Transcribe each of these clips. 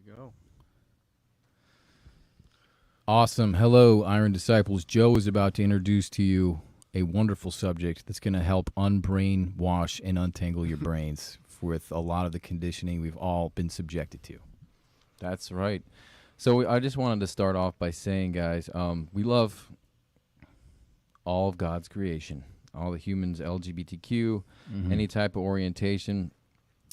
we go. Awesome. Hello, Iron Disciples. Joe is about to introduce to you a wonderful subject that's going to help unbrainwash and untangle your brains with a lot of the conditioning we've all been subjected to. That's right. So I just wanted to start off by saying, guys, we love all of God's creation, all the humans, LGBTQ, any type of orientation.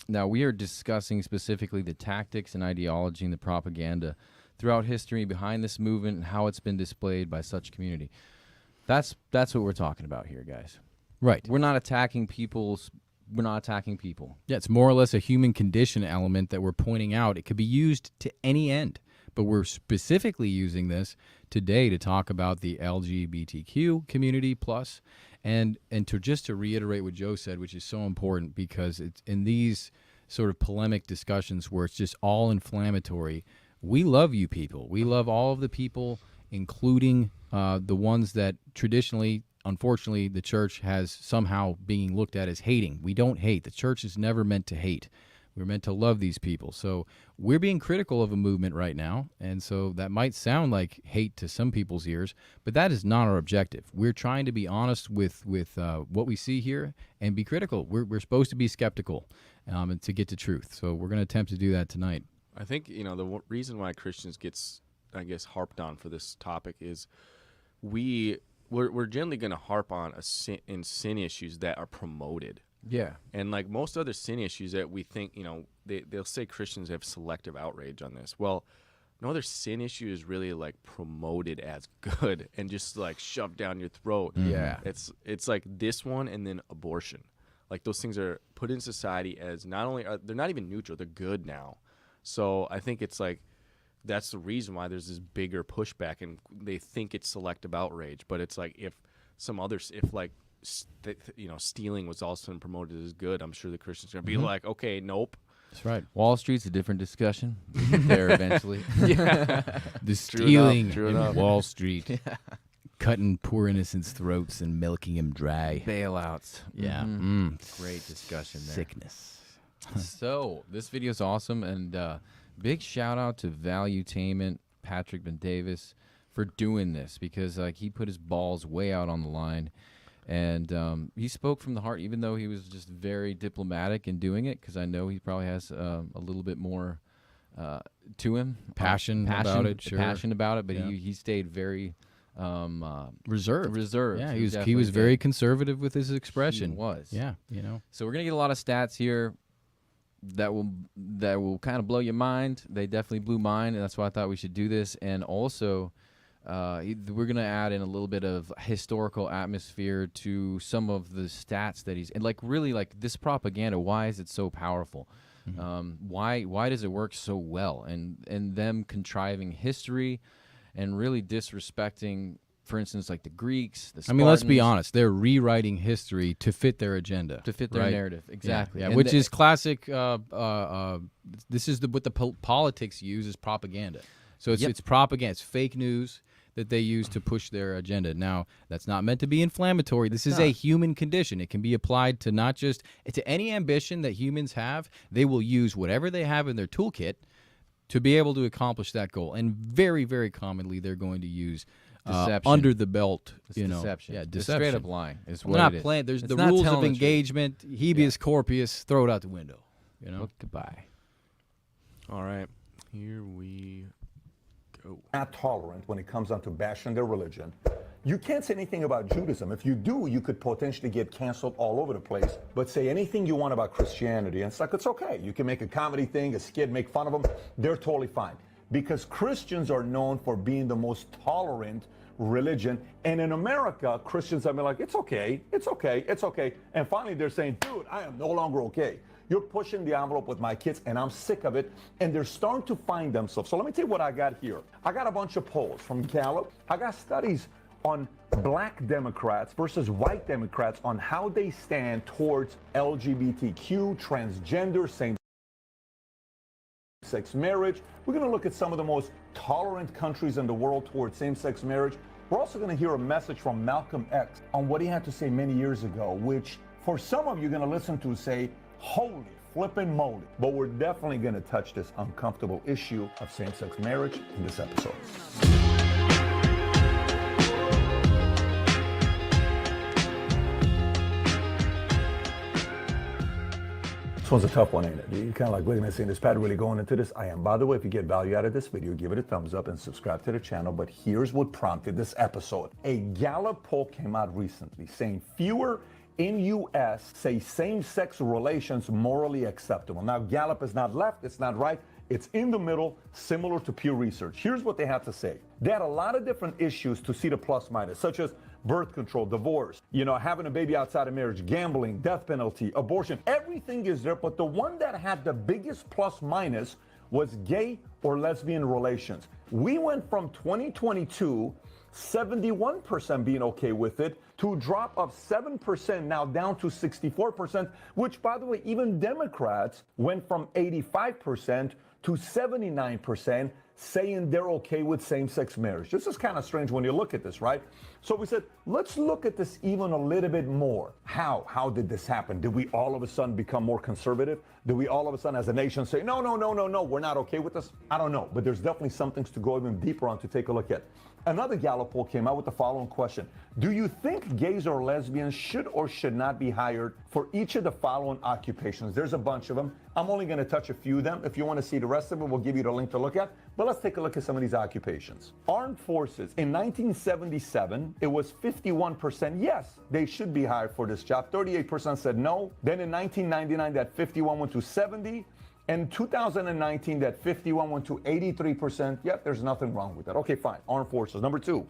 Now, we are discussing specifically the tactics and ideology and the propaganda throughout history behind this movement and how it's been displayed by such community. That's what we're talking about here, guys. Right. We're not attacking people. Yeah, it's more or less a human condition element that we're pointing out. It could be used to any end, but we're specifically using this today to talk about the LGBTQ community plus, and to reiterate what Joe said, which is so important because it's in these sort of polemic discussions where it's just all inflammatory. We love you people. We love all of the people, including the ones that traditionally, unfortunately, the church has somehow being looked at as hating. We don't hate. The church is never meant to hate. We're meant to love these people. So we're being critical of a movement right now, and so that might sound like hate to some people's ears, but that is not our objective. We're trying to be honest with what we see here and be critical. We're supposed to be skeptical and to get to truth. So we're going to attempt to do that tonight. I think, the reason why Christians gets, I guess, harped on for this topic is we're generally going to harp on sin issues that are promoted. Yeah. And like most other sin issues that we think, they'll say Christians have selective outrage on this. Well, no other sin issue is really like promoted as good and just like shoved down your throat. Yeah. It's like this one and then abortion. Like those things are put in society as not only they're not even neutral, they're good now. So I think it's like that's the reason why there's this bigger pushback and they think it's selective outrage. But it's like if stealing was also promoted as good, I'm sure the Christians are going to be like, okay, nope. That's right. Wall Street's a different discussion. We'll get there eventually. The stealing True in enough. Wall Street, cutting poor innocents' throats and milking them dry. Bailouts. Yeah. Great discussion there. Sickness. So this video is awesome, and big shout out to Valuetainment, Patrick Ben Davis, for doing this because like he put his balls way out on the line, and he spoke from the heart, even though he was just very diplomatic in doing it. Because I know he probably has a little bit more to him, Passion about it, sure. passion about it, but Yeah. he stayed very Reserved. reserved. Yeah, he was definitely very did. conservative with his expression. He was. Yeah, So we're gonna get a lot of stats here that will kind of blow your mind. They definitely blew mine, and that's why I thought we should do this. And also, we're gonna add in a little bit of historical atmosphere to some of the stats that and like really like this propaganda. Why is it so powerful? Why does it work so well? And them contriving history and really disrespecting, for instance, like the Greeks, the Spartans. I mean, let's be honest. They're rewriting history to fit their agenda. To fit their right? narrative. Exactly. Yeah, And which is classic. This is what the politics use is propaganda. So it's propaganda. It's fake news that they use to push their agenda. Now, that's not meant to be inflammatory. This is a human condition. It can be applied to not just to any ambition that humans have. They will use whatever they have in their toolkit to be able to accomplish that goal. And very, very commonly, they're going to use deception. under the belt, deception. Yeah, It's deception. straight up lying is what They're not it is. playing. There's It's the not rules telling of the truth. engagement. Habeas corpus, throw it out the window. Look, goodbye. All right, here we go. Not tolerant when it comes down to bashing their religion. You can't say anything about Judaism. If you do, you could potentially get canceled all over the place. But say anything you want about Christianity, and it's like, it's okay. You can make a comedy thing, a skit, make fun of them. They're totally fine. Because Christians are known for being the most tolerant religion. And in America, Christians have been like, it's okay, it's okay, it's okay. And finally they're saying, dude, I am no longer okay. You're pushing the envelope with my kids, and I'm sick of it. And they're starting to find themselves. So let me tell you what I got here. I got a bunch of polls from Gallup. I got studies on black Democrats versus white Democrats on how they stand towards LGBTQ, transgender, same-sex marriage. We're going to look at some of the most tolerant countries in the world towards same-sex marriage. We're also going to hear a message from Malcolm X on what he had to say many years ago, which for some of you are going to listen to say, holy flipping moly. But we're definitely going to touch this uncomfortable issue of same-sex marriage in this episode. This one's a tough one, ain't it? You're kind of like looking at saying, is Pat really going into this? I am. By the way, if you get value out of this video, give it a thumbs up and subscribe to the channel. But here's what prompted this episode. A Gallup poll came out recently saying fewer in U.S. say same-sex relations morally acceptable. Now, Gallup is not left, it's not right, it's in the middle, similar to Pew Research. Here's what they have to say. They had a lot of different issues to see the plus minus, such as birth control, divorce, having a baby outside of marriage, gambling, death penalty, abortion. Everything is there, but the one that had the biggest plus minus was gay or lesbian relations. We went from 2022, 71% being okay with it, to a drop of 7% now down to 64%, which, by the way, even Democrats went from 85% to 79% saying they're okay with same-sex marriage. This is kind of strange when you look at this, right? So we said, let's look at this even a little bit more. How did this happen? Did we all of a sudden become more conservative? Did we all of a sudden as a nation say, no, we're not okay with this? I don't know, but there's definitely some things to go even deeper on to take a look at. Another Gallup poll came out with the following question. Do you think gays or lesbians should or should not be hired for each of the following occupations? There's a bunch of them. I'm only going to touch a few of them. If you want to see the rest of it, we'll give you the link to look at. But let's take a look at some of these occupations. Armed forces. In 1977, it was 51% yes, they should be hired for this job. 38% said no. Then in 1999, that 51 went to 70. In 2019, that 51 went to 83%. Yep, there's nothing wrong with that. Okay, fine. Armed forces. Number two,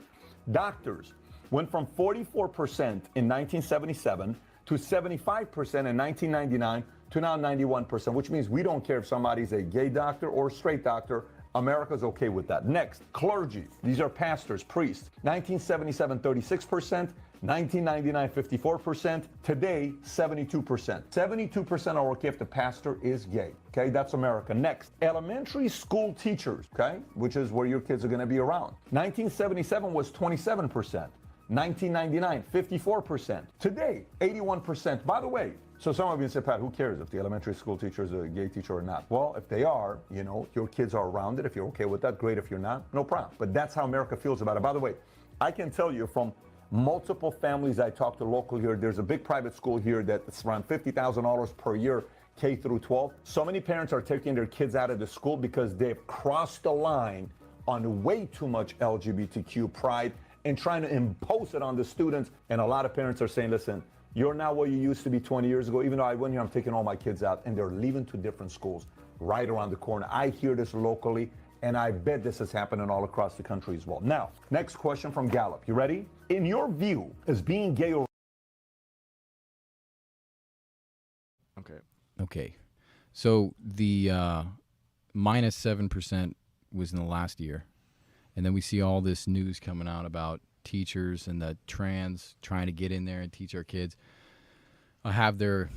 doctors went from 44% in 1977 to 75% in 1999 to now 91%, which means we don't care if somebody's a gay doctor or a straight doctor. America's okay with that. Next, clergy. These are pastors, priests. 1977, 36%. 1999, 54%. Today, 72%. 72% are okay if the pastor is gay. Okay, that's America. Next, elementary school teachers, okay, which is where your kids are going to be around. 1977 was 27%. 1999, 54%. Today, 81%. By the way, so some of you say, Pat, who cares if the elementary school teacher is a gay teacher or not? Well, if they are, your kids are around it. If you're okay with that, great. If you're not, no problem. But that's how America feels about it. By the way, I can tell you from multiple families I talk to local here, there's a big private school here that's around $50,000 per year, K through 12. So many parents are taking their kids out of the school because they've crossed the line on way too much LGBTQ pride and trying to impose it on the students. And a lot of parents are saying, listen, you're not what you used to be 20 years ago. Even though I went here, I'm taking all my kids out, and they're leaving to different schools right around the corner. I hear this locally, and I bet this is happening all across the country as well. Now, next question from Gallup. You ready? In your view, is being gay or... Okay. So the minus 7% was in the last year. And then we see all this news coming out about teachers and the trans trying to get in there and teach our kids. Have their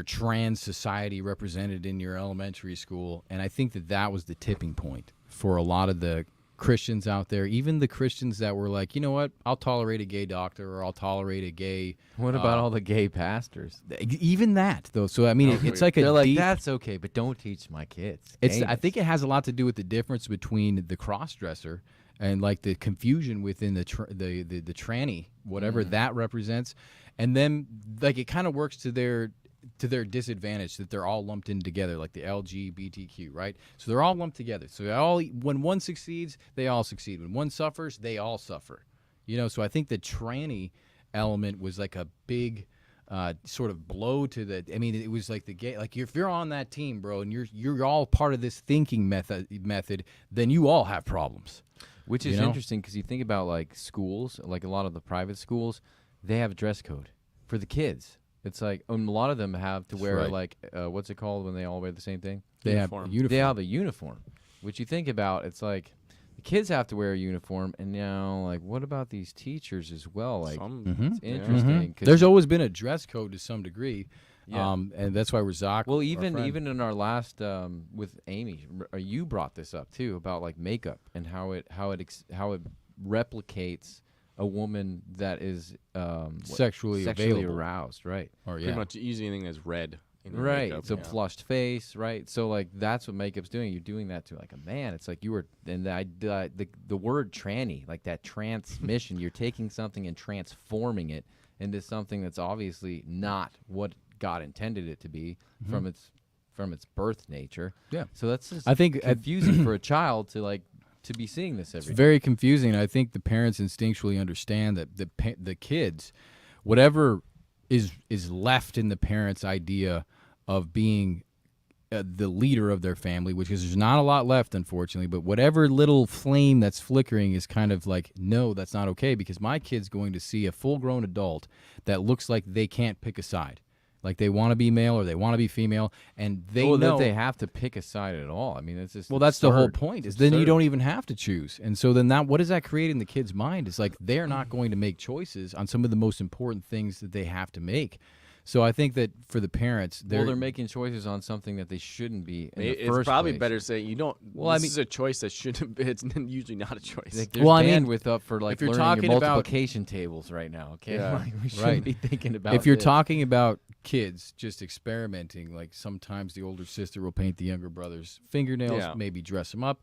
trans society represented in your elementary school. And I think that was the tipping point for a lot of the Christians out there, even the Christians that were like, you know what, I'll tolerate a gay doctor or I'll tolerate a gay... What about all the gay pastors? Even that, though. So, I mean, it's like they're like, that's okay, but don't teach my kids. I think it has a lot to do with the difference between the cross-dresser and, like, the confusion within the tranny, whatever that represents. And then, like, it kind of works to their disadvantage that they're all lumped in together, like the LGBTQ, right? So they're all lumped together. So when one succeeds, they all succeed. When one suffers, they all suffer. So I think the tranny element was like a big sort of blow to the. I mean, it was like the gay. Like if you're on that team, bro, and you're all part of this thinking method, then you all have problems. Which is interesting because you think about like schools, like a lot of the private schools, they have a dress code for the kids. It's like a lot of them have to wear like what's it called when they all wear the same thing? They have a uniform. They have a uniform, which you think about. It's like the kids have to wear a uniform, and now like what about these teachers as well? Like it's interesting. There's always been a dress code to some degree, and that's why Razak. Well, even in our last with Amy, you brought this up too about like makeup and how it replicates a woman that is sexually aroused, right? Or pretty much using anything that's red in your Right. makeup, It's a yeah. flushed face, right? So like that's what makeup's doing. You're doing that to like a man. It's like you were, and the word tranny, like that transmission. You're taking something and transforming it into something that's obviously not what God intended it to be from its birth nature. Yeah. So that's just I think confusing for a child to be seeing this every It's day. very confusing. I think the parents instinctually understand that the kids, whatever is left in the parents' idea of being the leader of their family, which is there's not a lot left, unfortunately, but whatever little flame that's flickering is kind of like, no, that's not okay, because my kid's going to see a full-grown adult that looks like they can't pick a side. Like they want to be male or they want to be female, and they know that they have to pick a side at all. I mean, it's just well, that's the whole absurd. point. Is It's then you absurd. don't even have to choose, and so then what does that create in the kid's mind? Is like they're not going to make choices on some of the most important things that they have to make. So I think that for the parents, they're making choices on something that they shouldn't be. In the It's first probably place. better saying you don't. Well, This I mean- is a choice that shouldn't. It's usually not a choice. Like, there's Well, I mean, bandwidth up for like if you're learning talking your about- multiplication tables right now. Okay, Yeah. like, we shouldn't Right. be thinking about. if you're this. talking about kids just experimenting, like sometimes the older sister will paint the younger brother's fingernails, Yeah. maybe dress them up,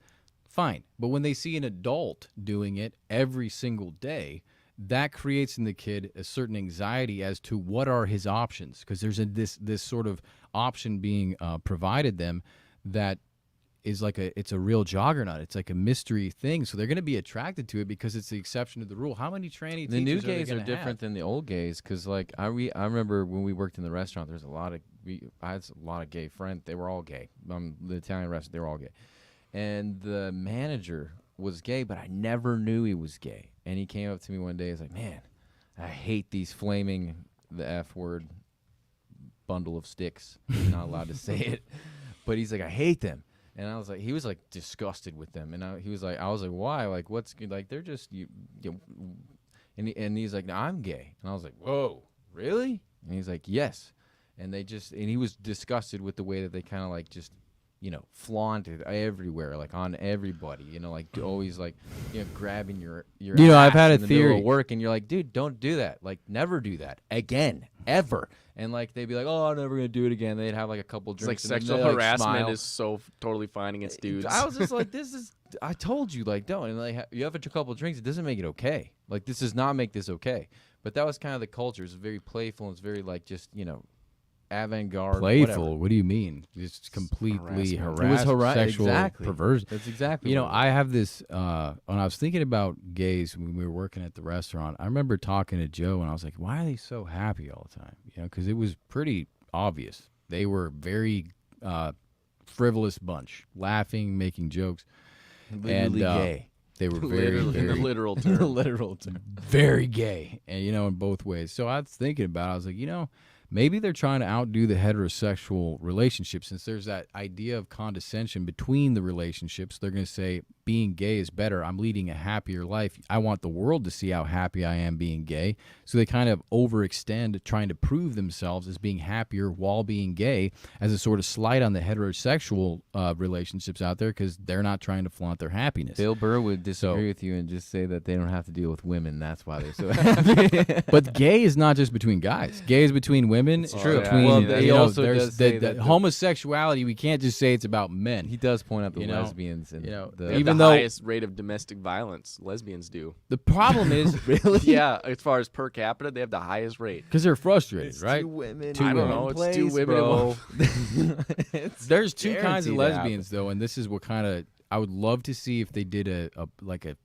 fine. But when they see an adult doing it every single day, that creates in the kid a certain anxiety as to what are his options, because there's this sort of option being provided them that is like it's a real juggernaut. It's like a mystery thing, so they're going to be attracted to it because it's the exception to the rule. How many tranny the new teachers they gays are gonna different have? than the old gays, because like I remember when we worked in the restaurant, there's a lot of I had a lot of gay friends. They were all gay. The Italian restaurant, they were all gay, and the manager was gay, but I never knew he was gay. And he came up to me one day. He's like, "Man, I hate these flaming the F word bundle of sticks." He's not allowed to say it, but he's like, "I hate them." And I was like, he was like disgusted with them, and I was like, why? Like, what's like? They're just and he's like, "No, I'm gay," and I was like, "Whoa, really?" And he's like, "Yes," and he was disgusted with the way that they kind of like just, flaunted everywhere, like on everybody, like always like, grabbing your I've ass had a in the middle theory. of work, and you're like, dude, don't do that, like never do that again, ever. And like they'd be like, "Oh, I'm never gonna do it again." They'd have like a couple It's like drinks. and then sexual they, like, harassment smile. is so totally fine against dudes. I was just like, I told you, like, don't. And like, you have a couple drinks, it doesn't make it okay. Like, this does not make this okay. But that was kind of the culture. It's very playful. And it's very like just avant-garde. Playful. Whatever. What do you mean? Just completely Harassment. harassed, sexual exactly. perversion. That's exactly. what it I have this. When I was thinking about gays when we were working at the restaurant, I remember talking to Joe, and I was like, "Why are they so happy all the time?" Because it was pretty obvious. They were very frivolous bunch, laughing, making jokes, Literally gay. They were very, in the very, literal The term. literal term. very gay, and in both ways. So I was thinking about it. I was like, maybe they're trying to outdo the heterosexual relationship, since there's that idea of condescension between the relationships. They're going to say being gay is better. I'm leading a happier life. I want the world to see how happy I am being gay. So they kind of overextend, trying to prove themselves as being happier while being gay, as a sort of slight on the heterosexual relationships out there, because they're not trying to flaunt their happiness. Bill Burr would disagree with you and just say that they don't have to deal with women. That's why they're so happy. But gay is not just between guys. Gay is between women. It's true. Between, Well, he also there's does say the that the- homosexuality. We can't just say it's about men. He does point out the You know, lesbians and you know, the, They have even the though- highest rate of domestic violence, lesbians do. The problem is Yeah, as far as per capita, they have the highest rate. because they're frustrated, right? Two women. Two I don't women. know. It's two women. bro. There's two kinds of guaranteed to happen. lesbians though, and this is what kind of I would love to see if they did a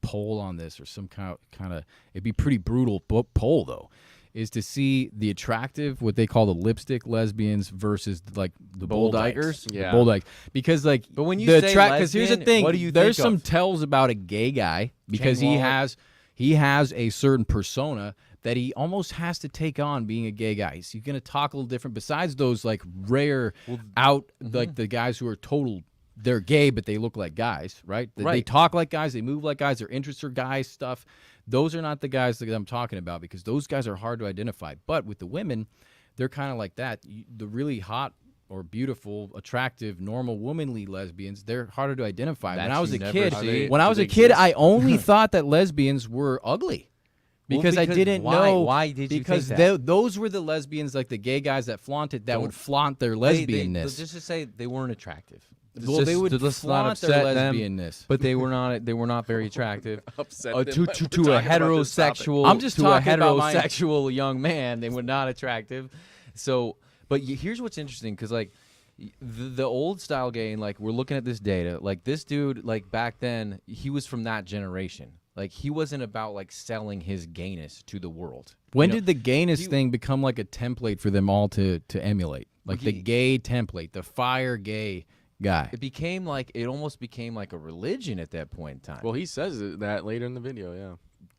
poll on this, or some kind of it'd be pretty brutal poll though, is to see the attractive, what they call the lipstick lesbians versus like the bull Bull-dykers? dykes. Yeah. Bull dyke. Because like, But when you the say because here's the lesbian, thing, what do you there's think some of? tells about a gay guy because Chain he wallet? has a certain persona that he almost has to take on being a gay guy. He's going to talk a little different. Besides those like rare like the guys who are total, they're gay but they look like guys, right? They Right. talk like guys, they move like guys, their interests are guys stuff. Those are not the guys that I'm talking about, because those guys are hard to identify. But with the women, they're kind of like that. The really hot or beautiful, attractive, normal, womanly lesbians, they're harder to identify. That when I was you a never kid, see. when I Do was they a kid, exist? I only thought that lesbians were ugly. Because I didn't know. Why did you because think that? those were the lesbians, like the gay guys that flaunted, that would flaunt their lesbianness. Just to say they weren't attractive. Well, they would let's not flaunt their upset them, lesbianness. but they were not very attractive. Upset To them. a We're talking about this heterosexual, I'm just to a talking about my- heterosexual young man, they were not attractive. So, but here's what's interesting, because like the old style gay, and like we're looking at this data, like this dude, like back then, he was from that generation. Like he wasn't about like selling his gayness to the world. When did the gayness thing become like a template for them all to emulate? Like the gay template, the fire gay guy. It almost became like a religion at that point in time. Well, he says that later in the video. Yeah,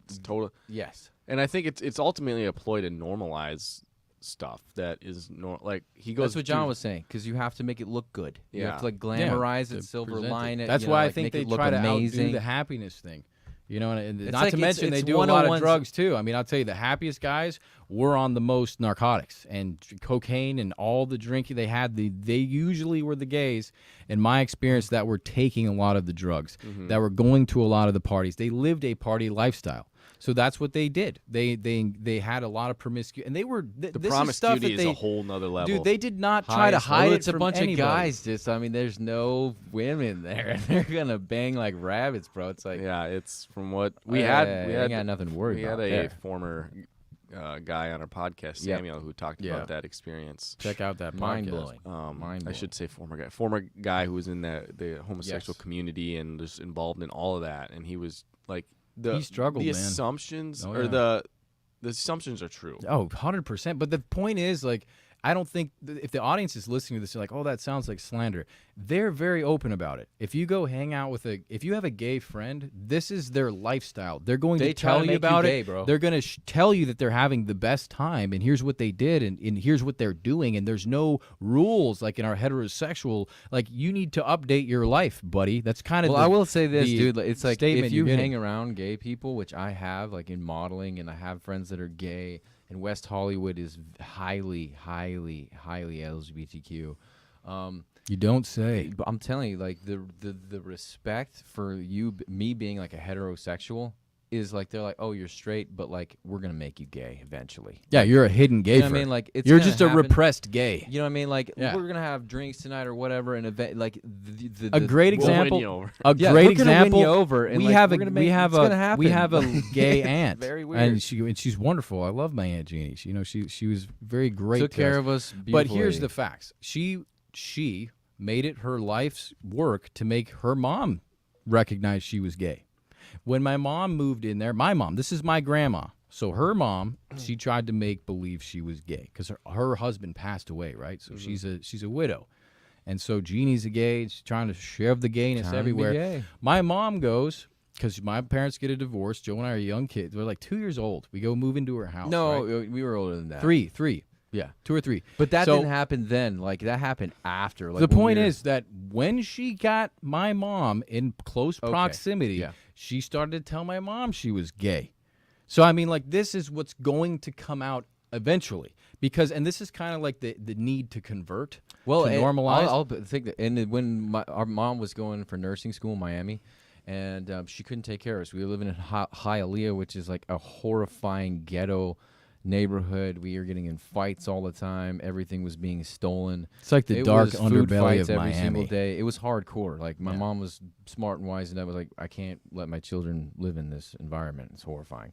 it's total. Yes. And I think it's ultimately a ploy to normalize stuff that is like he goes. That's what John was saying, because you have to make it look good. You have to like glamorize it, silver present line it. That's you why know, I like, think make they it look try to amazing. outdo the happiness thing. You know, and It's not like to mention they it's do a lot of 101's drugs too. I mean, I'll tell you, the happiest guys were on the most narcotics and cocaine and all the drinking they had. They usually were the gays, in my experience, that were taking a lot of the drugs, that were going to a lot of the parties. They lived a party lifestyle. So that's what they did. They had a lot of promiscuity, and they were the this is stuff that promiscuity is they, a whole nother level. Dude, they did not try to hide it It's a from bunch anybody. of guys. I mean, there's no women there. They're gonna bang like rabbits, bro. It's like, yeah, it's from what we we had. got nothing to worry We about. had a there. former guy on our podcast, Samuel, who talked about that experience. Check out that Mind podcast. blowing. I should say former guy who was in the homosexual community and was involved in all of that, and he was like He struggled, the man. assumptions Oh, or yeah. the assumptions are true. Oh, 100%. But the point is, like, I don't think if the audience is listening to this, they're like, oh, that sounds like slander. They're very open about it. If you go hang out with if you have a gay friend, this is their lifestyle. They're going to try to tell you make you about gay, it. bro. They're going to tell you that they're having the best time, and here's what they did, and here's what they're doing, and there's no rules like in our heterosexual. Like, you need to update your life, buddy. That's kind of Well, I will say this, dude. It's like statement if you you're hang getting. around gay people, which I have, like in modeling, and I have friends that are gay, and West Hollywood is highly, highly, highly LGBTQ. You don't say. But I'm telling you, like the respect for me being like a heterosexual is like they're like, oh, you're straight, but like we're gonna make you gay eventually. Yeah, you're a hidden gay You know what I friend. mean? Like it's you're gonna just a happen. repressed gay. You know what I mean? Like Yeah. we're gonna have drinks tonight or whatever, and event like A great We'll win example. you over. A Yeah, great we're gonna example. win you over, and we like, have we're a gonna we make- have it's a gonna happen. we have a gay aunt. Very weird. And she's wonderful. I love my Aunt Jeannie. She was very great. Took to care us. of us. But Beautiful here's lady. the facts. She made it her life's work to make her mom recognize she was gay. When my mom moved in there, this is my grandma. So her mom, she tried to make believe she was gay because her husband passed away, right? So she's a widow. And so Jeannie's a gay. She's trying to shove the gayness Trying to be everywhere. gay. My mom goes, because my parents get a divorce. Joe and I are young kids. We're like 2 years old. We go move into her house. No, right? we were older than that. Three. Yeah. 2 or 3. But that So- didn't happen then. Like that happened after. Like the when point we were- is that when she got my mom in close proximity, Yeah. she started to tell my mom she was gay. So, I mean, like, this is what's going to come out eventually. Because, and this is kind of like the need to convert, to normalize. I'll think that. And when our mom was going for nursing school in Miami, and she couldn't take care of us. We were living in Hialeah, which is like a horrifying ghetto neighborhood. We were getting in fights all the time. Everything was being stolen. It's like the It dark was food underbelly fights of every single Miami. day. It was hardcore. Like my mom was smart and wise, and I was like, I can't let my children live in this environment. It's horrifying.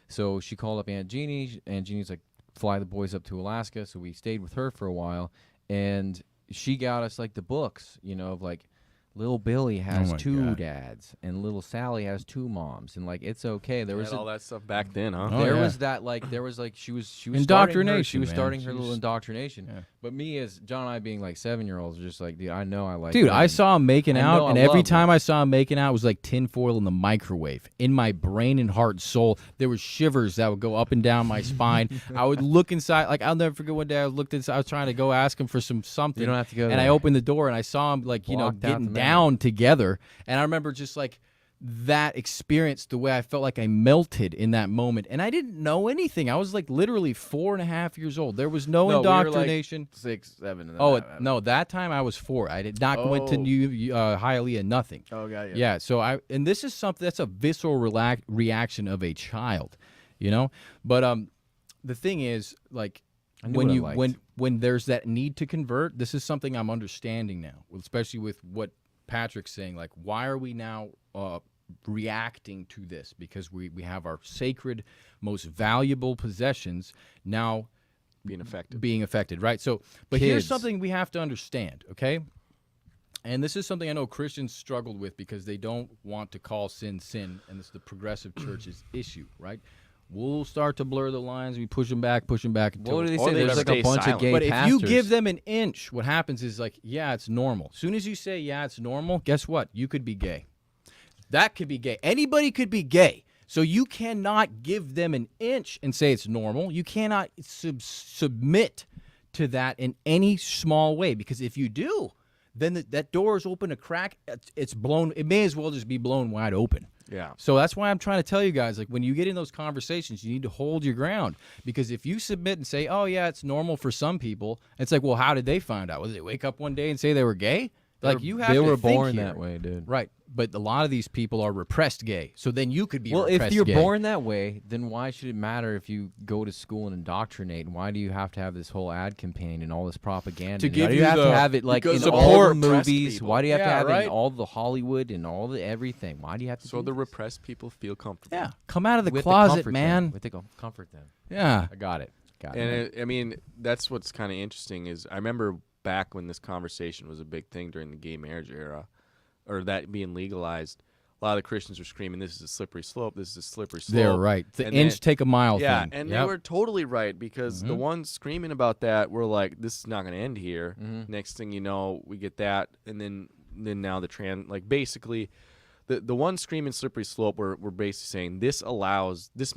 So she called up Aunt Jeannie. Aunt Jeannie's like, fly the boys up to Alaska. So we stayed with her for a while, and she got us like the books, you know, of like Little Billy has my 2 God. dads, and Little Sally has 2 moms, and like it's okay. There They was had all that stuff back then, huh? Oh, there yeah. was that like there was like she was Indoctrination, She was man. starting She her little was- indoctrination. Yeah. But me as John and I being like 7-year-olds, just like, dude, I know I like. Dude, I women. saw him making I out, know and I every love time I saw him making out, it was like tinfoil in the microwave. In my brain and heart and soul, there were shivers that would go up and down my spine. I would look inside. Like, I'll never forget one day I looked inside. I was trying to go ask him for something. You don't have to go And I there. opened the door, and I saw him, like, Walked out getting the man. down together. And I remember just, like, that experience, the way I felt like I melted in that moment. And I didn't know anything. I was, like, literally 4.5 years old. There was no No, we were, like, indoctrination. 6, 7. And Oh, no, that time I was 4. I did not went to Hialeah, nothing. Oh, God, Yeah, so and this is something that's a visceral reaction of a child. you know. But the thing is, like, when there's that need to convert, this is something I'm understanding now, especially with what Patrick's saying. Like, why are we now reacting to this? Because we have our sacred, most valuable possessions now being affected, right? So, but here's something we have to understand, okay? And this is something I know Christians struggled with because they don't want to call sin sin, and it's the progressive church's issue, right? We'll start to blur the lines. We push them back. What do they say? they There's like a bunch of gay But pastors. if you give them an inch, what happens is like, yeah, it's normal. As soon as you say, yeah, it's normal, guess what? You could be gay. That could be gay. Anybody could be gay. So you cannot give them an inch and say it's normal. You cannot submit to that in any small way, because if you do, then that door is open a crack. It's blown. It may as well just be blown wide open. Yeah. So that's why I'm trying to tell you guys, like, when you get in those conversations, you need to hold your ground, because if you submit and say, oh yeah, it's normal for some people, it's like, well, how did they find out? Was they wake up one day and say they were gay? Like, you have to They were think born here. that way, dude. Right. But a lot of these people are repressed gay. So then you could be Well, repressed if you're gay. born that way, then why should it matter if you go to school and indoctrinate? And why do you have to have this whole ad campaign and all this propaganda? To give why do you you have the- to have it like in because all the support movies? people. Why do you have to Yeah, have it right. in all the Hollywood and all the everything? Why do you have to? So do the this? repressed people feel comfortable. Yeah. Come out of the We have to closet, comfort man. Them. We have to comfort them. Yeah. I got it. Got And it. I mean, that's what's kind of interesting is I remember back when this conversation was a big thing during the gay marriage era, or that being legalized. A lot of the Christians were screaming, "This is a slippery slope. This is a slippery slope." They're right. The And inch then- take a mile Yeah, thing. and Yep. they were totally right, because the ones screaming about that were like, "This is not going to end here." Next thing you know, we get that, and then now the like basically, the ones screaming slippery slope were basically saying this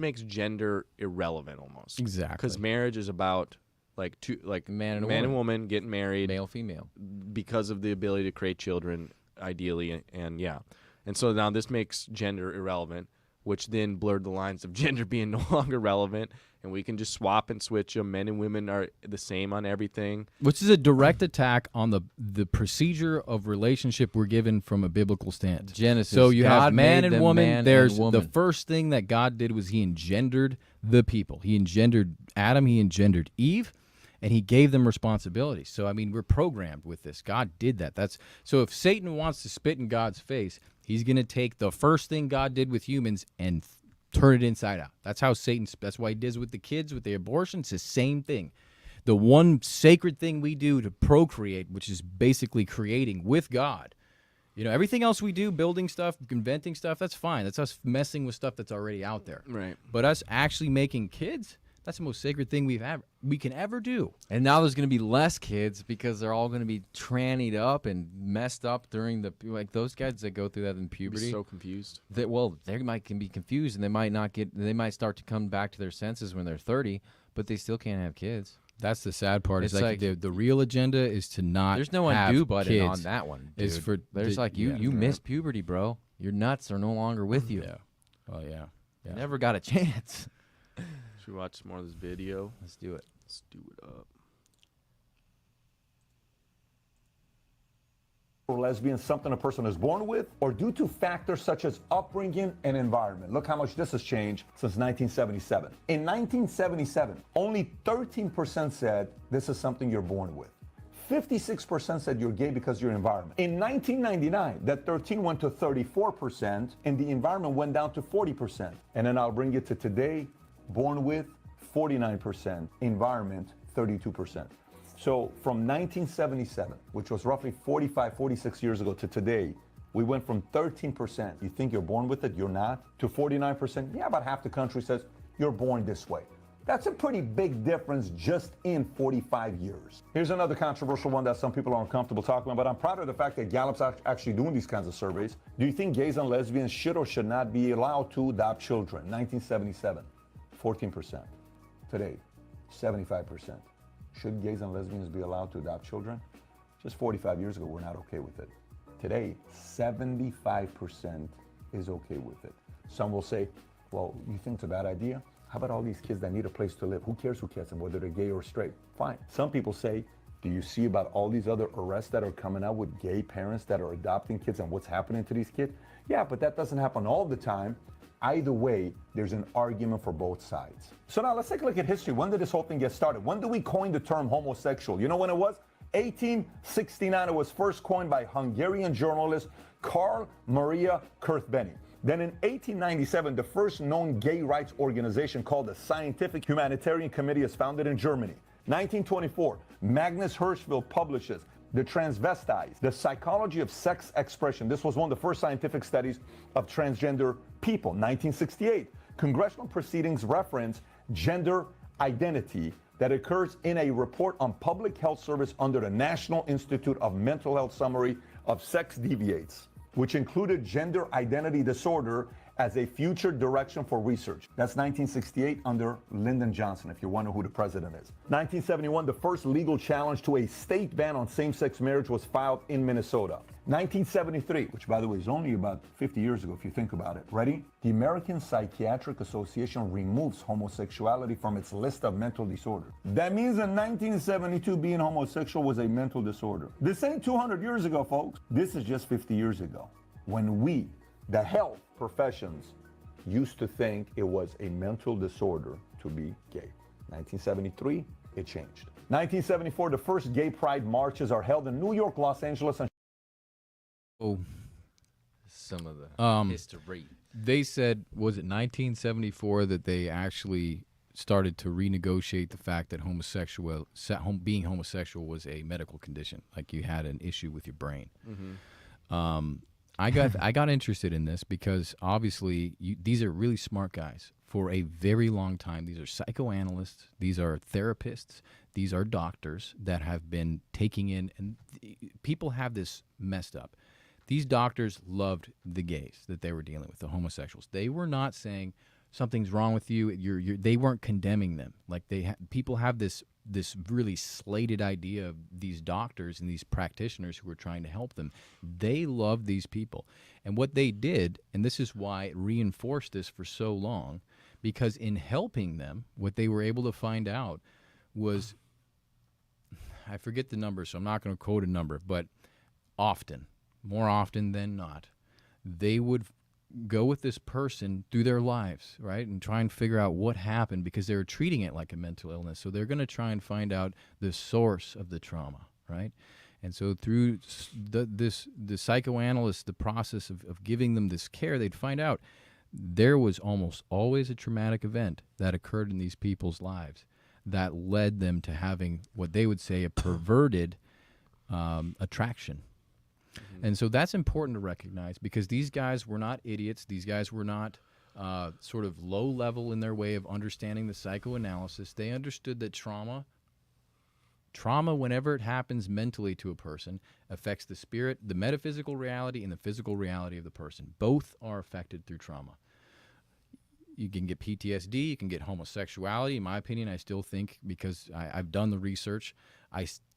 makes gender irrelevant almost. Exactly. Because marriage is about Man and a and woman. woman getting married Male, female. because of the ability to create children, ideally, and yeah. And so now this makes gender irrelevant, which then blurred the lines of gender being no longer relevant, and we can just swap and switch them. Men and women are the same on everything. Which is a direct attack on the procedure of relationship we're given from a biblical stance. Genesis. So you have God man made and them woman. man and There's woman. the first thing that God did was he engendered the people. He engendered Adam, he engendered Eve, and he gave them responsibilities. So I mean, we're programmed with this. God did that. So if Satan wants to spit in God's face, he's going to take the first thing God did with humans and turn it inside out. That's how that's why he does with the kids, with the abortion. It's the same thing. The one sacred thing we do to procreate, which is basically creating with God. You know, everything else we do, building stuff, inventing stuff, that's fine. That's us messing with stuff that's already out there. Right. But us actually making kids, that's the most sacred thing we can ever do. And now there's going to be less kids because they're all going to be trannied up and messed up during those guys that go through that in Be puberty. so confused. They can be confused, and they might start to come back to their senses when they're 30, but they still can't have kids. That's the sad part. It's It's like like- the real agenda is to not There's no have undo button kids. on that one. Dude. It's for there's the- like you yeah, missed puberty, bro. Your nuts are no longer with you. Yeah. Oh yeah. You never got a chance. Should we watch more of this video? Let's do it. Let's do it up. Or lesbian something a person is born with, or due to factors such as upbringing and environment? Look how much this has changed since 1977. In 1977, only 13% said this is something you're born with. 56% said you're gay because of your environment. In 1999, that 13 went to 34%, and the environment went down to 40%. And then I'll bring it to today, born with, 49%, environment, 32%. So from 1977, which was roughly 46 years ago, to today, we went from 13%, you think you're born with it, you're not, to 49%. Yeah, about half the country says you're born this way. That's a pretty big difference just in 45 years. Here's another controversial one that some people are uncomfortable talking about. I'm proud of the fact that Gallup's actually doing these kinds of surveys. Do you think gays and lesbians should or should not be allowed to adopt children? 1977, 14%. Today, 75%. Should gays and lesbians be allowed to adopt children? Just 45 years ago, we're not okay with it. Today, 75% is okay with it. Some will say, well, you think it's a bad idea? How about all these kids that need a place to live? Who cares who gets them, whether they're gay or straight? Fine. Some people say, do you see about all these other arrests that are coming out with gay parents that are adopting kids and what's happening to these kids? Yeah, but that doesn't happen all the time. Either way, there's an argument for both sides. So now let's take a look at history. When did this whole thing get started? When did we coin the term homosexual? You know when it was? 1869. It was first coined by Hungarian journalist Karl Maria Kerthbeny. Then in 1897, the first known gay rights organization called the Scientific Humanitarian Committee is founded in Germany. 1924, Magnus Hirschfeld publishes The Transvestites, The Psychology of Sex Expression. This was one of the first scientific studies of transgender people. 1968, congressional proceedings reference gender identity that occurs in a report on public health service under the National Institute of Mental Health summary of sex deviates, which included gender identity disorder as a future direction for research. That's 1968 under Lyndon Johnson, if you wonder who the president is. 1971, the first legal challenge to a state ban on same-sex marriage was filed in Minnesota. 1973, which by the way is only about 50 years ago if you think about it. Ready? The American Psychiatric Association removes homosexuality from its list of mental disorders. That means in 1972 being homosexual was a mental disorder. This ain't 200 years ago, folks. This is just 50 years ago, when we, the health professions, used to think it was a mental disorder to be gay. 1973, it changed. 1974, the first gay pride marches are held in New York, Los Angeles, and some of the history. They said, was it 1974 that they actually started to renegotiate the fact that being homosexual was a medical condition, like you had an issue with your brain. I got interested in this because obviously these are really smart guys. For a very long time, these are psychoanalysts, these are therapists, these are doctors that have been taking in, and people have this messed up. These doctors loved the gays that they were dealing with, the homosexuals. They were not saying something's wrong with you. They weren't condemning them. Like people have this really slated idea of these doctors and these practitioners who were trying to help them. They loved these people. And what they did, and this is why it reinforced this for so long, because in helping them, what they were able to find out was, I forget the number, so I'm not going to quote a number, but more often than not, they would go with this person through their lives, right, and try and figure out what happened, because they were treating it like a mental illness. So they're going to try and find out the source of the trauma, right? And so through the psychoanalyst, the process of giving them this care, they'd find out there was almost always a traumatic event that occurred in these people's lives that led them to having what they would say a perverted attraction. And so that's important to recognize, because these guys were not idiots. These guys were not sort of low level in their way of understanding the psychoanalysis. They understood that trauma, whenever it happens mentally to a person, affects the spirit, the metaphysical reality, and the physical reality of the person. Both are affected through trauma. You can get PTSD, you can get homosexuality. In my opinion, I still think, because I've done the research,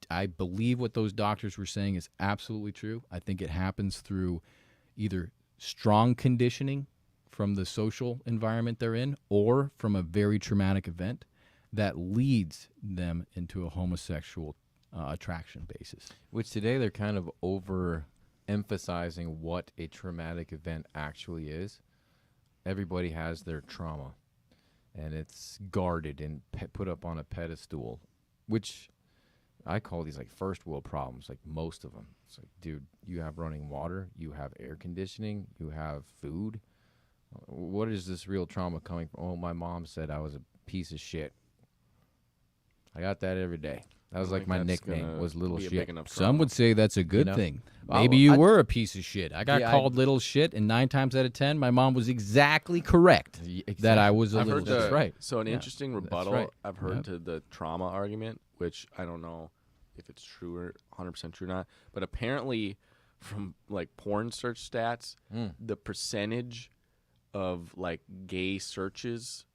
I believe what those doctors were saying is absolutely true. I think it happens through either strong conditioning from the social environment they're in, or from a very traumatic event that leads them into a homosexual attraction basis. Which today they're kind of overemphasizing what a traumatic event actually is. Everybody has their trauma, and it's guarded and put up on a pedestal, which I call these like first world problems, like most of them. It's like, dude, you have running water, you have air conditioning, you have food. What is this real trauma coming from? Oh, my mom said I was a piece of shit. I got that every day. That was like my nickname, was little shit. Some would say that's a good thing. Maybe you were a piece of shit. I got called little shit, and 9 times out of 10, my mom was exactly correct that I was a little shit. That's right. So an interesting rebuttal I've heard to the trauma argument, which I don't know if it's true or 100% true or not, but apparently from like porn search stats, the percentage of like gay searches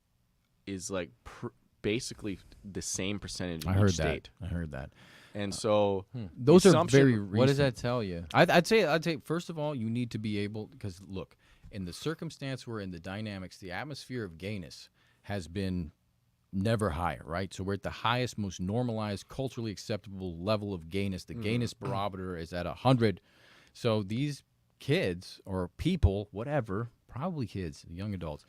is like basically the same percentage in each state. I heard that. And so those are very recent. What does that tell you? I'd say first of all, you need to be able, because look, in the circumstance we're in, the dynamics, the atmosphere of gayness has been never higher, right? So we're at the highest, most normalized, culturally acceptable level of gayness. The gayness barometer is at 100. So these kids or people, whatever, probably kids, young adults,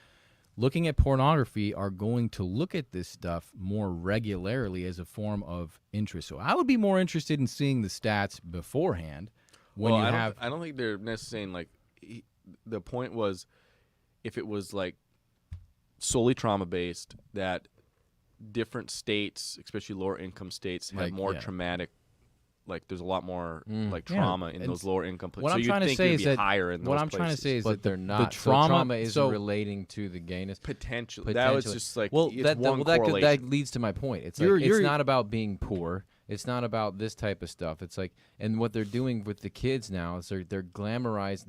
looking at pornography are going to look at this stuff more regularly as a form of interest. So I would be more interested in seeing the stats beforehand when Well, you I have. don't think they're necessarily like the point was if it was like solely trauma based that different states, especially lower income states, have Like, more yeah. traumatic. Like there's a lot more like Yeah, trauma in and those lower income places. what So I'm you'd trying to think say it'd is be that higher in what those I'm trying to places. say is But that they're not. the So trauma, trauma isn't so relating to the gayness. Potentially, that was Potentially. just like well, it's that one that correlation. leads to my point. It's You're- like you're- it's not about being poor. It's not about this type of stuff. It's like, and what they're doing with the kids now is they're glamorized.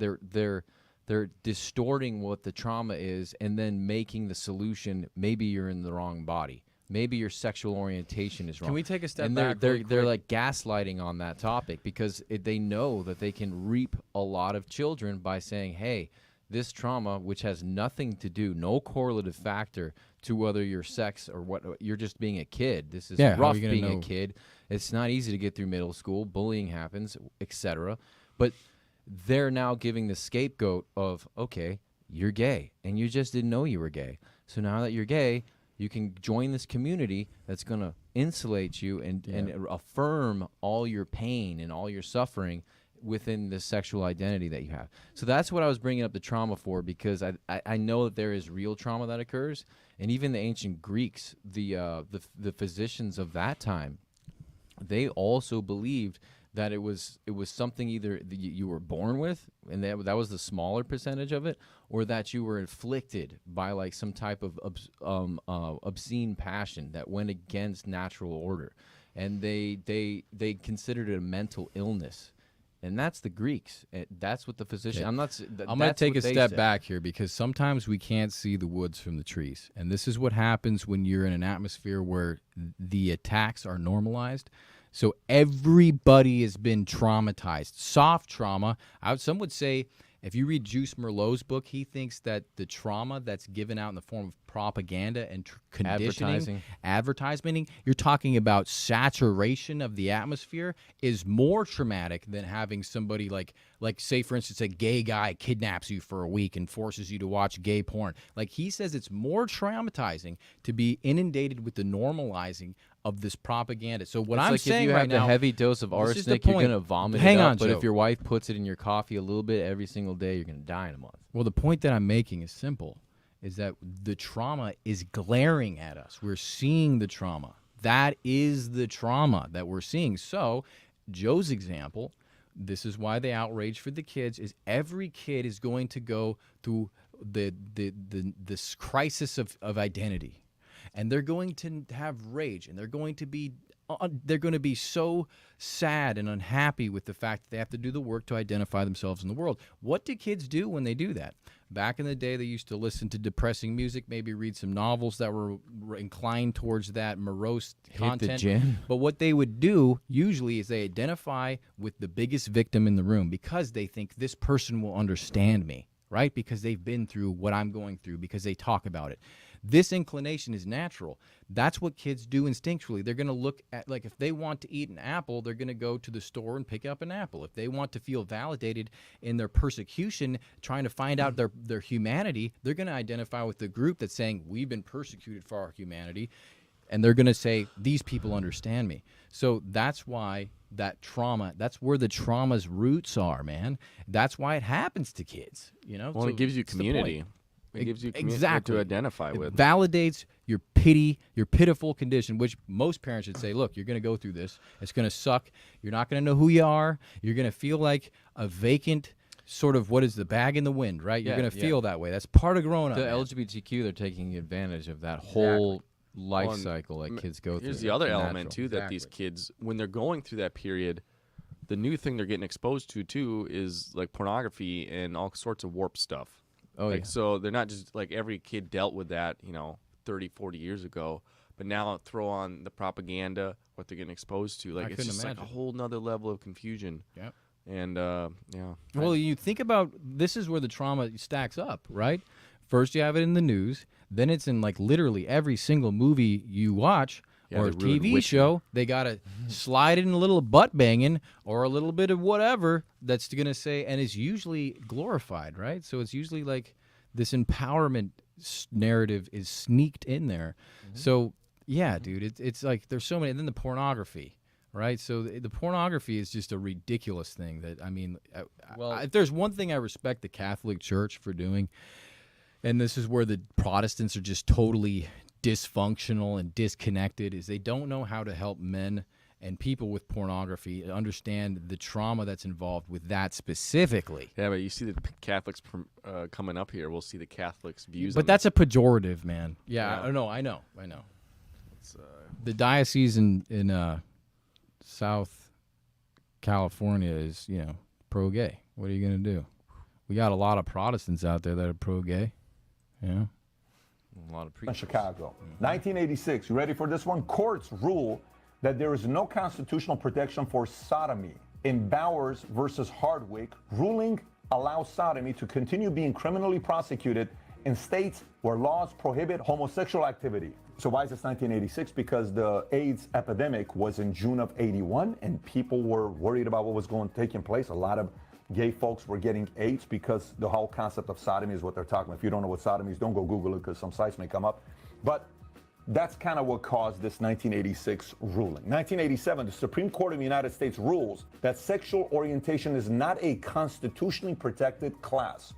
They're distorting what the trauma is, and then making the solution. Maybe you're in the wrong body. Maybe your sexual orientation is wrong. Can we take a step and back? they're really they're quick? like gaslighting on that topic because they know that they can reap a lot of children by saying, "Hey, this trauma, which has nothing to do, no correlative factor to whether you're sex or what you're just being a kid. This is Yeah, how are rough you gonna being know? a kid. It's not easy to get through middle school. Bullying happens, etc." But they're now giving the scapegoat of, okay, you're gay, and you just didn't know you were gay. So now that you're gay, you can join this community that's going to insulate you and affirm all your pain and all your suffering within the sexual identity that you have. So that's what I was bringing up the trauma for, because I know that there is real trauma that occurs, and even the ancient Greeks, the physicians of that time, they also believed that it was something either that you were born with, and that was the smaller percentage of it, or that you were inflicted by like some type of obscene passion that went against natural order, and they considered it a mental illness, and that's the Greeks. That's what the physician. Okay. I'm not. I'm going to take a step back here because sometimes we can't see the woods from the trees. And this is what happens when you're in an atmosphere where the attacks are normalized. So everybody has been traumatized. Soft trauma. Some would say, if you read Juice Merlot's book, he thinks that the trauma that's given out in the form of propaganda and conditioning, advertising, you're talking about saturation of the atmosphere, is more traumatic than having somebody like say, for instance, a gay guy kidnaps you for a week and forces you to watch gay porn. Like, he says it's more traumatizing to be inundated with the normalizing of this propaganda. So what I'm like saying if you right have now, the heavy dose of this is the arsenic, you're point. gonna vomit Hang it up. on, But Joe. if your wife puts it in your coffee a little bit every single day, you're gonna die in a month. Well, the point that I'm making is simple, is that the trauma is glaring at us. We're seeing the trauma. That is the trauma that we're seeing. So Joe's example, this is why the outrage for the kids is every kid is going to go through this crisis of identity. And they're going to have rage, and they're going to be so sad and unhappy with the fact that they have to do the work to identify themselves in the world. What do kids do when they do that? Back in the day, they used to listen to depressing music, maybe read some novels that were inclined towards that morose content. Hit the gym. But what they would do usually is they identify with the biggest victim in the room because they think this person will understand me, right? Because they've been through what I'm going through, because they talk about it. This inclination is natural. That's what kids do instinctually. They're going to look at, like, if they want to eat an apple, they're going to go to the store and pick up an apple. If they want to feel validated in their persecution, trying to find out their humanity, they're going to identify with the group that's saying, we've been persecuted for our humanity. And they're going to say, these people understand me. So that's why that trauma, that's where the trauma's roots are, man. That's why it happens to kids. You know? Well, So it gives you it's the point. community. It gives you community Exactly. to identify It with. validates your pitiful condition, which most parents should say, look, you're going to go through this. It's going to suck. You're not going to know who you are. You're going to feel like a vacant sort of, what is the bag in the wind, right? You're Yeah, going to yeah. feel that way. That's part of growing up. The man. LGBTQ, they're taking advantage of that whole life Well, and cycle that kids go through. Here's the other It's element, natural. too, that these Exactly. kids, when they're going through that period, the new thing they're getting exposed to, too, is like pornography and all sorts of warped stuff. Oh, Like, yeah. so they're not just like every kid dealt with that, 30, 40 years ago. But now throw on the propaganda, what they're getting exposed to. Like, it's couldn't just like a imagine. whole nother level of confusion. Yep. And, yeah. Well, you think about, this is where the trauma stacks up, right? First you have it in the news, then it's in like literally every single movie you watch Yeah, or they ruined TV Witcher. show. They got to slide in a little butt banging or a little bit of whatever that's going to say, and it's usually glorified, right? So it's usually like this empowerment narrative is sneaked in there. So yeah, dude, it's like there's so many. And then the pornography, right? So the pornography is just a ridiculous thing. That I mean, if there's one thing I respect the Catholic Church for doing, and this is where the Protestants are just totally dysfunctional and disconnected, is they don't know how to help men and people with pornography understand the trauma that's involved with that specifically. Yeah, but you see the Catholics coming up here. We'll see the Catholics' views. But that's a pejorative, man. Yeah. Yeah. I know. The diocese in South California is, pro-gay. What are you going to do? We got a lot of Protestants out there that are pro-gay. Yeah. A lot of in Chicago. 1986, you ready for this one? Courts rule that there is no constitutional protection for sodomy. In Bowers versus Hardwick, ruling allows sodomy to continue being criminally prosecuted in states where laws prohibit homosexual activity. So why is this 1986? Because the AIDS epidemic was in June of 81, and people were worried about what was taking place. A lot of gay folks were getting AIDS because the whole concept of sodomy is what they're talking about. If you don't know what sodomy is, don't go Google it because some sites may come up. But that's kind of what caused this 1986 ruling. 1987, the Supreme Court of the United States rules that sexual orientation is not a constitutionally protected class.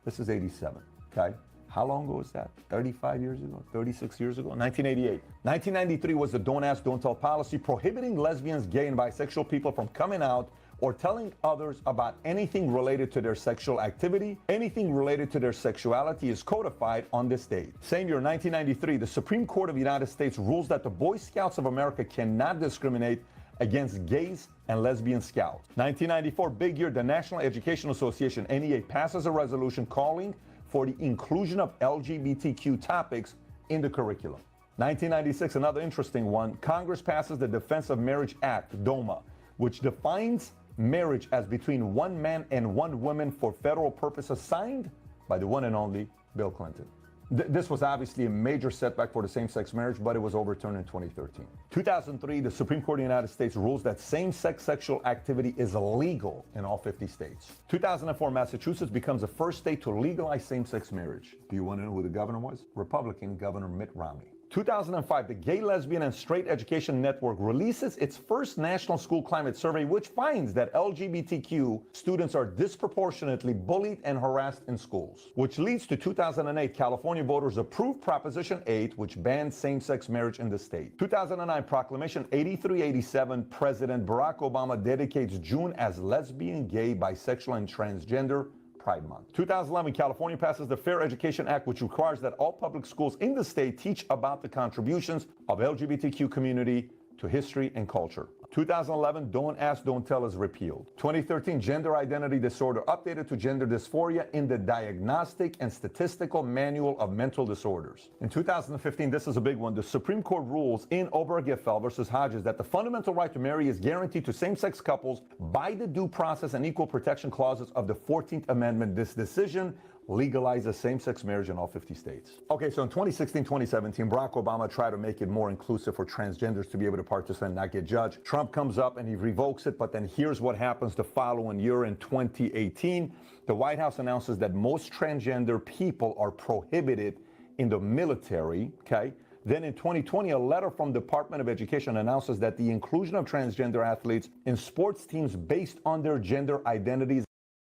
This is 87, okay? How long ago was that? 35 years ago? 36 years ago? 1988. 1993 was the Don't Ask, Don't Tell policy prohibiting lesbians, gay, and bisexual people from coming out or telling others about anything related to their sexual activity. Anything related to their sexuality is codified on this date. Same year, 1993, the Supreme Court of the United States rules that the Boy Scouts of America cannot discriminate against gays and lesbian scouts. 1994, big year, the National Education Association, NEA, passes a resolution calling for the inclusion of LGBTQ topics in the curriculum. 1996, another interesting one, Congress passes the Defense of Marriage Act, DOMA, which defines marriage as between one man and one woman for federal purposes, signed by the one and only Bill Clinton. This was obviously a major setback for the same-sex marriage, but it was overturned in 2013. 2003, the Supreme Court of the United States rules that same-sex sexual activity is illegal in all 50 states. 2004, Massachusetts becomes the first state to legalize same-sex marriage. Do you want to know who the governor was? Republican Governor Mitt Romney. 2005, the Gay, Lesbian, and Straight Education Network releases its first national school climate survey, which finds that LGBTQ students are disproportionately bullied and harassed in schools, which leads to 2008, California voters approved Proposition 8, which banned same-sex marriage in the state. 2009, Proclamation 8387, President Barack Obama dedicates June as Lesbian, Gay, Bisexual, and Transgender Pride Month. 2011, California passes the Fair Education Act, which requires that all public schools in the state teach about the contributions of LGBTQ community to history and culture. 2011, Don't Ask, Don't Tell is repealed. 2013, gender identity disorder updated to gender dysphoria in the Diagnostic and Statistical Manual of Mental Disorders. In 2015, this is a big one, the Supreme Court rules in Obergefell versus Hodges that the fundamental right to marry is guaranteed to same-sex couples by the Due Process and Equal Protection Clauses of the 14th Amendment. This decision legalizes same-sex marriage in all 50 states. Okay, so in 2016, 2017, Barack Obama tried to make it more inclusive for transgenders to be able to participate and not get judged. Trump comes up and he revokes it, but then here's what happens the following year in 2018. The White House announces that most transgender people are prohibited in the military, okay? Then in 2020, a letter from the Department of Education announces that the inclusion of transgender athletes in sports teams based on their gender identities.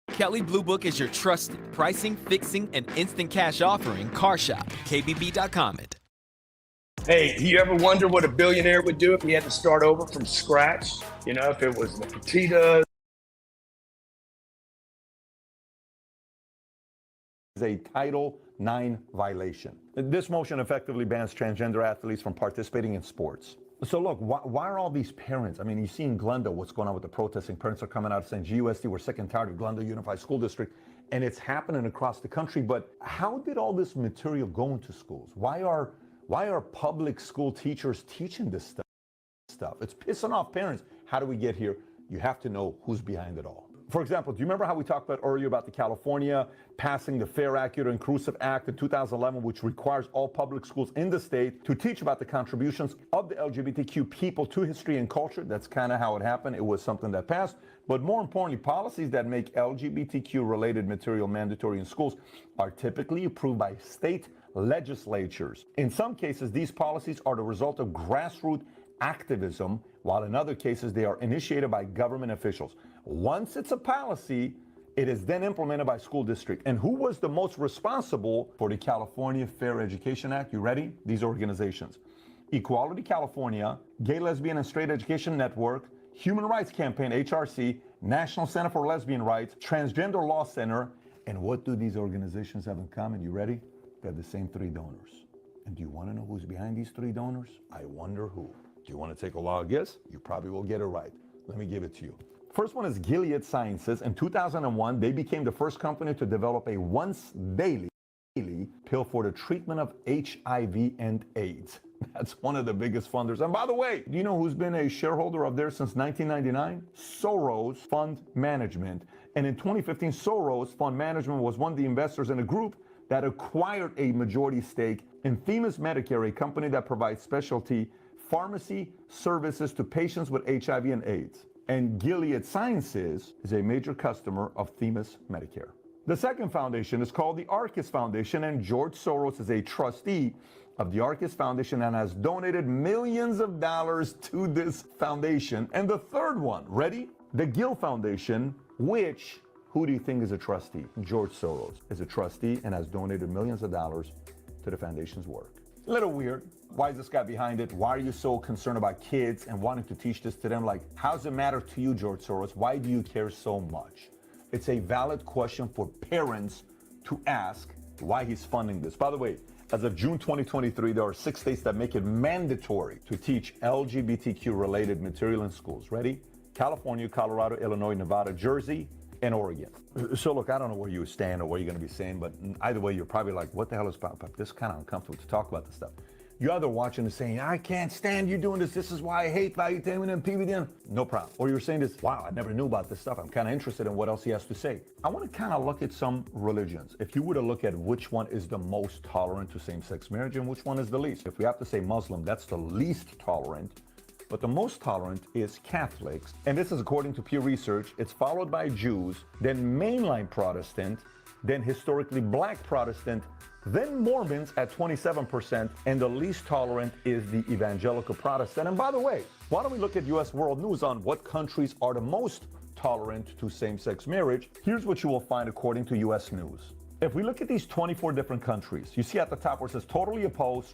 Kelley Blue Book is your trusted pricing, fixing, and instant cash offering car shop. KBB.com it. Hey, do you ever wonder what a billionaire would do if he had to start over from scratch? You know, if it was Petita. Is a Title IX violation. This motion effectively bans transgender athletes from participating in sports. So look, why are all these parents? I mean, you see in Glendale what's going on with the protesting. Parents are coming out saying, GUSD, we're sick and tired of Glendale Unified School District. And it's happening across the country. But how did all this material go into schools? Why are public school teachers teaching this stuff? It's pissing off parents. How do we get here? You have to know who's behind it all. For example, do you remember how we talked about earlier about the California passing the Fair, Accurate, Inclusive Act in 2011, which requires all public schools in the state to teach about the contributions of the LGBTQ people to history and culture? That's kind of how it happened. It was something that passed. But more importantly, policies that make LGBTQ-related material mandatory in schools are typically approved by state legislatures. In some cases, these policies are the result of grassroots activism, while in other cases, they are initiated by government officials. Once it's a policy, it is then implemented by school district. And who was the most responsible for the California Fair Education Act? You ready? These organizations: Equality California, Gay, Lesbian, and Straight Education Network, Human Rights Campaign, HRC, National Center for Lesbian Rights, Transgender Law Center. And what do these organizations have in common? You ready? They have the same 3 donors. And do you want to know who's behind these 3 donors? I wonder who. Do you want to take a wild guess? You probably will get it right. Let me give it to you. First one is Gilead Sciences. In 2001, they became the first company to develop a once daily pill for the treatment of HIV and AIDS. That's one of the biggest funders. And by the way, do you know who's been a shareholder of theirs since 1999? Soros Fund Management. And in 2015, Soros Fund Management was one of the investors in a group that acquired a majority stake in Themis Medicare, a company that provides specialty pharmacy services to patients with HIV and AIDS. And Gilead Sciences is a major customer of Themis Medicare. The second foundation is called the Arcus Foundation, and George Soros is a trustee of the Arcus Foundation and has donated millions of dollars to this foundation. And the third one, ready? The Gill Foundation, which, who do you think is a trustee? George Soros is a trustee and has donated millions of dollars to the foundation's work. A little weird. Why is this guy behind it? Why are you so concerned about kids and wanting to teach this to them? Like, how does it matter to you, George Soros? Why do you care so much? It's a valid question for parents to ask why he's funding this. By the way, as of June 2023, there are 6 states that make it mandatory to teach LGBTQ-related material in schools. Ready? California, Colorado, Illinois, Nevada, Jersey, and Oregon. So look, I don't know where you stand or what you're going to be saying, but either way, you're probably like, what the hell is Pop? This is kind of uncomfortable to talk about this stuff. You're either watching and saying, I can't stand you doing this. This is why I hate valuetainment and PVDN. No problem. Or you're saying this, wow, I never knew about this stuff. I'm kind of interested in what else he has to say. I want to kind of look at some religions. If you were to look at which one is the most tolerant to same-sex marriage and which one is the least. If we have to say Muslim, that's the least tolerant. But the most tolerant is Catholics. And this is according to Pew Research. It's followed by Jews, then mainline Protestant, then historically black Protestant, then Mormons at 27%, and the least tolerant is the evangelical Protestant. And by the way, why don't we look at U.S. World News on what countries are the most tolerant to same-sex marriage? Here's what you will find according to U.S. News. If we look at these 24 different countries, you see at the top where it says totally opposed,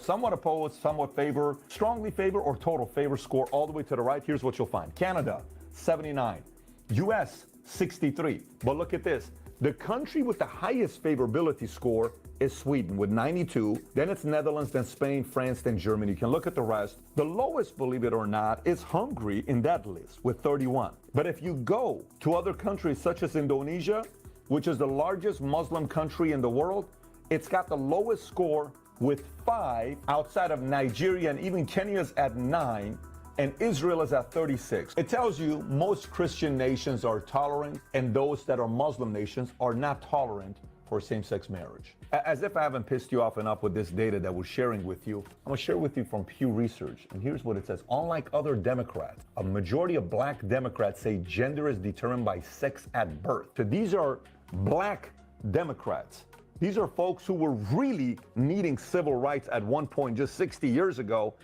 somewhat opposed, somewhat favor, strongly favor, or total favor score all the way to the right. Here's what you'll find. Canada, 79. U.S., 63. But look at this. The country with the highest favorability score is Sweden with 92. Then it's Netherlands, then Spain, France, then Germany. You can look at the rest. The lowest, believe it or not, is Hungary in that list with 31. But if you go to other countries such as Indonesia, which is the largest Muslim country in the world, it's got the lowest score with 5 outside of Nigeria, and even Kenya's at 9. And Israel is at 36. It tells you most Christian nations are tolerant and those that are Muslim nations are not tolerant for same-sex marriage. As if I haven't pissed you off enough with this data that we're sharing with you, I'm gonna share with you from Pew Research. And here's what it says. Unlike other Democrats, a majority of black Democrats say gender is determined by sex at birth. So these are black Democrats. These are folks who were really needing civil rights at one point just 60 years ago.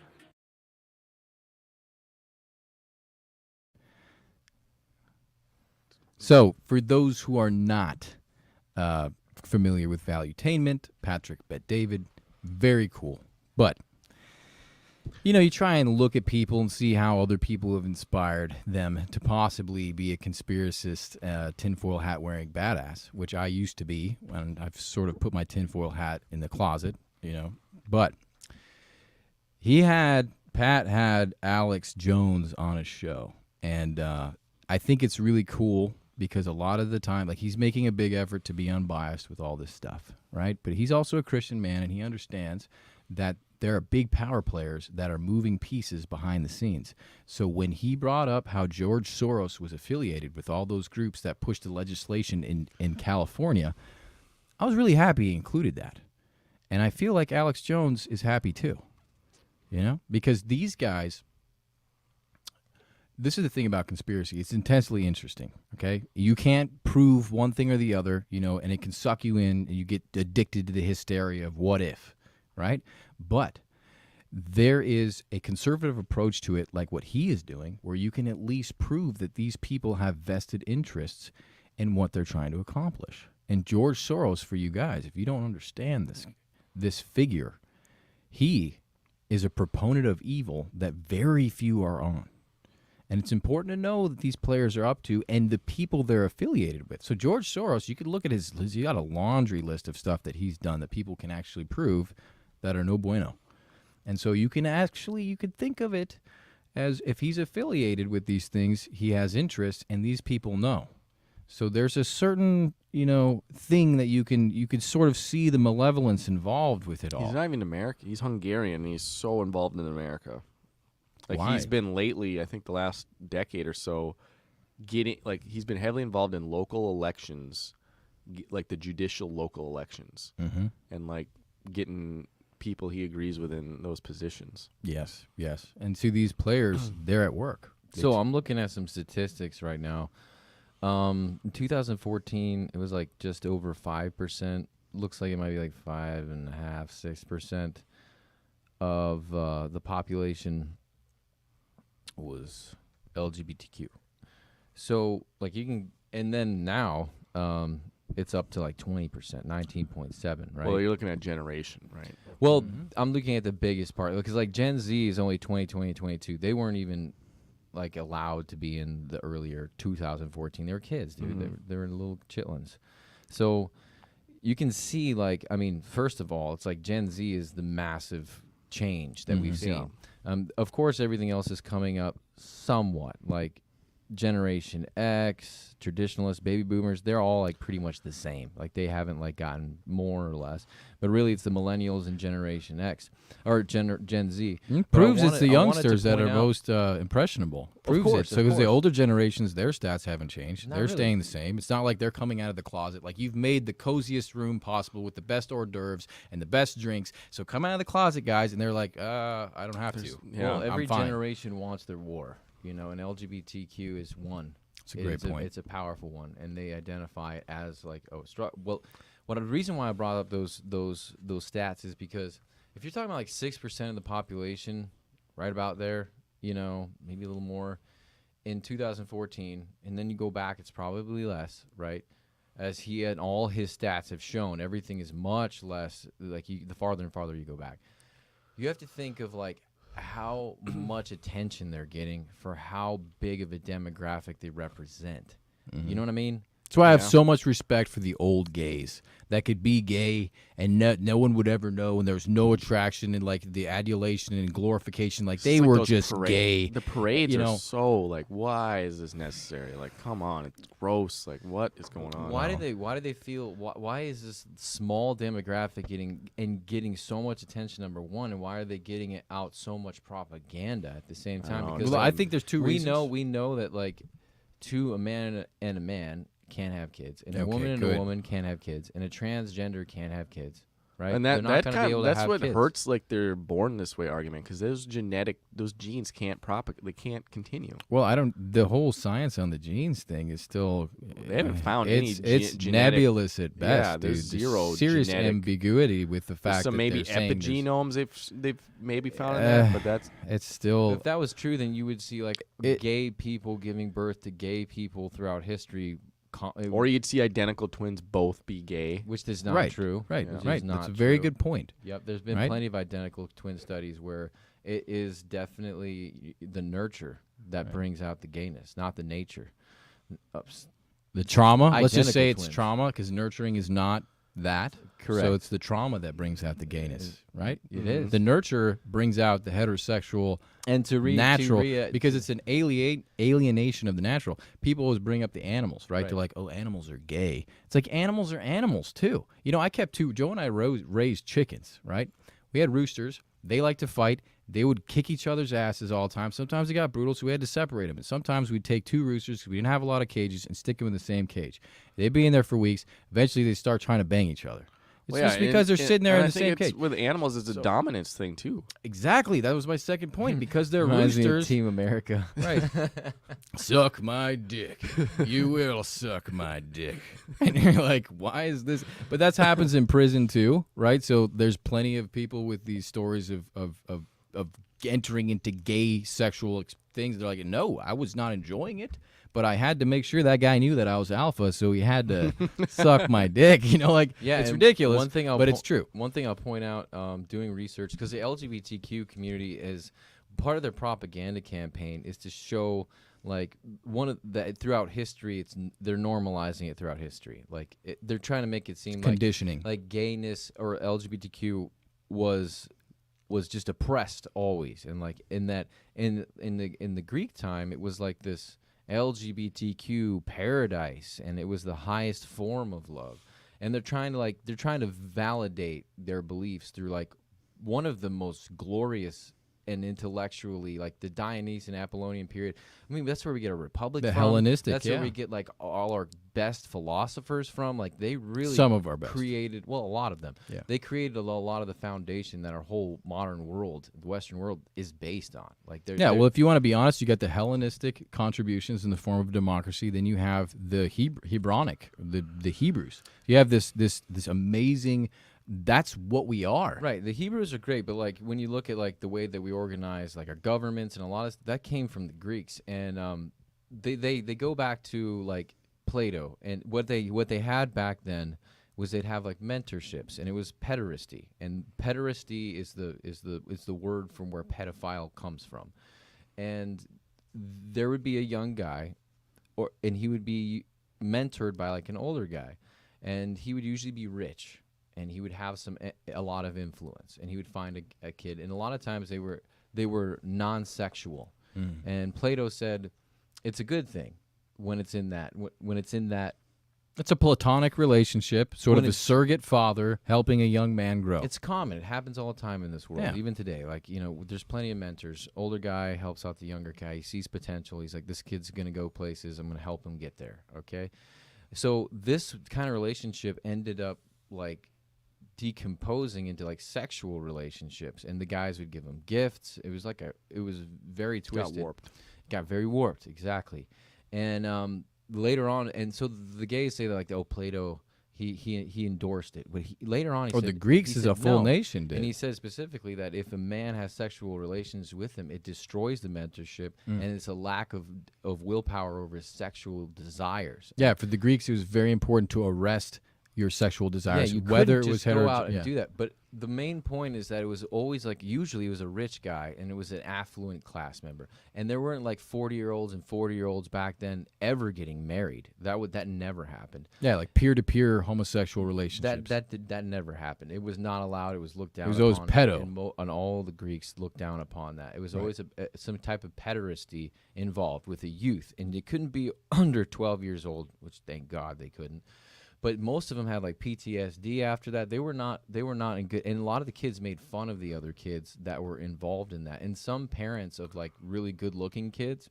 So, for those who are not familiar with valuetainment, Patrick Bet-David, very cool. But, you know, you try and look at people and see how other people have inspired them to possibly be a conspiracist, tinfoil hat wearing badass, which I used to be, and I've sort of put my tinfoil hat in the closet, you know. But Pat had Alex Jones on his show, and I think it's really cool. Because a lot of the time, like, he's making a big effort to be unbiased with all this stuff, right? But he's also a Christian man, and he understands that there are big power players that are moving pieces behind the scenes. So when he brought up how George Soros was affiliated with all those groups that pushed the legislation in California, I was really happy he included that. And I feel like Alex Jones is happy too, because these guys, this is the thing about conspiracy. It's intensely interesting, okay? You can't prove one thing or the other, and it can suck you in, and you get addicted to the hysteria of what if, right? But there is a conservative approach to it, like what he is doing, where you can at least prove that these people have vested interests in what they're trying to accomplish. And George Soros, for you guys, if you don't understand this figure, he is a proponent of evil that very few are on. And it's important to know that these players are up to and the people they're affiliated with. So George Soros, you could look at he got a laundry list of stuff that he's done that people can actually prove that are no bueno. And so you could think of it as if he's affiliated with these things, he has interest, and these people know. So there's a certain, thing that you can sort of see the malevolence involved with it all. He's not even American. He's Hungarian, and he's so involved in America. Like, Why? he's been lately, I think the last decade or so, he's been heavily involved in local elections, like the judicial local elections, and like getting people he agrees with in those positions. Yes. And see, these players, they're at work. So I'm looking at some statistics right now. In 2014, it was like just over 5%. Looks like it might be like 5.5%, 6% of the population was LGBTQ. So like and then now it's up to like 20%, 19.7, right? Well, you're looking at generation, right? Well, I'm looking at the biggest part because like Gen Z is only 20, 22. They weren't even like allowed to be in the earlier 2014. They were kids, dude. They were little chitlins. So you can see, like, I mean, first of all, it's like Gen Z is the massive change that we've seen. Of course, everything else is coming up somewhat, like Generation X, traditionalists, baby boomers, they're all like pretty much the same. Like they haven't like gotten more or less. But really it's the millennials and Generation X or Gen Z. Proves it's the youngsters that are most impressionable. Proves it. So because the older generations, their stats haven't changed. They're staying the same. It's not like they're coming out of the closet. Like you've made the coziest room possible with the best hors d'oeuvres and the best drinks. So come out of the closet, guys. And they're like, I don't have to. Well, every generation wants their war. And LGBTQ is one. It's a great point. It's a powerful one, and they identify it as like, well, the reason why I brought up those stats is because if you're talking about like 6% of the population, right about there, maybe a little more, in 2014, and then you go back, it's probably less, right? As he and all his stats have shown, everything is much less. Like the farther and farther you go back, you have to think of like how much attention they're getting for how big of a demographic they represent. You know what I mean? That's why I have so much respect for the old gays that could be gay and no one would ever know, and there was no attraction and like the adulation and glorification. Like they were just gay. The parades are so like, why is this necessary? Like, come on, it's gross. Like, what is going on? Why do they feel? Why is this small demographic getting so much attention? Number one, and why are they getting it out so much propaganda at the same time? Because I think there's two reasons. We know that like, a man and a man can't have kids, and a woman and a woman can't have kids, and a transgender can't have kids, right? And that's what kids. hurts, like they're born this way argument, because those genes can't propagate, they can't continue. Well, the whole science on the genes thing is still they haven't found it's genetic, nebulous at best. Yeah, there's zero serious genetic ambiguity with the fact that maybe they're saying epigenomes they've maybe found in that, but that's it's still. If that was true, then you would see like gay people giving birth to gay people throughout history. Or you'd see identical twins both be gay, which is not true. Right, yeah. right. That's a very good point. Yep, there's been plenty of identical twin studies where it is definitely the nurture that brings out the gayness, not the nature. The trauma. Let's just say twins. it's trauma because nurturing is not that. Correct. So it's the trauma that brings out the gayness, right? It is. The nurture brings out the heterosexual and natural because it's an alienation of the natural. People always bring up the animals, right? They're like, oh, animals are gay. It's like animals are animals too. I kept Joe and I raised chickens, right? We had roosters. They like to fight. They would kick each other's asses all the time. Sometimes they got brutal, so we had to separate them. And sometimes we'd take 2 roosters because we didn't have a lot of cages and stick them in the same cage. They'd be in there for weeks. Eventually, they start trying to bang each other. It's just because they're sitting there in the same cage. With animals, it's a dominance thing too. Exactly. That was my second point. Because they're Reminds me of roosters. Team America. Right. Suck my dick. You will suck my dick. And you're like, why is this? But that happens in prison too, right? So there's plenty of people with these stories of entering into gay sexual things. They're like, no, I was not enjoying it, but I had to make sure that guy knew that I was alpha, so he had to suck my dick. Yeah, it's and ridiculous, one thing but it's true. One thing I'll point out, doing research, because the LGBTQ community is part of their propaganda campaign is to show like throughout history, they're normalizing it throughout history. Like they're trying to make it seem conditioning, like gayness or LGBTQ was just oppressed always, and like in the Greek time, it was like this LGBTQ paradise, and it was the highest form of love. And they're trying to validate their beliefs through like one of the most glorious and intellectually, like the Dionysian Apollonian period. I mean, that's where we get a republic the from. Hellenistic. That's where we get like all our best philosophers from. Like they really some of our best created. Well, a lot of them. Yeah. They created a lot of the foundation that our whole modern world, the Western world, is based on. Like well, if you want to be honest, you got the Hellenistic contributions in the form of democracy. Then you have the Hebronic, the Hebrews. You have this amazing. That's what we are. Right. The Hebrews are great, but like when you look at like the way that we organize like our governments and a lot of that came from the Greeks, and they go back to like Plato, and what they had back then was they'd have like mentorships, and it was pederasty, and pederasty is the word from where pedophile comes from, and there would be a young guy, and he would be mentored by like an older guy, and he would usually be rich. And he would have a lot of influence, and he would find a kid, and a lot of times they were non-sexual, and Plato said it's a good thing when it's in that. It's a platonic relationship, sort of a surrogate father helping a young man grow. It's common. It happens all the time in this world, even today. Like there's plenty of mentors. Older guy helps out the younger guy. He sees potential. He's like, this kid's gonna go places. I'm gonna help him get there. Okay, so this kind of relationship ended up like decomposing into like sexual relationships, and the guys would give him gifts. It was very twisted. Got very warped, exactly. And later on, and so the gays say that like, oh, Plato, he endorsed it, but later on he said, the Greeks is a full nation did. And he said specifically that if a man has sexual relations with him, it destroys the mentorship, and it's a lack of willpower over his sexual desires. Yeah, for the Greeks, it was very important to arrest your sexual desires, you whether it just was go out and do that. But the main point is that it was always like, usually it was a rich guy, and it was an affluent class member, and there weren't like 40-year-olds and 40-year-olds back then ever getting married. That never happened. Yeah, like peer-to-peer homosexual relationships. That never happened. It was not allowed. It was looked down. It was always upon, pedo, and all the Greeks looked down upon that. It was always some type of pederasty involved with a youth, and it couldn't be under 12 years old, which thank God they couldn't. But most of them had like PTSD after that. They were not in good, and a lot of the kids made fun of the other kids that were involved in that. And some parents of like really good looking kids,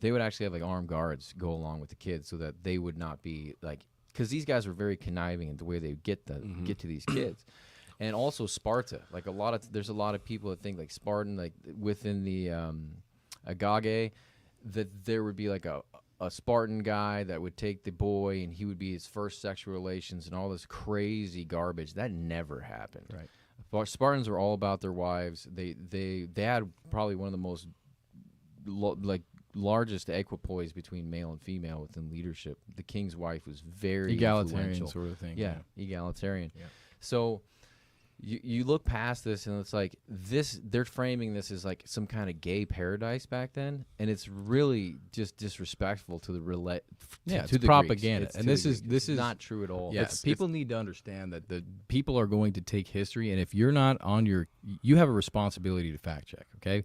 they would actually have like armed guards go along with the kids so that they would not be like, because these guys were very conniving in the way they get to these kids. And also Sparta, like there's a lot of people that think like Spartan, like within the Agage, that there would be like a Spartan guy that would take the boy, and he would be his first sexual relations and all this crazy garbage. That never happened. Right. Spartans were all about their wives. They had probably one of the most largest equipoise between male and female within leadership. The king's wife was very egalitarian sort of thing. Yeah, egalitarian. Yeah. So you look past this, and it's like they're framing this as like some kind of gay paradise back then, and it's really just disrespectful to the to the propaganda. And this is not true at all. Yeah, people need to understand that the people are going to take history, and if you're not on you have a responsibility to fact check. Okay,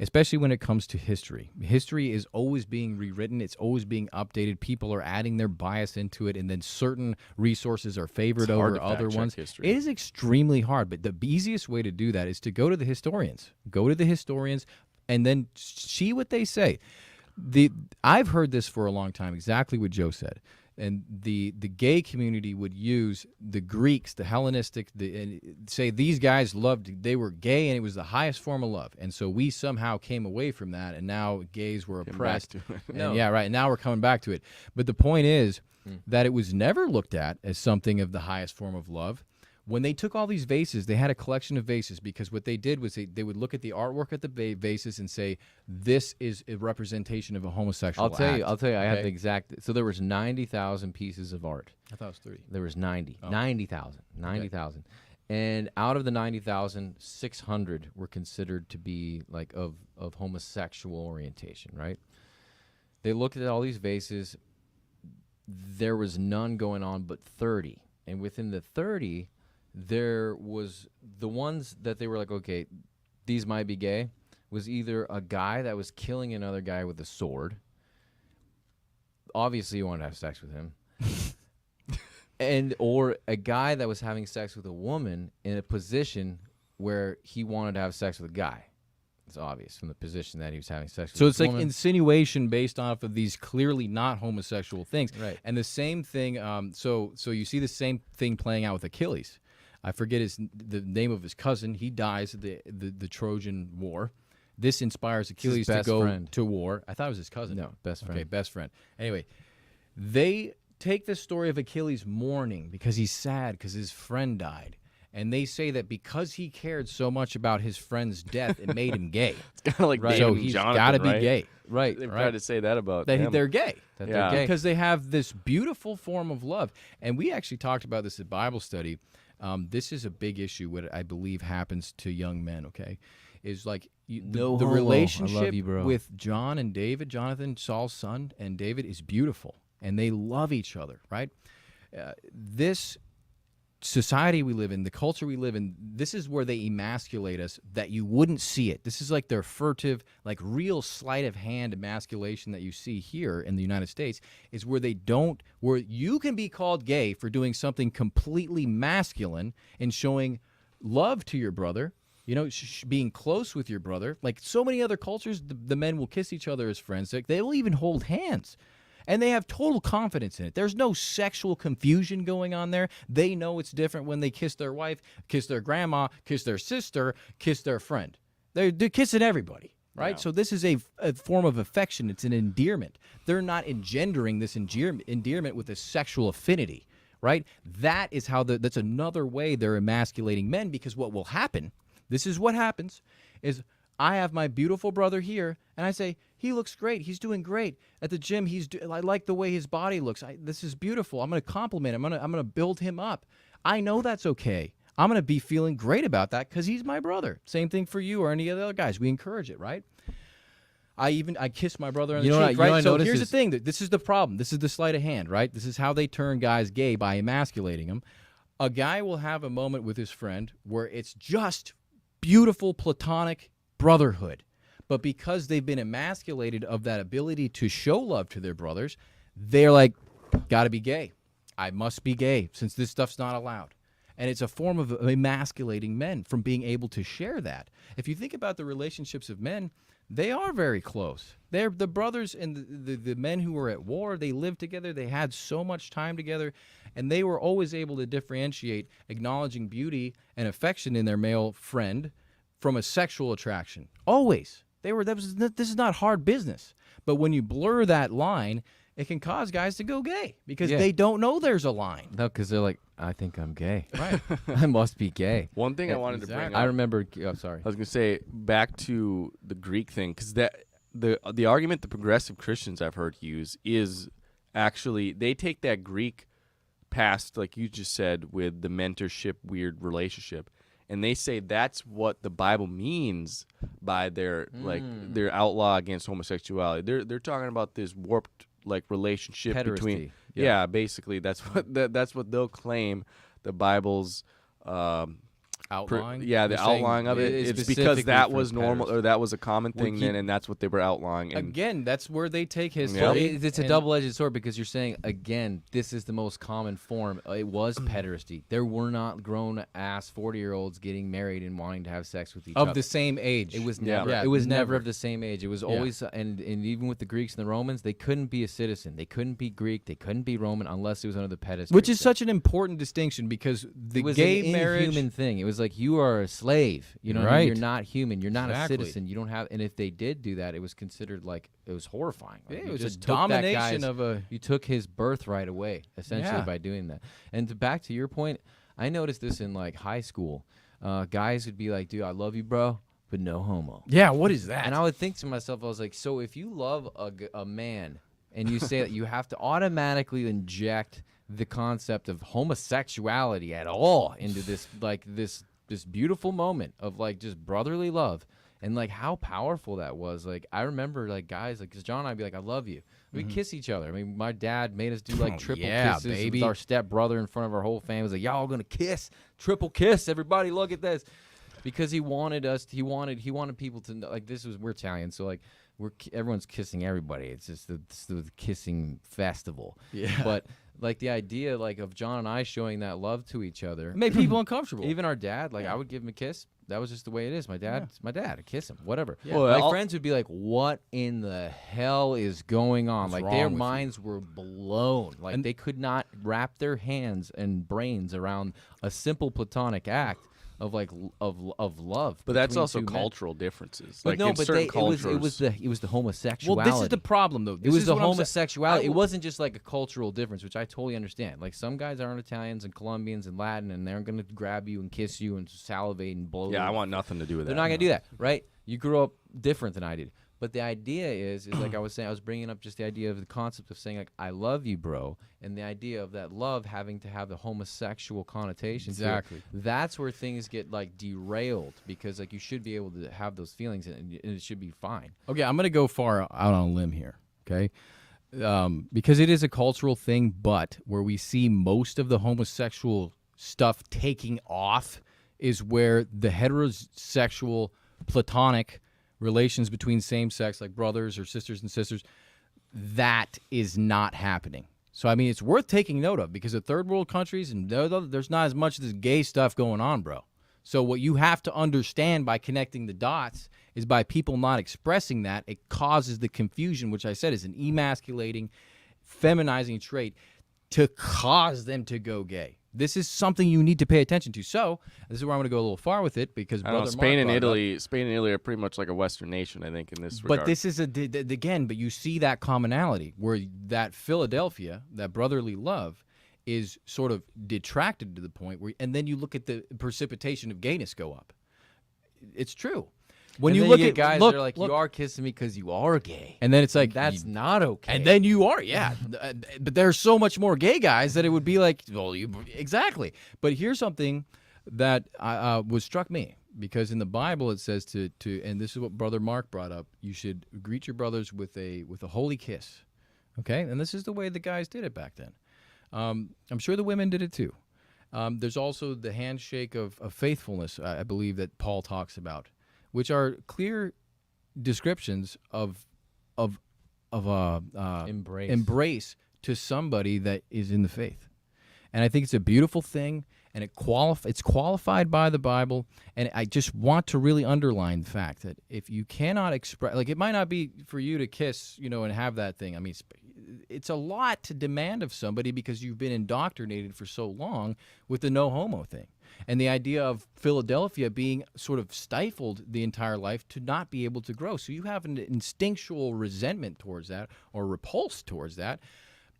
especially when it comes to history. History is always being rewritten. It's always being updated. People are adding their bias into it, and then certain resources are favored It's hard over to other fact-check ones. history. It is extremely hard, but the easiest way to do that is to go to the historians. Go to the historians and then see what they say. I've heard this for a long time, exactly what Joe said. And the gay community would use the Greeks, the Hellenistic, and say these guys they were gay, and it was the highest form of love. And so we somehow came away from that, and now gays were oppressed. And yeah, right. And now we're coming back to it. But the point is that it was never looked at as something of the highest form of love. When they took all these vases, they had a collection of vases, because what they did was they would look at the artwork at the vases and say, this is a representation of a homosexual I'll tell you, act. I have the exact. So there was 90,000 pieces of art. I thought it was 30. There was 90. Oh. 90,000. 90,000. And out of the 90,000, 600 were considered to be like of homosexual orientation, right? They looked at all these vases. There was none going on but 30. And within the 30, there was the ones that they were like, okay, these might be gay, was either a guy that was killing another guy with a sword. Obviously, you wanted to have sex with him. Or a guy that was having sex with a woman in a position where he wanted to have sex with a guy. It's obvious from the position that he was having sex with So a it's like woman. insinuation based off of these clearly not homosexual things. Right. And the same thing, so you see the same thing playing out with Achilles. I forget the name of his cousin. He dies at the Trojan War. This inspires Achilles to go to war. I thought it was his cousin. No, best friend. Okay, best friend. Anyway, they take the story of Achilles mourning because he's sad because his friend died. And they say that because he cared so much about his friend's death, it made him gay. It's kind of like Right. David So and he's Jonathan, got to be right? gay. Right. They've right. tried to say that about That them. they're gay. That Yeah. they're gay. Because they have this beautiful form of love. And we actually talked about this at Bible study. This is a big issue, what I believe happens to young men, okay? Is like No the homo. I love relationship you, bro. with John and David, Jonathan, Saul's son, and David is beautiful. And they love each other, right? This society we live in, the culture we live in, this is where they emasculate us that you wouldn't see it. This is like their furtive, like real sleight of hand emasculation that you see here in the United States, is where where you can be called gay for doing something completely masculine and showing love to your brother, being close with your brother. Like so many other cultures, the men will kiss each other as friends. Like, they will even hold hands. And they have total confidence in it. There's no sexual confusion going on there. They know it's different when they kiss their wife, kiss their grandma, kiss their sister, kiss their friend. They're kissing everybody, right? Yeah. So this is a form of affection. It's an endearment. They're not engendering this endearment with a sexual affinity, right? That is how that's another way they're emasculating men, because what will happen, this is what happens, is I have my beautiful brother here, and I say, he looks great. He's doing great. At the gym, I like the way his body looks. This is beautiful. I'm going to compliment him. I'm going to build him up. I know that's okay. I'm going to be feeling great about that because he's my brother. Same thing for you or any of the other guys. We encourage it, right? I kiss my brother on the cheek, right? So here's the thing. This is the problem. This is the sleight of hand, right? This is how they turn guys gay, by emasculating them. A guy will have a moment with his friend where it's just beautiful platonic brotherhood. But because they've been emasculated of that ability to show love to their brothers, they're like, gotta be gay. I must be gay since this stuff's not allowed. And it's a form of emasculating men from being able to share that. If you think about the relationships of men, they are very close. They're the brothers and the men who were at war. They lived together. They had so much time together. And they were always able to differentiate acknowledging beauty and affection in their male friend from a sexual attraction. Always. This is not hard business. But when you blur that line, it can cause guys to go gay because they don't know there's a line. No, because they're like, I think I'm gay. Right. I must be gay. One thing I wanted to bring up. I remember. Oh, sorry. I was going to say back to the Greek thing, because the argument the progressive Christians I've heard use is actually they take that Greek past, like you just said, with the mentorship weird relationship, and they say that's what the Bible means by their their outlaw against homosexuality. They're talking about this warped like relationship between Pederasty. yeah, basically that's what they'll claim the Bible's Outline? the You're saying outline of it. It's because specifically that for was normal, pederasty. or that was a common thing keep- then, and that's what they were outlawing. And Again, that's where they take history. Yeah. It's a and- double-edged sword because you're saying, again, this is the most common form. It was pederasty. There were not grown-ass 40-year-olds getting married and wanting to have sex with each other. of the same age. It was Yeah. never. Yeah, it was never never. of the same age. It was always, and even with the Greeks and the Romans, they couldn't be a citizen. They couldn't be Greek. They couldn't be Roman unless it was under the pederasty. Which is such an important distinction because the it was gay an marriage. inhuman thing. It was like you are a slave. You know, what I mean? Right. You're not human. You're not Exactly. a citizen. You don't have. And if they did do that, it was considered like it was horrifying. Like, Yeah, you it was a just took that domination guy's- of a. You took his birthright away essentially Yeah. by doing that. And back to your point, I noticed this in like high school. Guys would be like, "Dude, I love you, bro, but no homo." Yeah, what is that? And I would think to myself, I was like, so if you love a man and you say that you have to automatically inject the concept of homosexuality at all into this like this beautiful moment of like just brotherly love, and like how powerful that was. Like I remember like guys like, 'cause John and I'd be like, I love you. We'd kiss each other. I mean, my dad made us do like Oh, triple yeah, kisses baby. with our step brother in front of our whole family. He was like, y'all gonna kiss, triple kiss, everybody look at this. Because he wanted us, he wanted people to know, like we're Italian, so like everyone's kissing everybody. It's just the kissing festival. Yeah. But like the idea like of John and I showing that love to each other, It made people uncomfortable. even our dad, like I would give him a kiss. That was just the way it is. My dad, my dad, I kiss him, whatever. Yeah. Well, My I'll- friends would be like, "What in the hell is going on?" What's Like their wrong with you? minds were blown. Like And- they could not wrap their hands and brains around a simple platonic act of like of love. but that's between also two men. cultural differences. But Like no, in but certain it cultures, was the homosexuality. well, this is the problem, though. It This was is the what I'm sa- homosexuality. I- It wasn't just like a cultural difference, which I totally understand. Like some guys aren't Italians and Colombians and Latin, and they're going to grab you and kiss you and salivate and blow. yeah, you. I want nothing to do with They're that. not going to do that, right? You grew up different than I did. But the idea is like I was saying, I was bringing up just the idea of the concept of saying like I love you, bro, and the idea of that love having to have the homosexual connotation. to it. Exactly. That's where things get like derailed because like you should be able to have those feelings and it should be fine. Okay, I'm going to go far out on a limb here, okay? Because it is a cultural thing, but where we see most of the homosexual stuff taking off is where the heterosexual, platonic relations between same sex, like brothers or sisters and sisters, that is not happening. So, I mean, it's worth taking note of because of third world countries, and there's not as much of this gay stuff going on, bro. So what you have to understand by connecting the dots is by people not expressing that, it causes the confusion, which I said is an emasculating, feminizing trait to cause them to go gay. This is something you need to pay attention to. So this is where I'm going to go a little far with it because I don't know, Brother Spain Mark and brought it up. Italy are pretty much like a Western nation, I think, in this regard. But this is again, but you see that commonality where that Philadelphia, that brotherly love, is sort of detracted to the point where, and then you look at the precipitation of gayness go up. It's true. When And you then look get at guys, look, they're like, look, you are kissing me because you are gay. and then it's like That's not okay. and then you are, yeah. But there's so much more gay guys that it would be like, well, exactly. But here's something that was struck me because in the Bible it says to and this is what Brother Mark brought up. You should greet your brothers with a holy kiss, okay? And this is the way the guys did it back then. I'm sure the women did it too. There's also the handshake of faithfulness, I believe that Paul talks about, which are clear descriptions of Embrace. embrace to somebody that is in the faith. And I think it's a beautiful thing, and it's qualified by the Bible. And I just want to really underline the fact that if you cannot express, like it might not be for you to kiss, and have that thing. I mean, it's a lot to demand of somebody because you've been indoctrinated for so long with the no homo thing. And the idea of Philadelphia being sort of stifled the entire life to not be able to grow. So you have an instinctual resentment towards that or repulse towards that.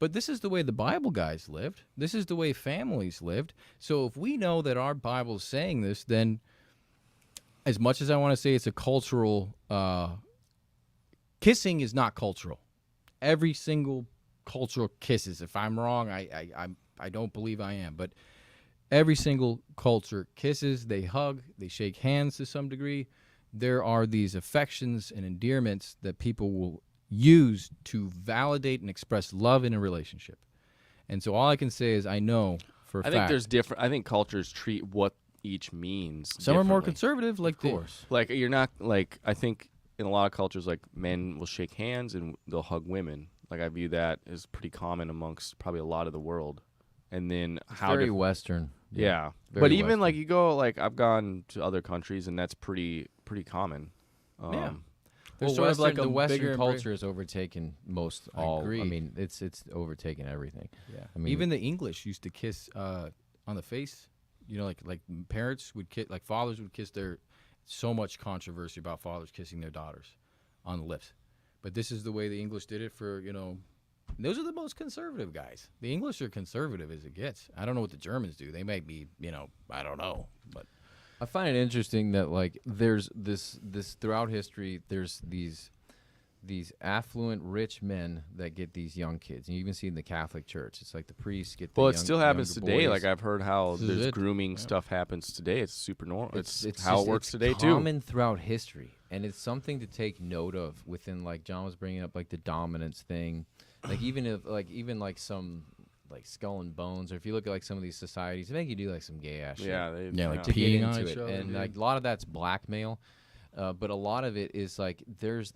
But this is the way the Bible guys lived. This is the way families lived. So if we know that our Bible is saying this, then as much as I want to say it's a cultural, kissing is not cultural. Every single culture kisses. If I'm wrong, I don't believe I am. But every single culture kisses, they hug, they shake hands to some degree. There are these affections and endearments that people will use to validate and express love in a relationship. And so all I can say is I know for a fact. I think there's different. I think cultures treat what each means. Some are more differently. conservative, like Like you're not like I think in a lot of cultures, like men will shake hands and they'll hug women. Like I view that as pretty common amongst probably a lot of the world. And then It's how very different- Western. Yeah, Very but even Western. like you go like I've gone to other countries and that's pretty common. Yeah. Well, There's sort of like the a Western bigger culture has overtaken most all. agree. I mean, it's overtaken everything. Yeah. I mean, Even the English used to kiss on the face. You know, like parents would kiss, like fathers would kiss their. So much controversy about fathers kissing their daughters on the lips, but this is the way the English did it for Those are the most conservative guys. The English are conservative as it gets. I don't know what the Germans do. They might be, I don't know, but. I find it interesting that like there's this throughout history there's these affluent rich men that get these young kids, and you even see in the Catholic Church it's like the priests get the Well, it young- still happens younger today. boys. Like I've heard how This is there's it. grooming stuff happens today. It's super normal. It's how just- it works it's today too. common throughout history, and it's something to take note of within, like John was bringing up, like the dominance thing, like even some like Skull and Bones, or if you look at like some of these societies, they make you do like some gay ass shit. Yeah, like to get peeing on into each it, other, and dude. like a lot of that's blackmail, but a lot of it is like there's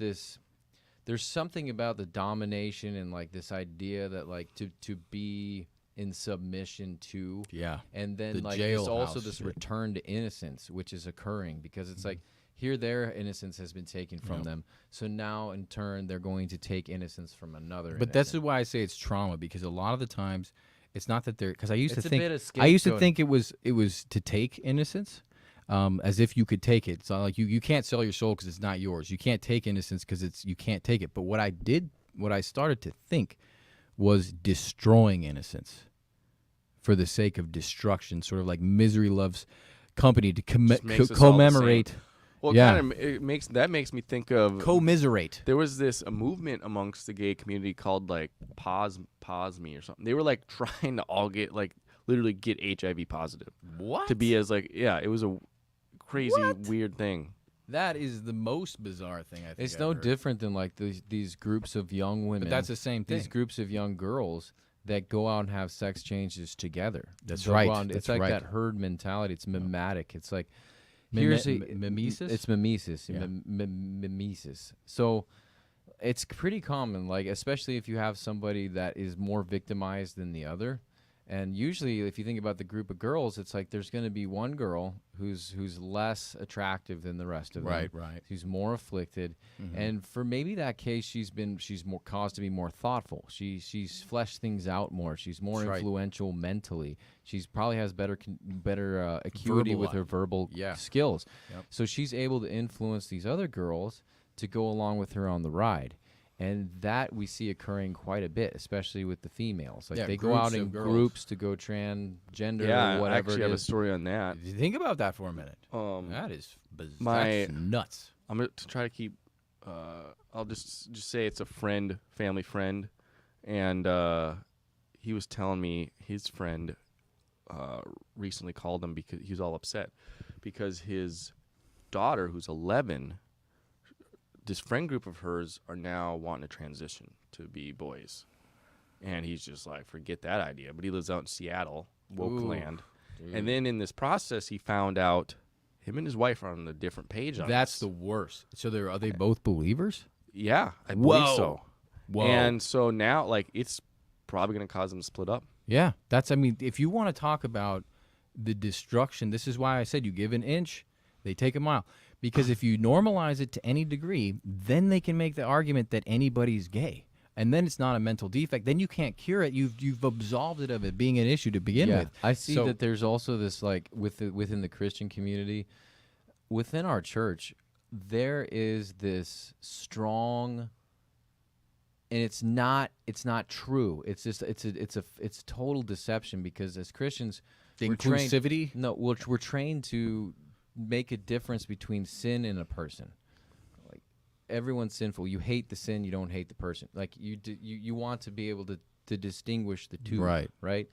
something about the domination and like this idea that like to be in submission to, Yeah. and then The like there's also jailhouse this shit. return to innocence which is occurring because it's like here their innocence has been taken from them, so now in turn they're going to take innocence from another. But that's innocent. why I say it's trauma, because a lot of the times it's not that they're, because I used It's to a think bit of I used to scapegoating. think it was to take innocence, as if you could take it. So like you can't sell your soul because it's not yours. You can't take innocence because you can't take it. But what I started to think was destroying innocence for the sake of destruction, sort of like misery loves company, to Just makes us all the same. commemorate. Well, Yeah. kind of it makes me think of Commiserate. there was a movement amongst the gay community called like Pause Me or something. They were like trying to all get like literally get HIV positive. What? To be as like it was a crazy weird thing. That is the most bizarre thing I think. It's I've no heard. different than like these groups of young women. But that's the same thing. These groups of young girls that go out and have sex changes together. That's They'll right. go out and- That's it's like right. that herd mentality. It's mimetic. It's like Mimesis? It's mimesis. Yeah. Mimesis. So it's pretty common, like especially if you have somebody that is more victimized than the other. And usually, if you think about the group of girls, it's like there's going to be one girl who's less attractive than the rest of them. Right. Who's more afflicted, and for maybe that case, she's more caused to be more thoughtful. She's fleshed things out more. She's more That's right. influential mentally. She's probably has better acuity with her verbal skills. Yep. So she's able to influence these other girls to go along with her on the ride. And that we see occurring quite a bit, especially with the females. Like Yeah, they go groups out in of girls. groups to go transgender Yeah, or I whatever actually it have a is. story on that. Think about that for a minute. That is that's nuts. I'm gonna try to keep. I'll just say it's a friend, family friend, and he was telling me his friend recently called him because he was all upset because his daughter, who's 11, this friend group of hers are now wanting to transition to be boys, and he's just like, forget that idea. But he lives out in Seattle, woke land, and then in this process, he found out him and his wife are on a different page. On That's this. the worst. So are they both believers? Yeah, I believe Whoa. so. Whoa. And so now, like, it's probably going to cause them to split up. Yeah, I mean, if you want to talk about the destruction, this is why I said you give an inch, they take a mile. Because if you normalize it to any degree, then they can make the argument that anybody's gay. And then it's not a mental defect. Then you can't cure it. You've absolved it of it being an issue to begin with. I see So- that there's also this like within the Christian community, within our church, there is this strong, and it's not true. It's just it's total deception because as Christians, The we're trained- inclusivity? No, we're trained to make a difference between sin and a person. Like everyone's sinful. You hate the sin. You don't hate the person. Like you want to be able to distinguish the two. Right. Right.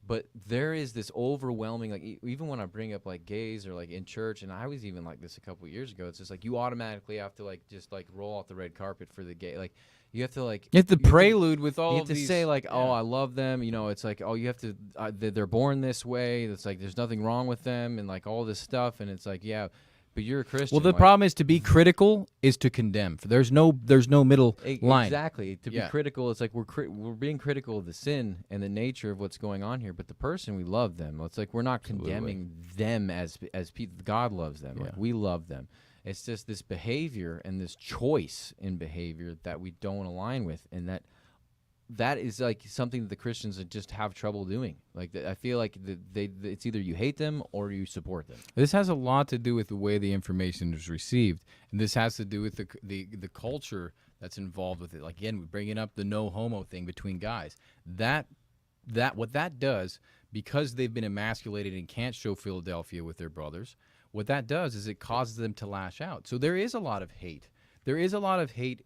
But there is this overwhelming, like, even when I bring up, like, gays or, like, in church, and I was even like this a couple of years ago, it's just, like, you automatically have to, like, just, like, roll out the red carpet for the gay. Like, you have to, like... You have to you have to- prelude with all You of have to these... say, like, oh, yeah. I love them. You know, it's like, oh, you have to... they're born this way. It's like, there's nothing wrong with them and, like, all this stuff. And it's like, yeah, but you're a Christian. Well, the like, problem is to be critical is to condemn. There's no middle line. Exactly. To be critical, it's like we're being critical of the sin and the nature of what's going on here. But the person, we love them. It's like we're not condemning them as people. God loves them. Like, we love them. It's just this behavior and this choice in behavior that we don't align with, and that is like something that the Christians just have trouble doing. Like, I feel like it's either you hate them or you support them. This has a lot to do with the way the information is received, and this has to do with the culture that's involved with it. Like, again, we're bringing up the no homo thing between guys. That what that does, because they've been emasculated and can't show Philadelphia with their brothers, what that does is it causes them to lash out. So there is a lot of hate. There is a lot of hate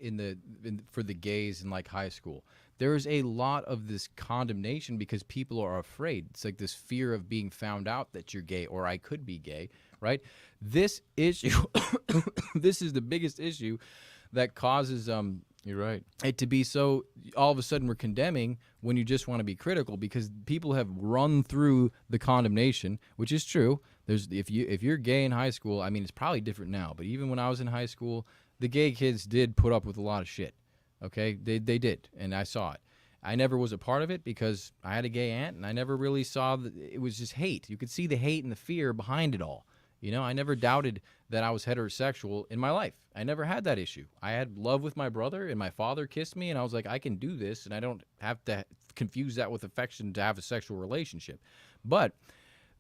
for the gays in, like, high school. There's a lot of this condemnation because people are afraid. It's like this fear of being found out that you're gay, or I could be gay, right? This issue, this is the biggest issue that causes You're right. it to be so, all of a sudden we're condemning when you just want to be critical, because people have run through the condemnation, which is true. If you're gay in high school, I mean, it's probably different now, but even when I was in high school, the gay kids did put up with a lot of shit. Okay, they did, and I saw it. I never was a part of it because I had a gay aunt, and I never really saw that. It was just hate. You could see the hate and the fear behind it all. You know, I never doubted that I was heterosexual in my life. I never had that issue. I had love with my brother, and my father kissed me, and I was like, I can do this, and I don't have to confuse that with affection to have a sexual relationship. But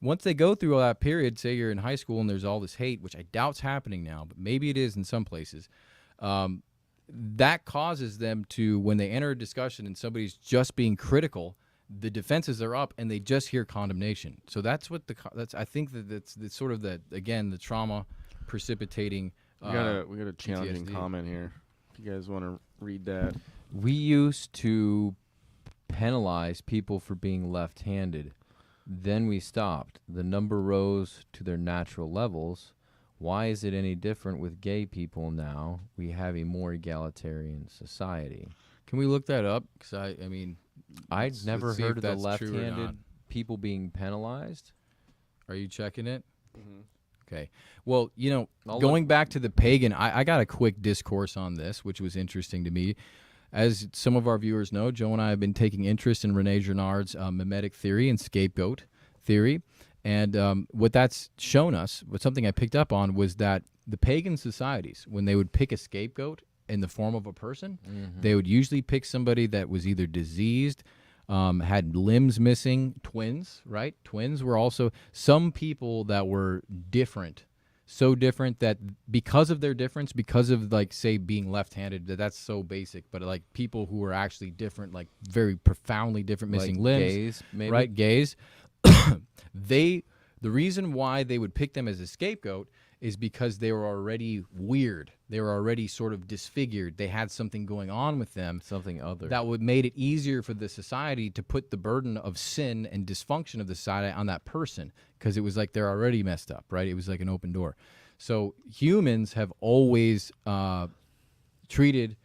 once they go through all that period, say you're in high school and there's all this hate, which I doubt's happening now, but maybe it is in some places, that causes them to, when they enter a discussion and somebody's just being critical, the defenses are up and they just hear condemnation. So that's what I think that's sort of the trauma precipitating. We got a challenging PTSD. comment here. If you guys want to read that. We used to penalize people for being left-handed. Then we stopped. The number rose to their natural levels. Why is it any different with gay people now? We have a more egalitarian society. Can we look that up? Because I mean, I'd never see heard if of the that's true or not. left-handed people being penalized. Are you checking it? Mm-hmm. Okay. Well, you know, I'll going back to the pagan, I got a quick discourse on this, which was interesting to me. As some of our viewers know, Joe and I have been taking interest in Rene Girard's mimetic theory and scapegoat theory. And what that's shown us, something I picked up on, was that the pagan societies, when they would pick a scapegoat in the form of a person, they would usually pick somebody that was either diseased, had limbs missing, twins, right? Twins were also some people that were different, so different that because of their difference, because of, like, say, being left-handed, that's so basic, but like people who were actually different, like very profoundly different, missing Like limbs, gays, maybe? right? Gays. The reason why they would pick them as a scapegoat is because they were already weird. They were already sort of disfigured. They had something going on with them. Something other. That would made it easier for the society to put the burden of sin and dysfunction of the society on that person, because it was like they're already messed up, right? It was like an open door. So humans have always treated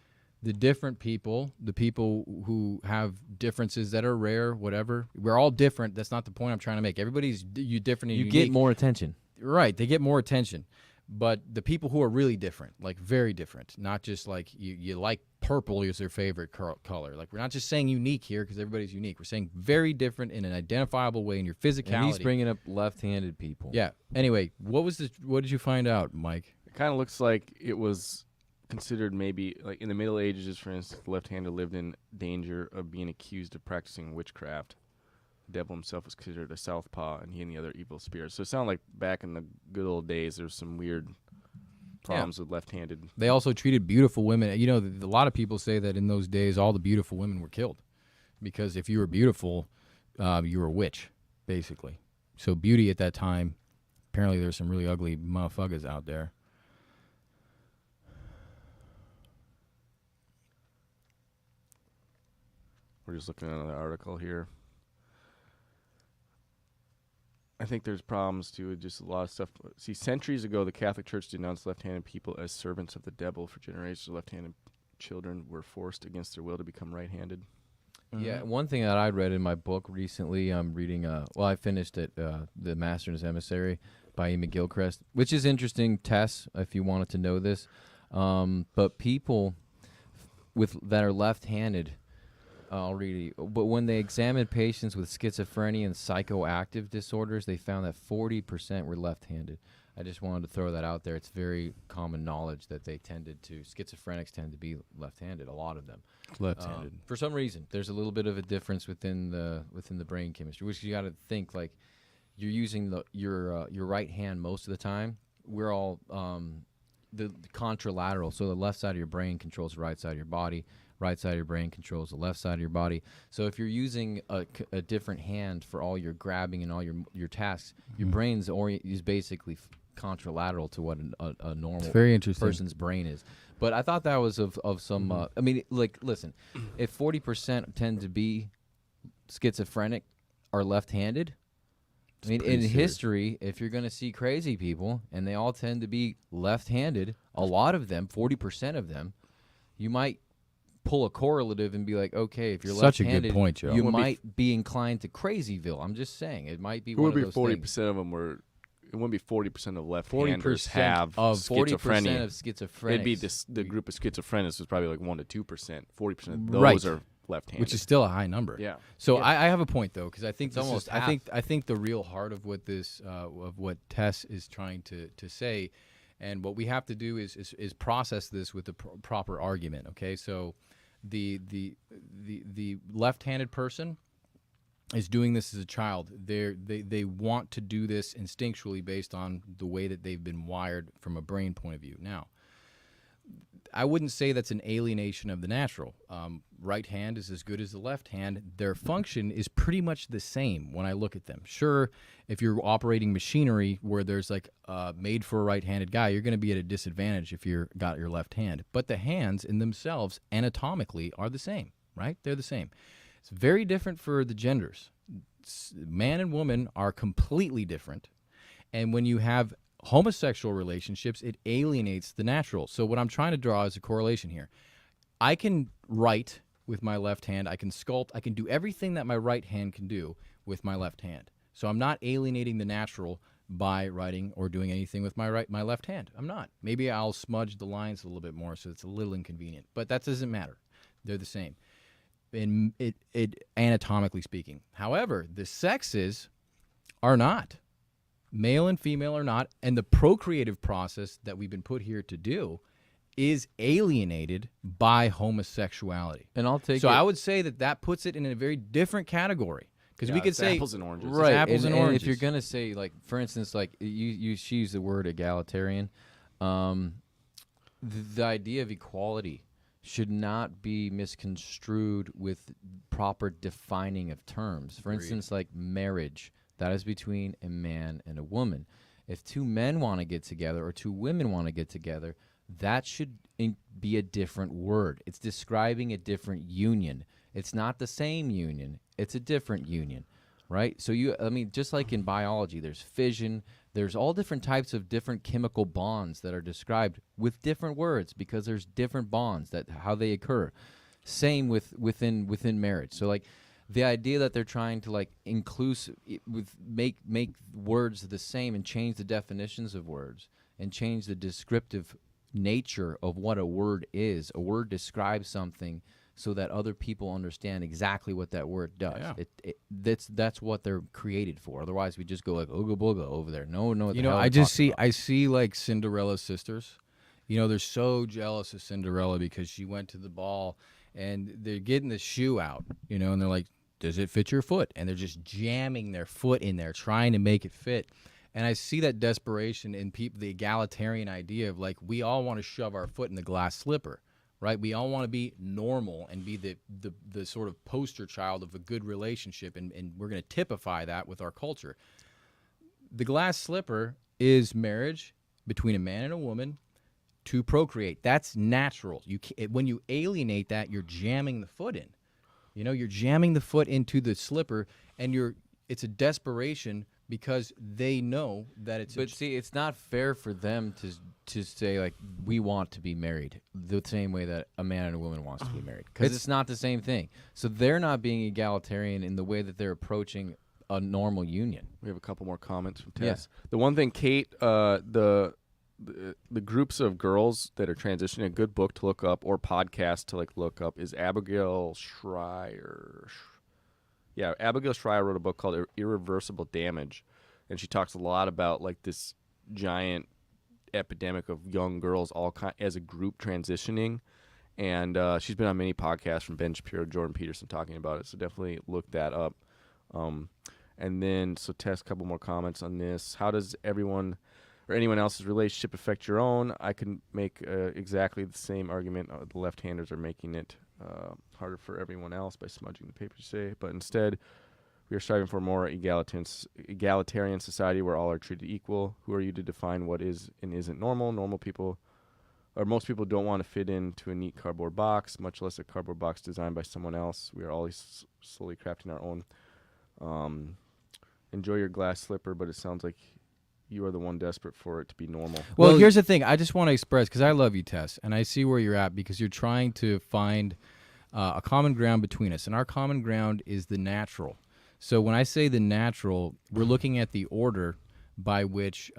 the different people, the people who have differences that are rare, whatever. We're all different. That's not the point I'm trying to make. Everybody's different and you unique. get more attention. Right, they get more attention. But the people who are really different, like very different, not just like you like purple is their favorite color. Like, we're not just saying unique here because everybody's unique. We're saying very different in an identifiable way in your physicality. And he's bringing up left-handed people. Yeah. Anyway, what did you find out, Mike? It kind of looks like it was considered maybe, like in the Middle Ages, for instance, the left-hander lived in danger of being accused of practicing witchcraft. The devil himself was considered a southpaw, and he and the other evil spirits. So it sounded like back in the good old days, there was some weird problems with left-handed. They also treated beautiful women. You know, a lot of people say that in those days, all the beautiful women were killed because if you were beautiful, you were a witch, basically. So beauty at that time, apparently there's some really ugly motherfuckers out there. We're just looking at another article here. I think there's problems too with just a lot of stuff. See, centuries ago, the Catholic Church denounced left-handed people as servants of the devil. For generations, left-handed children were forced against their will to become right-handed. Yeah, one thing that I read in my book recently, I'm reading, I finished it, The Master's Emissary by Amy Gilchrist, which is interesting, Tess, if you wanted to know this. But people that are left-handed, I'll read it, but when they examined patients with schizophrenia and psychoactive disorders, they found that 40% were left-handed. I just wanted to throw that out there. It's very common knowledge that schizophrenics tend to be left-handed, a lot of them. Left-handed. For some reason, there's a little bit of a difference within the brain chemistry, which you got to think like you're using your right hand most of the time. We're all the contralateral, so the left side of your brain controls the right side of your body. Right side of your brain controls the left side of your body. So if you're using a different hand for all your grabbing and all your tasks, your brain's is basically contralateral to what a normal very interesting. person's brain is. But I thought that was of some. I mean, like, listen, if 40% tend to be schizophrenic or left-handed, I mean, in history, if you're going to see crazy people and they all tend to be left-handed, a lot of them, 40% of them, you might pull a correlative and be like, okay, if you're such left-handed, a good point, Joe. you might be inclined to crazyville. I'm just saying, it might be It one would of be those 40% things. of them were. It wouldn't be 40% of left-handers 40% have of schizophrenia. 40% of schizophrenics. It'd be the group of schizophrenics was probably like 1% to 2%. 40% of those Right. are left-handed, which is still a high number. Yeah. So I have a point though, because I think It's almost half. I think the real heart of what this of what Tess is trying to say, and what we have to do is process this with the proper argument. Okay, so the left-handed person is doing this as a child. They want to do this instinctually based on the way that they've been wired from a brain point of view. Now, I wouldn't say that's an alienation of the natural. Right hand is as good as the left hand. Their function is pretty much the same when I look at them. Sure, if you're operating machinery where there's like made for a right-handed guy, you're going to be at a disadvantage if you've got your left hand. But the hands in themselves anatomically are the same, right? They're the same. It's very different for the genders. Man and woman are completely different. And when you have homosexual relationships, it alienates the natural. So what I'm trying to draw is a correlation here. I can write with my left hand. I can sculpt. I can do everything that my right hand can do with my left hand. So I'm not alienating the natural by writing or doing anything with my left hand. I'm not. Maybe I'll smudge the lines a little bit more so it's a little inconvenient. But that doesn't matter. They're the same. In it anatomically speaking. However, the sexes are not. Male and female are not, and the procreative process that we've been put here to do is alienated by homosexuality. And I'll take so it. I would say that puts it in a very different category, because we could it's say apples and oranges. Right, apples and oranges. if you're gonna say, like, for instance, like she used the word egalitarian, the idea of equality should not be misconstrued with proper defining of terms. For instance, like marriage, that is between a man and a woman. If two men want to get together or two women want to get together, that should be a different word. It's describing a different union. It's not the same union. It's a different union, right? So just like in biology, there's fission. There's all different types of different chemical bonds that are described with different words because there's different bonds how they occur. Same within marriage. So like the idea that they're trying to like make words the same and change the definitions of words and change the descriptive nature of what a word is. A word describes something so that other people understand exactly what that word does. Yeah. That's what they're created for. Otherwise, we just go like ooga booga over there. No, what the You know, hell I we're just talking see about. I see like Cinderella's sisters. You know, they're so jealous of Cinderella because she went to the ball and they're getting the shoe out, you know, and they're like, does it fit your foot? And they're just jamming their foot in there, trying to make it fit. And I see that desperation in people, the egalitarian idea of like, we all want to shove our foot in the glass slipper, right? We all want to be normal and be the sort of poster child of a good relationship. And we're going to typify that with our culture. The glass slipper is marriage between a man and a woman to procreate. That's natural. When you alienate that, you're jamming the foot in. You know, you're jamming the foot into the slipper, and it's a desperation because they know that it's. But see, it's not fair for them to say like we want to be married the same way that a man and a woman wants to be married, because it's not the same thing. So they're not being egalitarian in the way that they're approaching a normal union. We have a couple more comments from Tess. Yeah. The one thing, Kate, the groups of girls that are transitioning, a good book to look up or podcast to like look up is Abigail Schreier. Yeah, Abigail Schreier wrote a book called Irreversible Damage, and she talks a lot about like this giant epidemic of young girls all as a group transitioning, and she's been on many podcasts from Ben Shapiro, Jordan Peterson talking about it, so definitely look that up. And then, so Tess, a couple more comments on this. How does everyone or anyone else's relationship affect your own? I can make exactly the same argument. The left-handers are making it harder for everyone else by smudging the paper, say. But instead, we are striving for a more egalitarian society where all are treated equal. Who are you to define what is and isn't normal? Normal people, or most people, don't want to fit into a neat cardboard box, much less a cardboard box designed by someone else. We are always slowly crafting our own. Enjoy your glass slipper, but it sounds like you are the one desperate for it to be normal. Well, here's the thing. I just want to express, because I love you, Tess, and I see where you're at, because you're trying to find a common ground between us, and our common ground is the natural. So when I say the natural, we're looking at the order by which,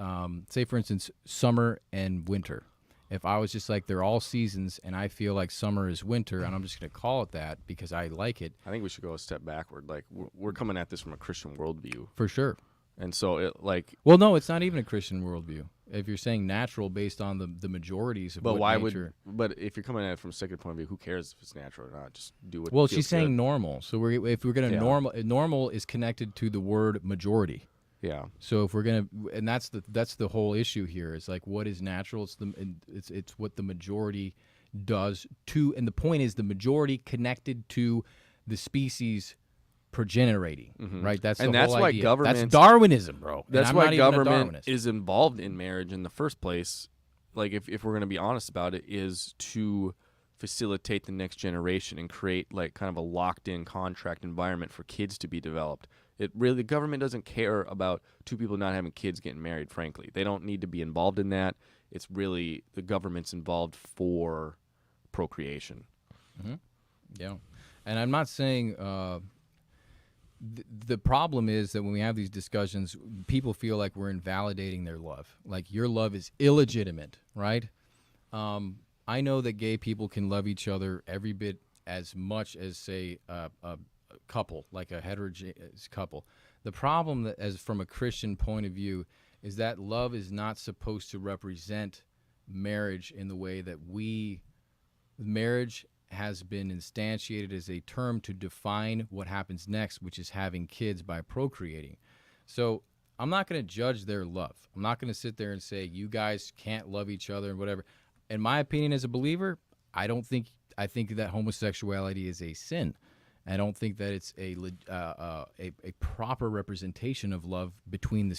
say, for instance, summer and winter. If I was just like, they're all seasons, and I feel like summer is winter, and I'm just going to call it that because I like it. I think we should go a step backward. Like, we're coming at this from a Christian worldview. For sure. And so, it like... Well, no, it's not even a Christian worldview. If you're saying natural based on the majorities of but what why nature... But if you're coming at it from a secular point of view, who cares if it's natural or not? Just do it. Well, she's saying normal. So if we're going to normal is connected to the word majority. Yeah. So if we're gonna, and that's the whole issue here. Is like, what is natural? It's what the majority does to, and the point is the majority connected to the species progenerating, right? That's the whole why idea. Government. That's Darwinism, bro. That's why government is involved in marriage in the first place. Like, if we're gonna be honest about it, is to facilitate the next generation and create like kind of a locked-in contract environment for kids to be developed. The government doesn't care about two people not having kids getting married, frankly. They don't need to be involved in that. It's really the government's involved for procreation. Mm-hmm. Yeah. And I'm not saying the problem is that when we have these discussions, people feel like we're invalidating their love. Like, your love is illegitimate, right? I know that gay people can love each other every bit as much as, say, a couple, like a heterogeneous couple. The problem, that, as from a Christian point of view, is that love is not supposed to represent marriage in the way that marriage has been instantiated as a term to define what happens next, which is having kids by procreating. So I'm not going to judge their love. I'm not going to sit there and say, you guys can't love each other and whatever. In my opinion, as a believer, I think that homosexuality is a sin. I don't think that it's a proper representation of love between the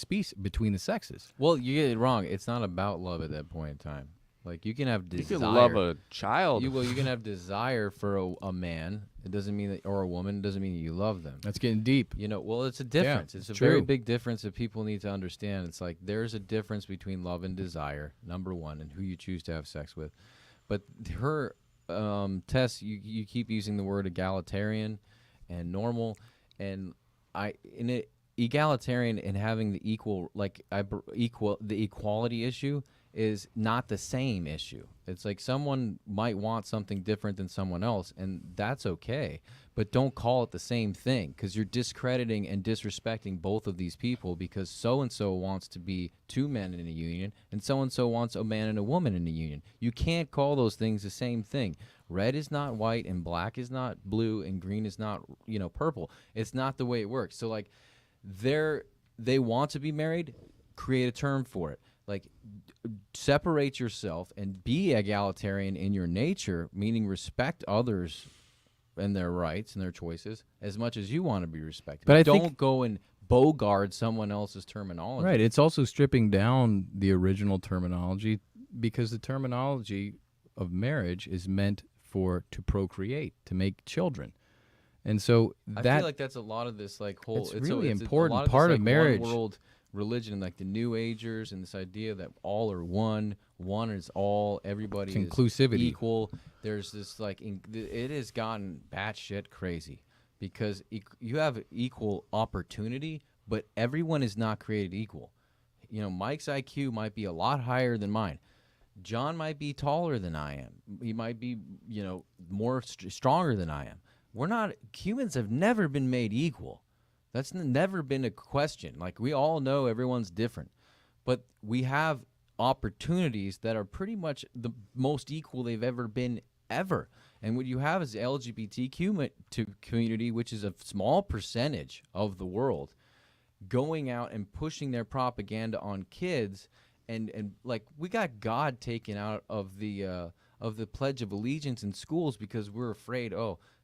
sexes. Well, you get it wrong. It's not about love at that point in time. Like, you can have desire. You can love a child. You can have desire for a man. It doesn't mean that, or a woman. It doesn't mean that you love them. That's getting deep. Well, it's a difference. Yeah, it's a true. very big difference that people need to understand. It's like there's a difference between love and desire, number one, and who you choose to have sex with. But her, Tess, you keep using the word egalitarian and normal, and egalitarian and having the the equality issue is not the same issue. It's like someone might want something different than someone else, and that's okay. But don't call it the same thing, because you're discrediting and disrespecting both of these people, because so-and-so wants to be two men in a union, and so-and-so wants a man and a woman in a union. You can't call those things the same thing. Red is not white, and black is not blue, and green is not, purple. It's not the way it works. So, like, they want to be married, create a term for it. Like, separate yourself and be egalitarian in your nature, meaning respect others and their rights and their choices as much as you want to be respected. But don't go and bogard someone else's terminology. Right. It's also stripping down the original terminology, because the terminology of marriage is meant to procreate, to make children. And so I that feel like that's a lot of this like whole. It's really it's important a lot of part this, of like, marriage. One world religion, like the New Agers, and this idea that all are one. One is all. Everybody is Inclusivity. equal. There's this like it has gotten batshit crazy because you have equal opportunity, but everyone is not created equal. You know, Mike's IQ might be a lot higher than mine. John might be taller than I am. He might be, you know, more stronger than I am. We're not, humans have never been made equal. That's never been a question. Like, we all know everyone's different. But we have opportunities that are pretty much the most equal they've ever been, ever. And what you have is the LGBTQ community, which is a small percentage of the world, going out and pushing their propaganda on kids. And like, we got God taken out of the Pledge of Allegiance in schools because we're afraid,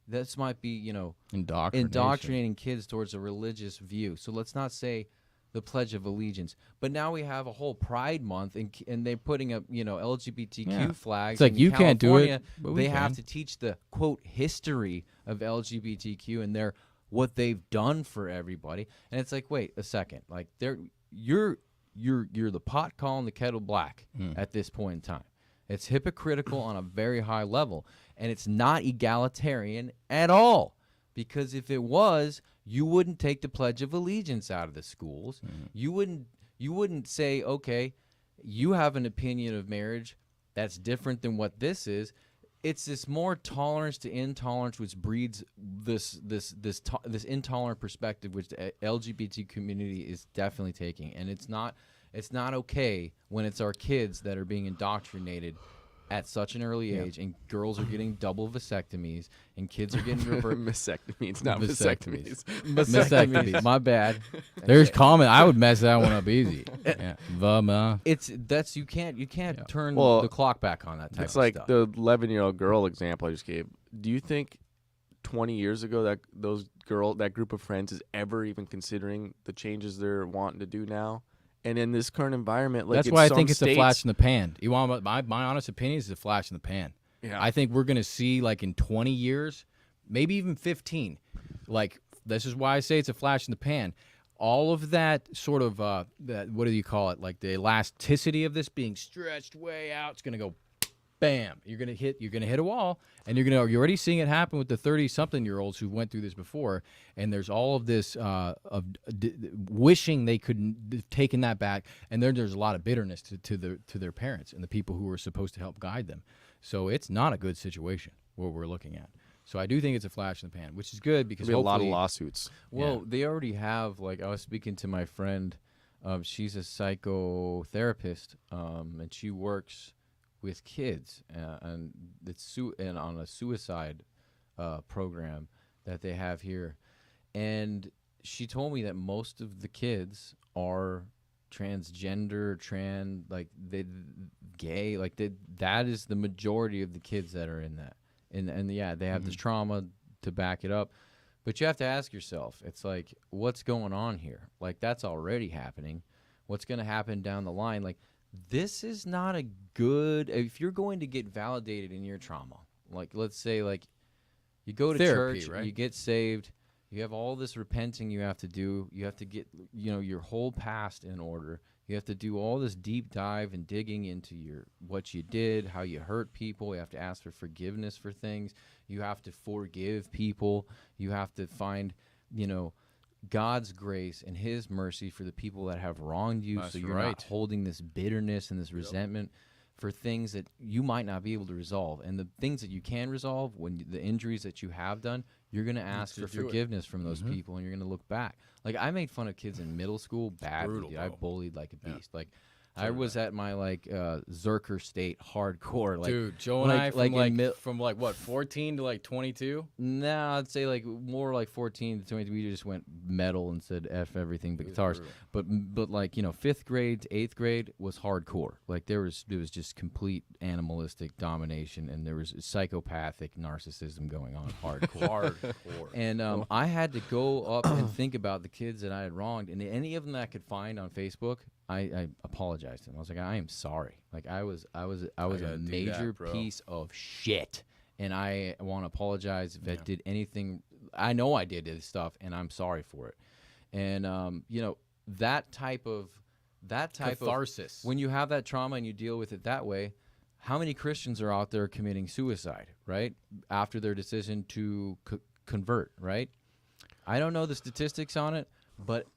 this might be, you know, indoctrinating kids towards a religious view. So let's not say the Pledge of Allegiance. But now we have a whole Pride Month, and they're putting up, you know, LGBTQ flags. It's like, and you in can't do it, California, but we they have can. to teach the, quote, history of LGBTQ and what they've done for everybody. And it's like, wait a second. Like, you're the pot calling the kettle black at this point in time. It's hypocritical on a very high level, and it's not egalitarian at all. Because if it was, you wouldn't take the Pledge of Allegiance out of the schools. You wouldn't say, okay, you have an opinion of marriage that's different than what this is. It's this more tolerance to intolerance, which breeds this intolerant perspective, which the LGBT community is definitely taking, and it's not okay when it's our kids that are being indoctrinated at such an early age, and girls are getting double vasectomies, and kids are getting Mastectomies, not vasectomies. Vasectomies. My bad. There's comment. I would mess that one up easy. Yeah. You can't turn Well, the clock back on that type It's of like stuff. the 11-year-old girl example I just gave. Do you think 20 years ago that that group of friends is ever even considering the changes they're wanting to do now? And in this current environment, like, that's why I think it's a flash in the pan. You want my honest opinion is a flash in the pan. Yeah. I think we're going to see, like, in 20 years, maybe even 15. Like, this is why I say it's a flash in the pan. All of that sort of what do you call it? Like the elasticity of this being stretched way out. It's going to go, bam. You're going to hit a wall, and you're already seeing it happen with the 30-something-year-olds who went through this before. And there's all of this wishing they could have taken that back, and there's a lot of bitterness to their parents and the people who were supposed to help guide them. So it's not a good situation what we're looking at. So I do think it's a flash in the pan, which is good because There'll be a lot of hopefully- lawsuits. Well, they already have, like, I was speaking to my friend. She's a psychotherapist, and she works with kids, and it's and on a suicide program that they have here. And she told me that most of the kids are transgender, gay, like that is the majority of the kids that are in that. And yeah, they have this trauma to back it up. But you have to ask yourself, it's like, what's going on here? Like, that's already happening. What's going to happen down the line? Like, this is not a good, if you're going to get validated in your trauma, like, let's say, like, you go to Therapy, church, right? you get saved, you have all this repenting you have to do, you have to get, your whole past in order. You have to do all this deep dive and digging into what you did, how you hurt people. You have to ask for forgiveness for things. You have to forgive people. You have to find, God's grace and His mercy for the people that have wronged you. That's so you're right. not holding this bitterness and this resentment for things that you might not be able to resolve. And the things that you can resolve, the injuries that you have done, you're going to ask for forgiveness from those people, and you're going to look back. Like, I made fun of kids in middle school badly. brutal, Dude. I bro. bullied like a beast. Like, I was at my Zerker state hardcore. Like, Dude, Joe and I from in 14 to 22. No, I'd say more like 14 to 20. We just went metal and said F everything but guitars. But 5th grade to 8th grade was hardcore. Like, there was just complete animalistic domination, and there was psychopathic narcissism going on hardcore. And I had to go up and think about the kids that I had wronged, and any of them that I could find on Facebook, I apologized to them. I was like, I am sorry. Like, I was a major piece of shit, and I want to apologize if I did anything I know I did this stuff, and I'm sorry for it. And that type of catharsis. When you have that trauma and you deal with it that way, how many Christians are out there committing suicide, right? After their decision to convert, right? I don't know the statistics on it, but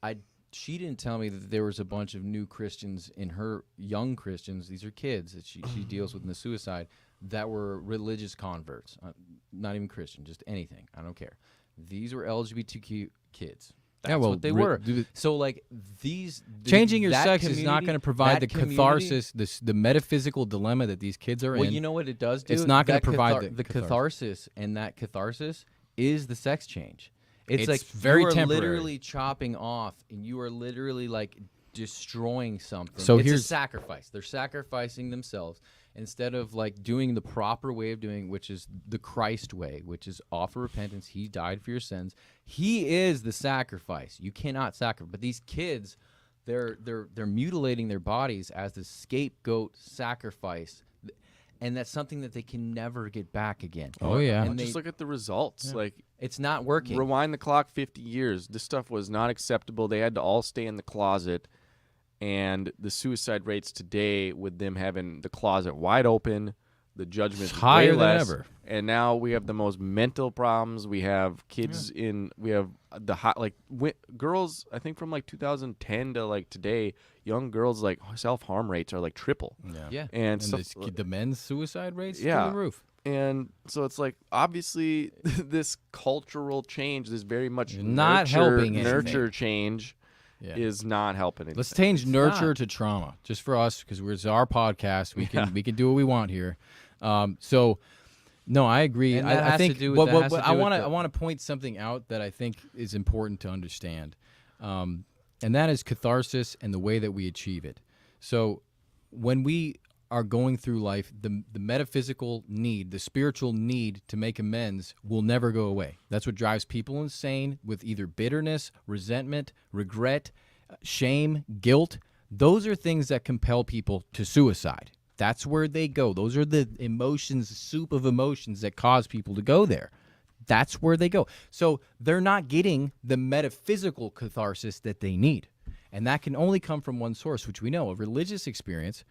she didn't tell me that there was a bunch of new Christians in her, young Christians, these are kids that she deals with in the suicide, that were religious converts, not even Christian, just anything. I don't care. These were LGBTQ kids. That's what they were. So like changing your sex is not going to provide the catharsis, the metaphysical dilemma that these kids are in. Well, you know what it does do? It's not going to provide the catharsis, and that catharsis is the sex change. It's like very you are temporary. literally chopping off, and you are literally like destroying something. So it's here's a sacrifice. They're sacrificing themselves instead of like doing the proper way of doing, which is the Christ way, which is offer repentance. He died for your sins. He is the sacrifice. You cannot sacrifice. But these kids, they're mutilating their bodies as the scapegoat sacrifice. And that's something that they can never get back again. Oh, yeah. And Just look at the results. Yeah. Like, it's not working. Rewind the clock 50 years. This stuff was not acceptable. They had to all stay in the closet. And the suicide rates today, with them having the closet wide open, the judgment higher way less, than ever. And now we have the most mental problems. We have kids we have the hot, like girls, I think from like 2010 to like today, young girls like self-harm rates are like triple. Yeah. And the men's suicide rates through Yeah. the roof. And so it's like, obviously, this cultural change, this very much Not helping nurture anything. change Yeah. is not helping anything. Let's change nurture not. to trauma, just for us, because it's our podcast. We can do what we want here. So, no, I agree. And that I has think to do with- what that has to I do with want to point something out that I think is important to understand, and that is catharsis and the way that we achieve it. So, when we are going through life, the metaphysical need, the spiritual need to make amends will never go away. That's what drives people insane, with either bitterness, resentment, regret, shame, guilt. Those are things that compel people to suicide. That's where they go. Those are the emotions, soup of emotions that cause people to go there. That's where they go. So they're not getting the metaphysical catharsis that they need. And that can only come from one source, which we know, a religious experience.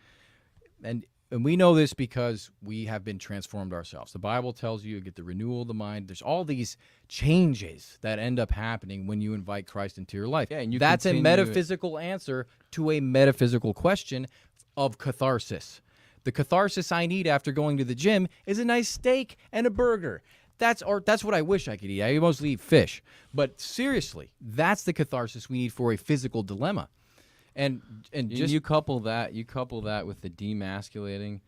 And we know this because we have been transformed ourselves. The Bible tells you get the renewal of the mind. There's all these changes that end up happening when you invite Christ into your life. Yeah, and you that's a continue metaphysical answer to a metaphysical question of catharsis. The catharsis I need after going to the gym is a nice steak and a burger. That's what I wish I could eat. I mostly eat fish. But seriously, that's the catharsis we need for a physical dilemma. And just you couple that with the demasculating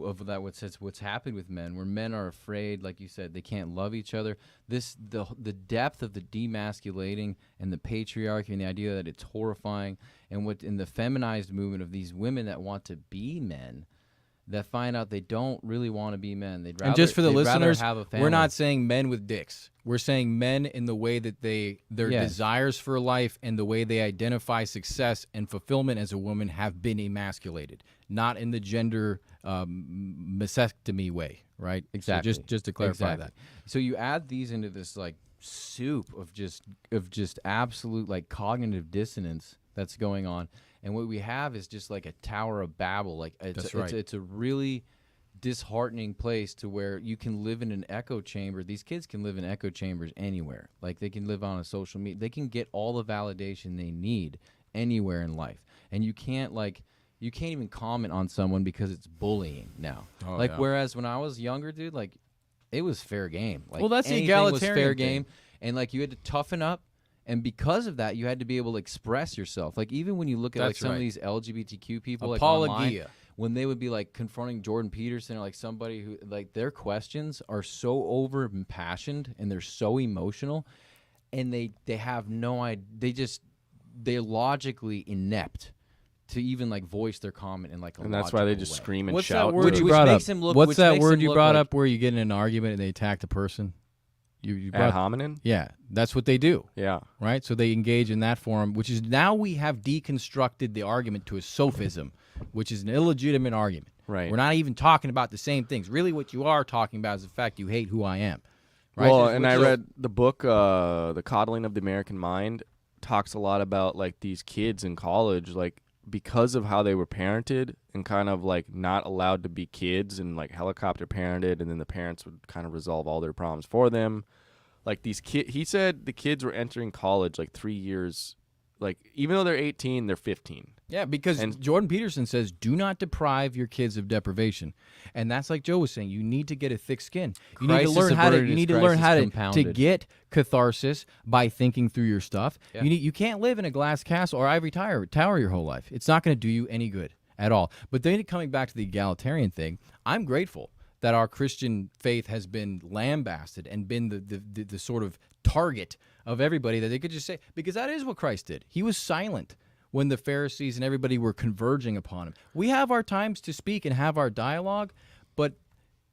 of that what's happened with men, where men are afraid, like you said, they can't love each other. The depth of the demasculating and the patriarchy and the idea that it's horrifying, and what in the feminized movement of these women that want to be men, that find out they don't really want to be men. They'd rather, and just for the they'd rather listeners, have a family. we're not saying men with dicks. We're saying men in the way that their Yes. desires for life and the way they identify success and fulfillment as a woman have been emasculated, not in the gender mastectomy way, right? Exactly. So just to clarify Exactly. that. So you add these into this like soup of just absolute like cognitive dissonance that's going on, and what we have is just like a Tower of Babel. Like it's a really disheartening place to where you can live in an echo chamber. These kids can live in echo chambers anywhere. Like they can live on a social media. They can get all the validation they need anywhere in life, and you can't even comment on someone because it's bullying now. Oh, like yeah. whereas when I was younger, dude, like it was fair game. Like Well, that's the anything was egalitarian fair thing. game, and like you had to toughen up. And because of that, you had to be able to express yourself. Like even when you look at like That's some right. of these LGBTQ people, like online, Apologia. when they would be like confronting Jordan Peterson or like somebody who like their questions are so over impassioned and they're so emotional, and they have no idea. They're logically inept to even like voice their comment in like a And that's why they logical just way. scream and What's shout. that word Which you brought up? makes him look- What's which that makes word him you look brought like- up where you get in an argument and they attack the person? You Ad brought, hominem? yeah, that's what they do. Yeah. Right? So they engage in that form, which is now we have deconstructed the argument to a sophism, which is an illegitimate argument. Right. We're not even talking about the same things. Really what you are talking about is the fact you hate who I am. right? Well, Is and what I you- read the book, The Coddling of the American Mind, talks a lot about like these kids in college, like because of how they were parented and kind of like not allowed to be kids and like helicopter parented, and then the parents would kind of resolve all their problems for them. Like these he said the kids were entering college like 3 years, like even though they're 18, they're 15. Yeah, because And- Jordan Peterson says, do not deprive your kids of deprivation. And that's like Joe was saying, you need to get a thick skin. You need to Crisis learn how to averted you is need to learn crisis how to compounded. get catharsis by thinking through your stuff. Yeah. You can't live in a glass castle or ivory tower your whole life. It's not going to do you any good at all. But then coming back to the egalitarian thing, I'm grateful that our Christian faith has been lambasted and been the sort of target of everybody, that they could just say, because that is what Christ did. He was silent when the Pharisees and everybody were converging upon him. We have our times to speak and have our dialogue, but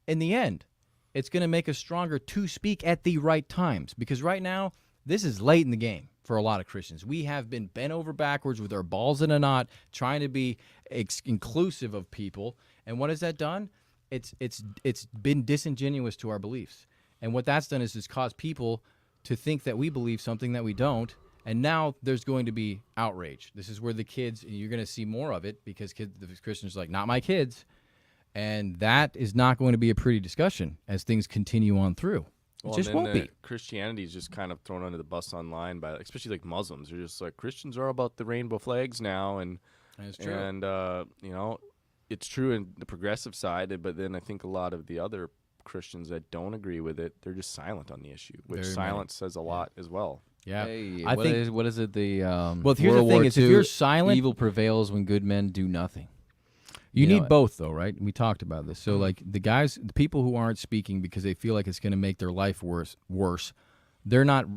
in the end, it's going to make us stronger to speak at the right times, because right now, this is late in the game for a lot of Christians. We have been bent over backwards with our balls in a knot, trying to be inclusive of people, and what has that done? It's been disingenuous to our beliefs. And what that's done is it's caused people to think that we believe something that we don't. And now there's going to be outrage. This is where the kids, and you're going to see more of it, because the Christians are like, not my kids. And that is not going to be a pretty discussion as things continue on through. It just won't be. Christianity is just kind of thrown under the bus online by, especially like Muslims. They're just like, Christians are about the rainbow flags now, and That's true. and you know, it's true in the progressive side, but then I think a lot of the other Christians that don't agree with it, they're just silent on the issue, which Very silence says a lot as well. Yeah. Hey, I think what is it? The Well, here's the World thing War is, if II, you're silent, evil prevails when good men do nothing. you know need it. both, though, right? We talked about this. So, like, the people who aren't speaking because they feel like it's going to make their life worse, they're not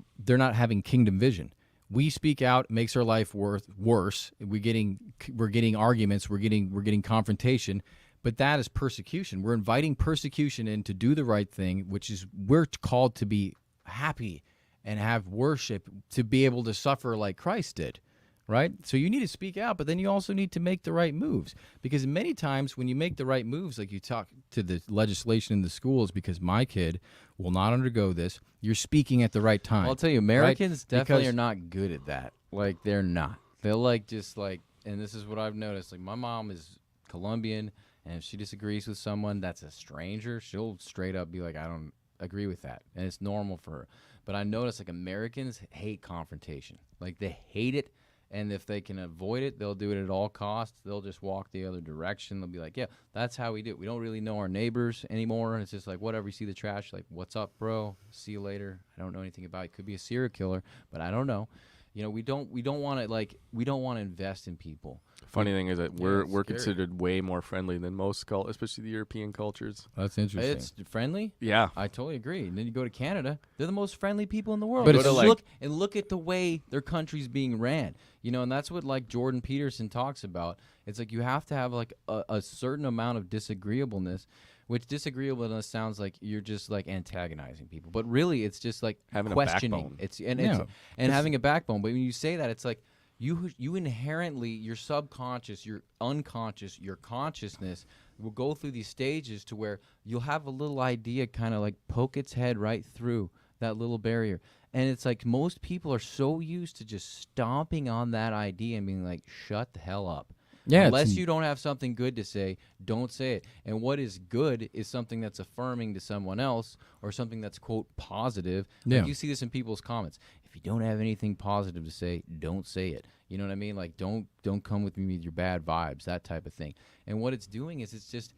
having kingdom vision. We speak out, it makes our life worse. We're getting arguments, we're getting confrontation, but that is persecution. We're inviting persecution in to do the right thing, which is we're called to be happy and have worship, to be able to suffer like Christ did. Right? So you need to speak out, but then you also need to make the right moves. Because many times when you make the right moves, like you talk to the legislation in the schools, because my kid will not undergo this, you're speaking at the right time. Well, I'll tell you, Americans right? definitely Because- are not good at that. Like, they're not. They'll, like, just, like, and this is what I've noticed. Like, my mom is Colombian, and if she disagrees with someone that's a stranger, she'll straight up be like, I don't agree with that. And it's normal for her. But I notice, like, Americans hate confrontation. Like, they hate it. And if they can avoid it, they'll do it at all costs. They'll just walk the other direction. They'll be like, yeah, that's how we do it. We don't really know our neighbors anymore. It's just like, whatever, you see the trash, like, what's up, bro? See you later. I don't know anything about it. Could be a serial killer, but I don't know. You know, we don't want to invest in people. Funny thing is that we're scary. considered way more friendly than most especially the European cultures. That's interesting. It's friendly. Yeah. I totally agree. And then you go to Canada, they're the most friendly people in the world. But But it's just like- look at the way their country's being ran. You know, and that's what like Jordan Peterson talks about. It's like you have to have like a certain amount of disagreeableness, which disagreeableness sounds like you're just like antagonizing people, but really it's just like Having a questioning. backbone. It's Yeah. having a backbone. But when you say that, it's like you inherently, your subconscious, your unconscious, your consciousness will go through these stages to where you'll have a little idea kind of like poke its head right through that little barrier. And it's like most people are so used to just stomping on that idea and being like, shut the hell up. Yeah, Unless it's- you don't have something good to say, don't say it. And what is good is something that's affirming to someone else or something that's, quote, positive. Yeah. Like you see this in people's comments. If you don't have anything positive to say, don't say it. You know what I mean? Like, don't come with me with your bad vibes, that type of thing. And what it's doing is it's just...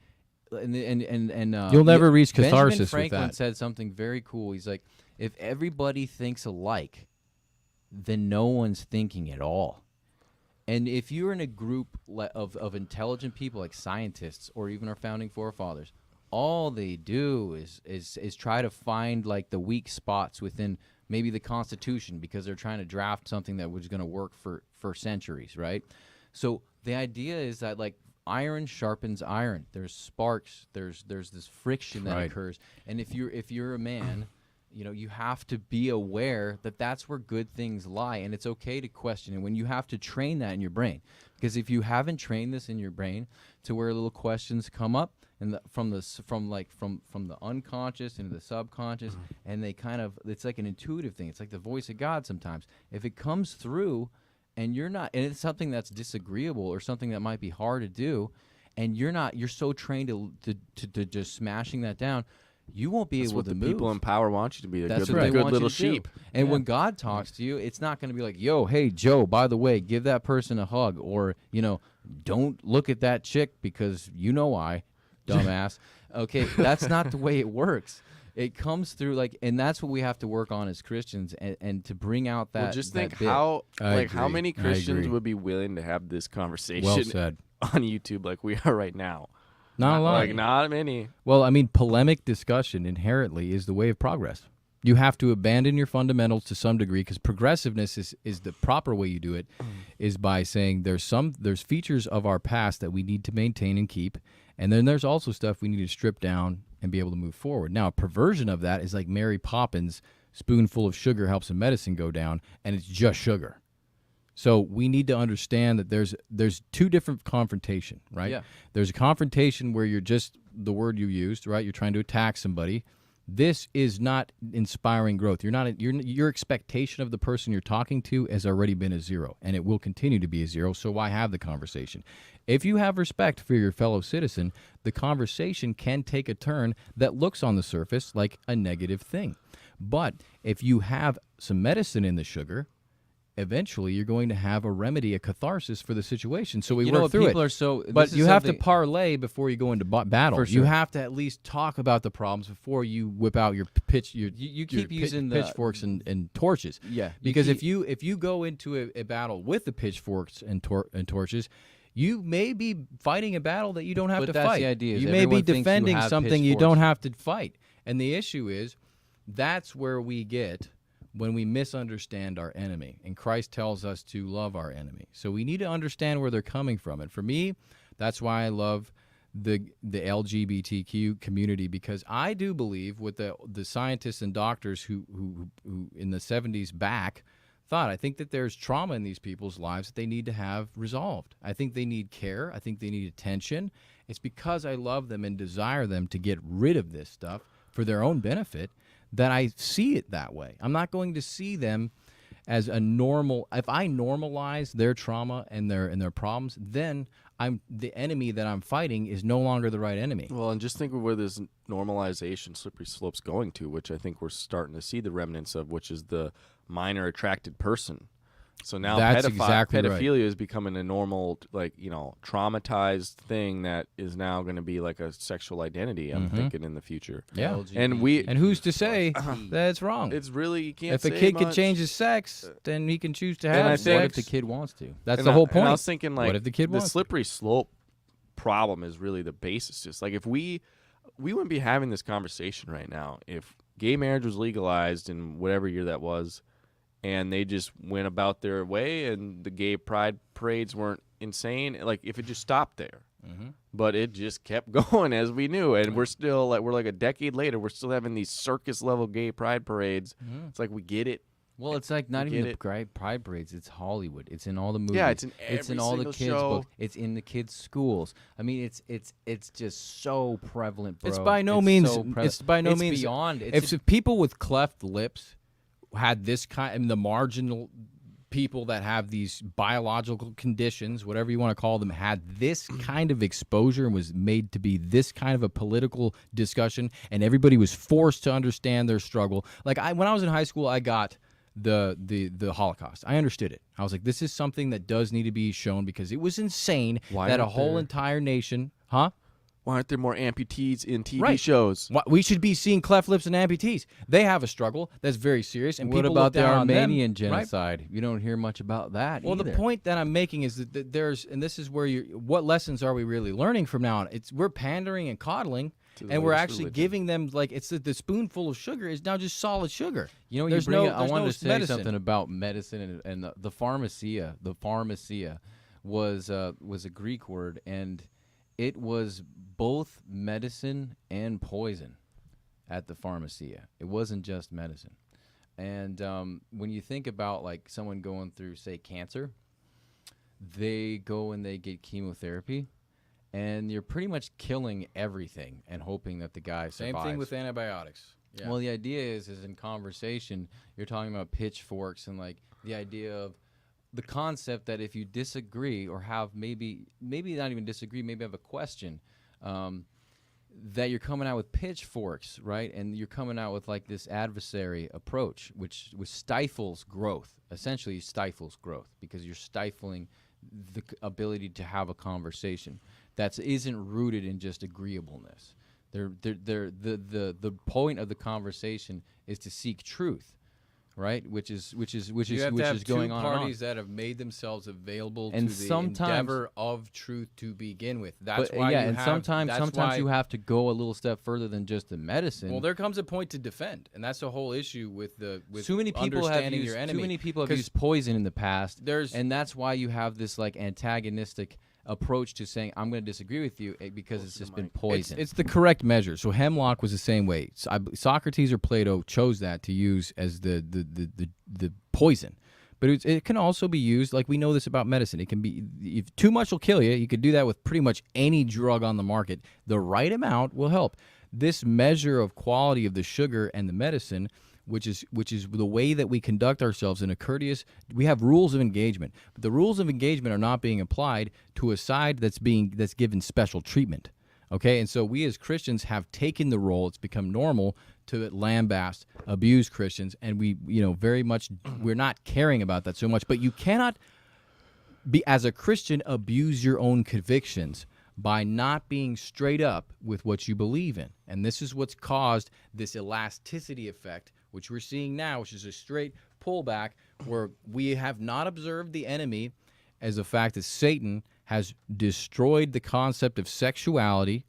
And You'll never reach Benjamin catharsis with Franklin that. said something very cool. He's like, if everybody thinks alike, then no one's thinking at all. And if you're in a group of intelligent people like scientists or even our founding forefathers, all they do is try to find like the weak spots within maybe the Constitution because they're trying to draft something that was going to work for centuries, right? So the idea is that like iron sharpens iron. There's sparks. There's this friction that Right. occurs. And if you're a man, you know, you have to be aware that that's where good things lie, and it's okay to question it when you have to train that in your brain. Because if you haven't trained this in your brain to where little questions come up, and from the unconscious into the subconscious, and they kind of, it's like an intuitive thing. It's like the voice of God sometimes. If it comes through, and you're not, and it's something that's disagreeable or something that might be hard to do, and you're so trained to just smashing that down, you won't be able to move. People in power want you to be. That's good, what they good want little you to do. sheep. And when God talks to you, it's not going to be like, yo, hey, Joe, by the way, give that person a hug, or, don't look at that chick because you know why, dumbass. Okay, that's not the way it works. It comes through and that's what we have to work on as Christians, and to bring out that. Well, just think how how many Christians would be willing to have this conversation Well said. on YouTube like we are right now? Not a lot. Not many. Well, I mean, polemic discussion inherently is the way of progress. You have to abandon your fundamentals to some degree, because progressiveness is the proper way you do it, is by saying there's features of our past that we need to maintain and keep, and then there's also stuff we need to strip down and be able to move forward. Now, a perversion of that is like Mary Poppins, spoonful of sugar helps a medicine go down, and it's just sugar. So we need to understand that there's two different confrontation, right? Yeah. There's a confrontation where you're just the word you used, right? You're trying to attack somebody. This is not inspiring growth. Your expectation of the person you're talking to has already been a zero, and it will continue to be a zero. So why have the conversation? If you have respect for your fellow citizen, the conversation can take a turn that looks on the surface like a negative thing. But if you have some medicine in the sugar, eventually you're going to have a remedy, a catharsis for the situation. So we work through it. But you have to parlay before you go into battle. For sure. You have to at least talk about the problems before you whip out your pitchforks and torches. Yeah, because if you go into a battle with the pitchforks and torches, you may be fighting a battle that you don't have to that's fight. the idea, is You may be everyone thinks you defending have something you pitchforks. don't have to fight. And the issue is, that's where we get when we misunderstand our enemy. And Christ tells us to love our enemy. So we need to understand where they're coming from. And for me, that's why I love the LGBTQ community, because I do believe what the scientists and doctors who in the 70s back thought. I think that there's trauma in these people's lives that they need to have resolved. I think they need care. I think they need attention. It's because I love them and desire them to get rid of this stuff for their own benefit that I see it that way. I'm not going to see them as a normal. If I normalize their trauma and their problems, then the enemy that I'm fighting is no longer the right enemy. Well, and just think of where this normalization, slippery slope's going to, which I think we're starting to see the remnants of, which is the minor attracted person. So now pedophilia is becoming a normal, traumatized thing that is now going to be like a sexual identity, I'm thinking, in the future. Yeah. And who's to say that it's wrong? It's really, you can't If say a kid much. could change his sex, then he can choose to have And I sex. think- What if the kid wants to? That's the whole point. And I was thinking, what if the kid wants to? slippery slope problem is really the basis. Just like if we wouldn't be having this conversation right now if gay marriage was legalized in whatever year that was, and they just went about their way, and the gay pride parades weren't insane. Like if it just stopped there, but it just kept going as we knew, and we're still we're like a decade later, we're still having these circus level gay pride parades. It's like we get it. Well, it's like not even the pride parades. It's Hollywood. It's in all the movies. Yeah, it's in all the every kids' single show. books. It's in the kids' schools. I mean, it's just so prevalent, bro. It's by no means. It's by no it's means beyond. If people with cleft lips had this kind, and the marginal people that have these biological conditions, whatever you want to call them, had this kind of exposure and was made to be this kind of a political discussion, and everybody was forced to understand their struggle. Like when I was in high school, I got the Holocaust. I understood it. I was like, this is something that does need to be shown, because it was insane that a whole entire nation, Why aren't there more amputees in TV Right. shows? We should be seeing cleft lips and amputees. They have a struggle that's very serious, and what people about look the down on them, Armenian right? genocide? You don't hear much about that. Well, either. the point that I'm making is that there's, and this is where what lessons are we really learning from now on? We're pandering and coddling, and we're actually giving them, like, it's the spoonful of sugar is now just solid sugar. You know, There's I wanted to say medicine. something about medicine and the pharmacia. The pharmacia was a Greek word, and it was both medicine and poison at the pharmacia. It wasn't just medicine. And when you think about like someone going through, say, cancer, they go and they get chemotherapy, and you're pretty much killing everything and hoping that the guy Same survives. thing with antibiotics. Yeah. Well, the idea is in conversation, you're talking about pitchforks and like the idea of the concept that if you disagree or have maybe not even disagree, maybe have a question, that you're coming out with pitchforks, right? And you're coming out with like this adversary approach, which stifles growth. Essentially, stifles growth because you're stifling the ability to have a conversation that isn't rooted in just agreeableness. The point of the conversation is to seek truth, right? Which is going on. Two parties that have made themselves available and to the endeavor of truth to begin with. That's why. Yeah, and sometimes you have to go a little step further than just the medicine. Well, there comes a point to defend, and that's the whole issue with too many people have used, your enemy. Too many people have used poison in the past, and that's why you have this like antagonistic approach to saying I'm going to disagree with you because it's just been poison. It's the correct measure. So hemlock was the same way. Socrates or Plato chose that to use as the poison, but it can also be used like we know this about medicine. It can be if too much will kill you. You could do that with pretty much any drug on the market. The right amount will help. This measure of quality of the sugar and the medicine, which is the way that we conduct ourselves in a courteous. We have rules of engagement, but the rules of engagement are not being applied to a side that's given special treatment. Okay, and so we as Christians have taken the role. It's become normal to lambast, abuse Christians, and we, very much we're not caring about that so much. But you cannot be as a Christian abuse your own convictions by not being straight up with what you believe in, and this is what's caused this elasticity effect, which we're seeing now, which is a straight pullback where we have not observed the enemy as the fact that Satan has destroyed the concept of sexuality,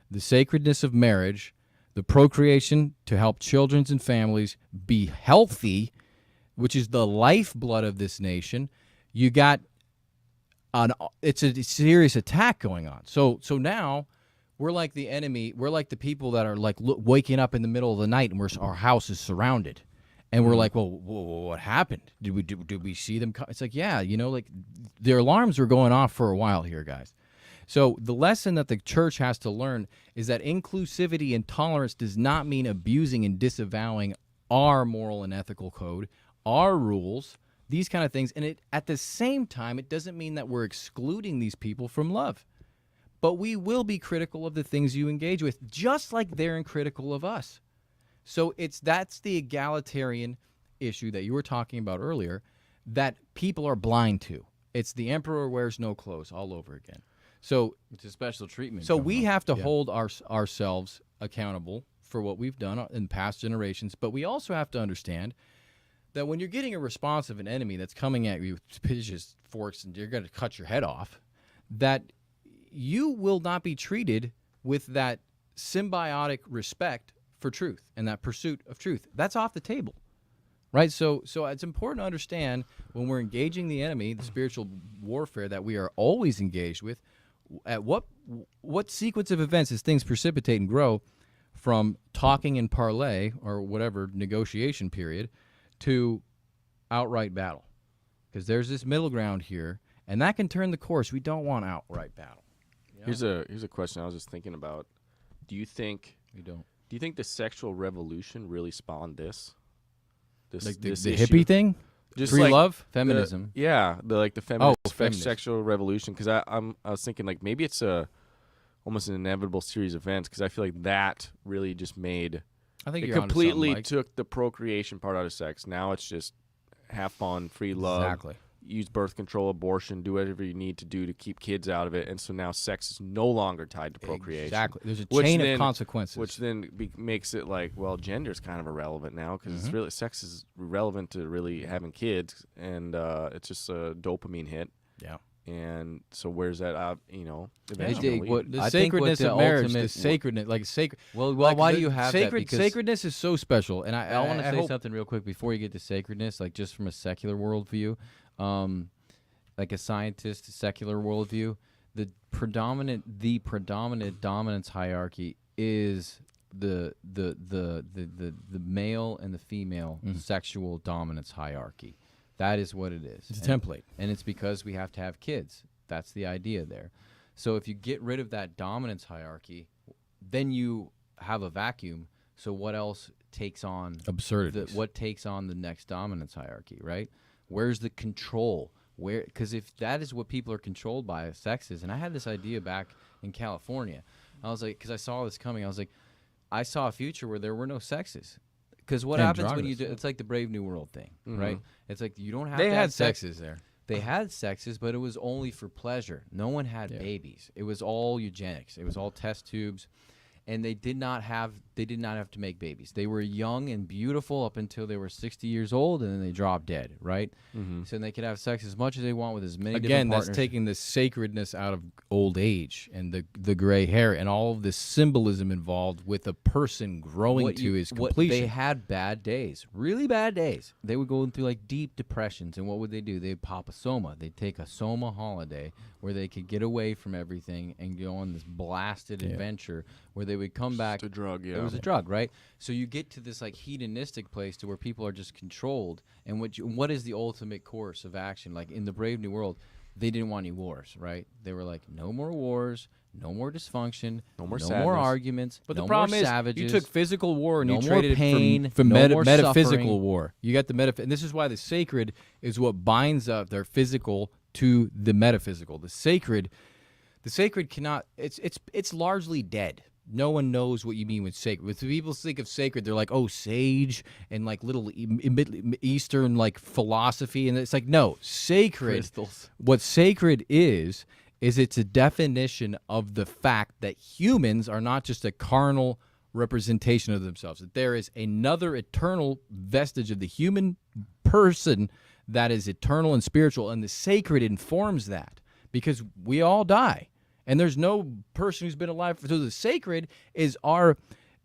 the sacredness of marriage, the procreation to help children and families be healthy, which is the lifeblood of this nation. You got it's a serious attack going on. So now we're like the enemy. We're like the people that are like waking up in the middle of the night and our house is surrounded, and we're like, well, what happened? Did we see them? It's like, yeah, like their alarms were going off for a while here, guys. So the lesson that the church has to learn is that inclusivity and tolerance does not mean abusing and disavowing our moral and ethical code, our rules, these kind of things. And at the same time, it doesn't mean that we're excluding these people from love. But we will be critical of the things you engage with, just like they're critical of us. So that's the egalitarian issue that you were talking about earlier that people are blind to. It's the emperor wears no clothes all over again. So it's a special treatment. So we have to hold ourselves accountable for what we've done in past generations, but we also have to understand that when you're getting a response of an enemy that's coming at you with pitches, forks, and you're going to cut your head off, that you will not be treated with that symbiotic respect for truth and that pursuit of truth. That's off the table, right? So it's important to understand when we're engaging the enemy, the spiritual warfare that we are always engaged with, at what sequence of events as things precipitate and grow from talking and parlay or whatever negotiation period to outright battle. Because there's this middle ground here, and that can turn the course. We don't want outright battle. Here's a question I was just thinking about. Do you think the sexual revolution really spawned this? Like this the issue? hippie thing? Just free like love? Feminism. The feminist feminist. sexual revolution. Because I was thinking like maybe it's almost an inevitable series of events. Because I feel like that really just made I think it you're onto completely something, Mike. took the procreation part out of sex. Now it's just have fun, free love. Exactly. Use birth control, abortion, do whatever you need to do to keep kids out of it. And so now sex is no longer tied to procreation. Exactly. There's a chain of consequences. Which then makes it like, well, gender is kind of irrelevant now because it's really sex is relevant to really having kids, and it's just a dopamine hit. Yeah. And so where's that out? Eventually, The sacredness of marriage, the sacredness, like sacred. Well, why do you have that? Because sacredness is so special, and I want to say hope something real quick before you get to sacredness, like just from a secular worldview, like a scientist secular worldview. The predominant dominance hierarchy is the male and the female sexual dominance hierarchy. That is what it is. It's a template. And it's because we have to have kids. That's the idea there. So if you get rid of that dominance hierarchy, then you have a vacuum. So what else takes on absurdities? What takes on the next dominance hierarchy, right? Where's the control? Because if that is what people are controlled by, sex is, and I had this idea back in California. I was like, because I saw this coming, I was like, I saw a future where there were no sexes. Because what happens when you do, it's like the Brave New World thing, right? It's like you don't have They to had have sexes there. They had sexes, but it was only for pleasure. No one had babies. It was all eugenics. It was all test tubes. And they did not have to make babies. They were young and beautiful up until they were 60 years old, and then they dropped dead, right? So they could have sex as much as they want with as many different partners. That's taking the sacredness out of old age and the gray hair and all of this symbolism involved with a person growing to his completion. They had bad days, really bad days. They would go through like deep depressions, and what would they do? They'd pop a soma. They'd take a soma holiday where they could get away from everything and go on this blasted adventure where they would come back. It's a drug, yeah. It was a drug, right? So you get to this like hedonistic place to where people are just controlled. And what is the ultimate course of action? Like in the Brave New World, they didn't want any wars, right? They were like, no more wars, no more dysfunction, no more arguments, But no the problem more is, savages. you took physical war and no you more traded pain, it for no more metaphysical suffering. war. You got the and this is why the sacred is what binds up their physical to the metaphysical. The sacred cannot. It's largely dead. No one knows what you mean with sacred. When people think of sacred, they're like, oh, sage and like little Eastern like philosophy, and it's like, no, sacred. Crystals. What sacred is it's a definition of the fact that humans are not just a carnal representation of themselves. That there is another eternal vestige of the human person that is eternal and spiritual, and the sacred informs that because we all die. And there's no person who's been alive. So the sacred is our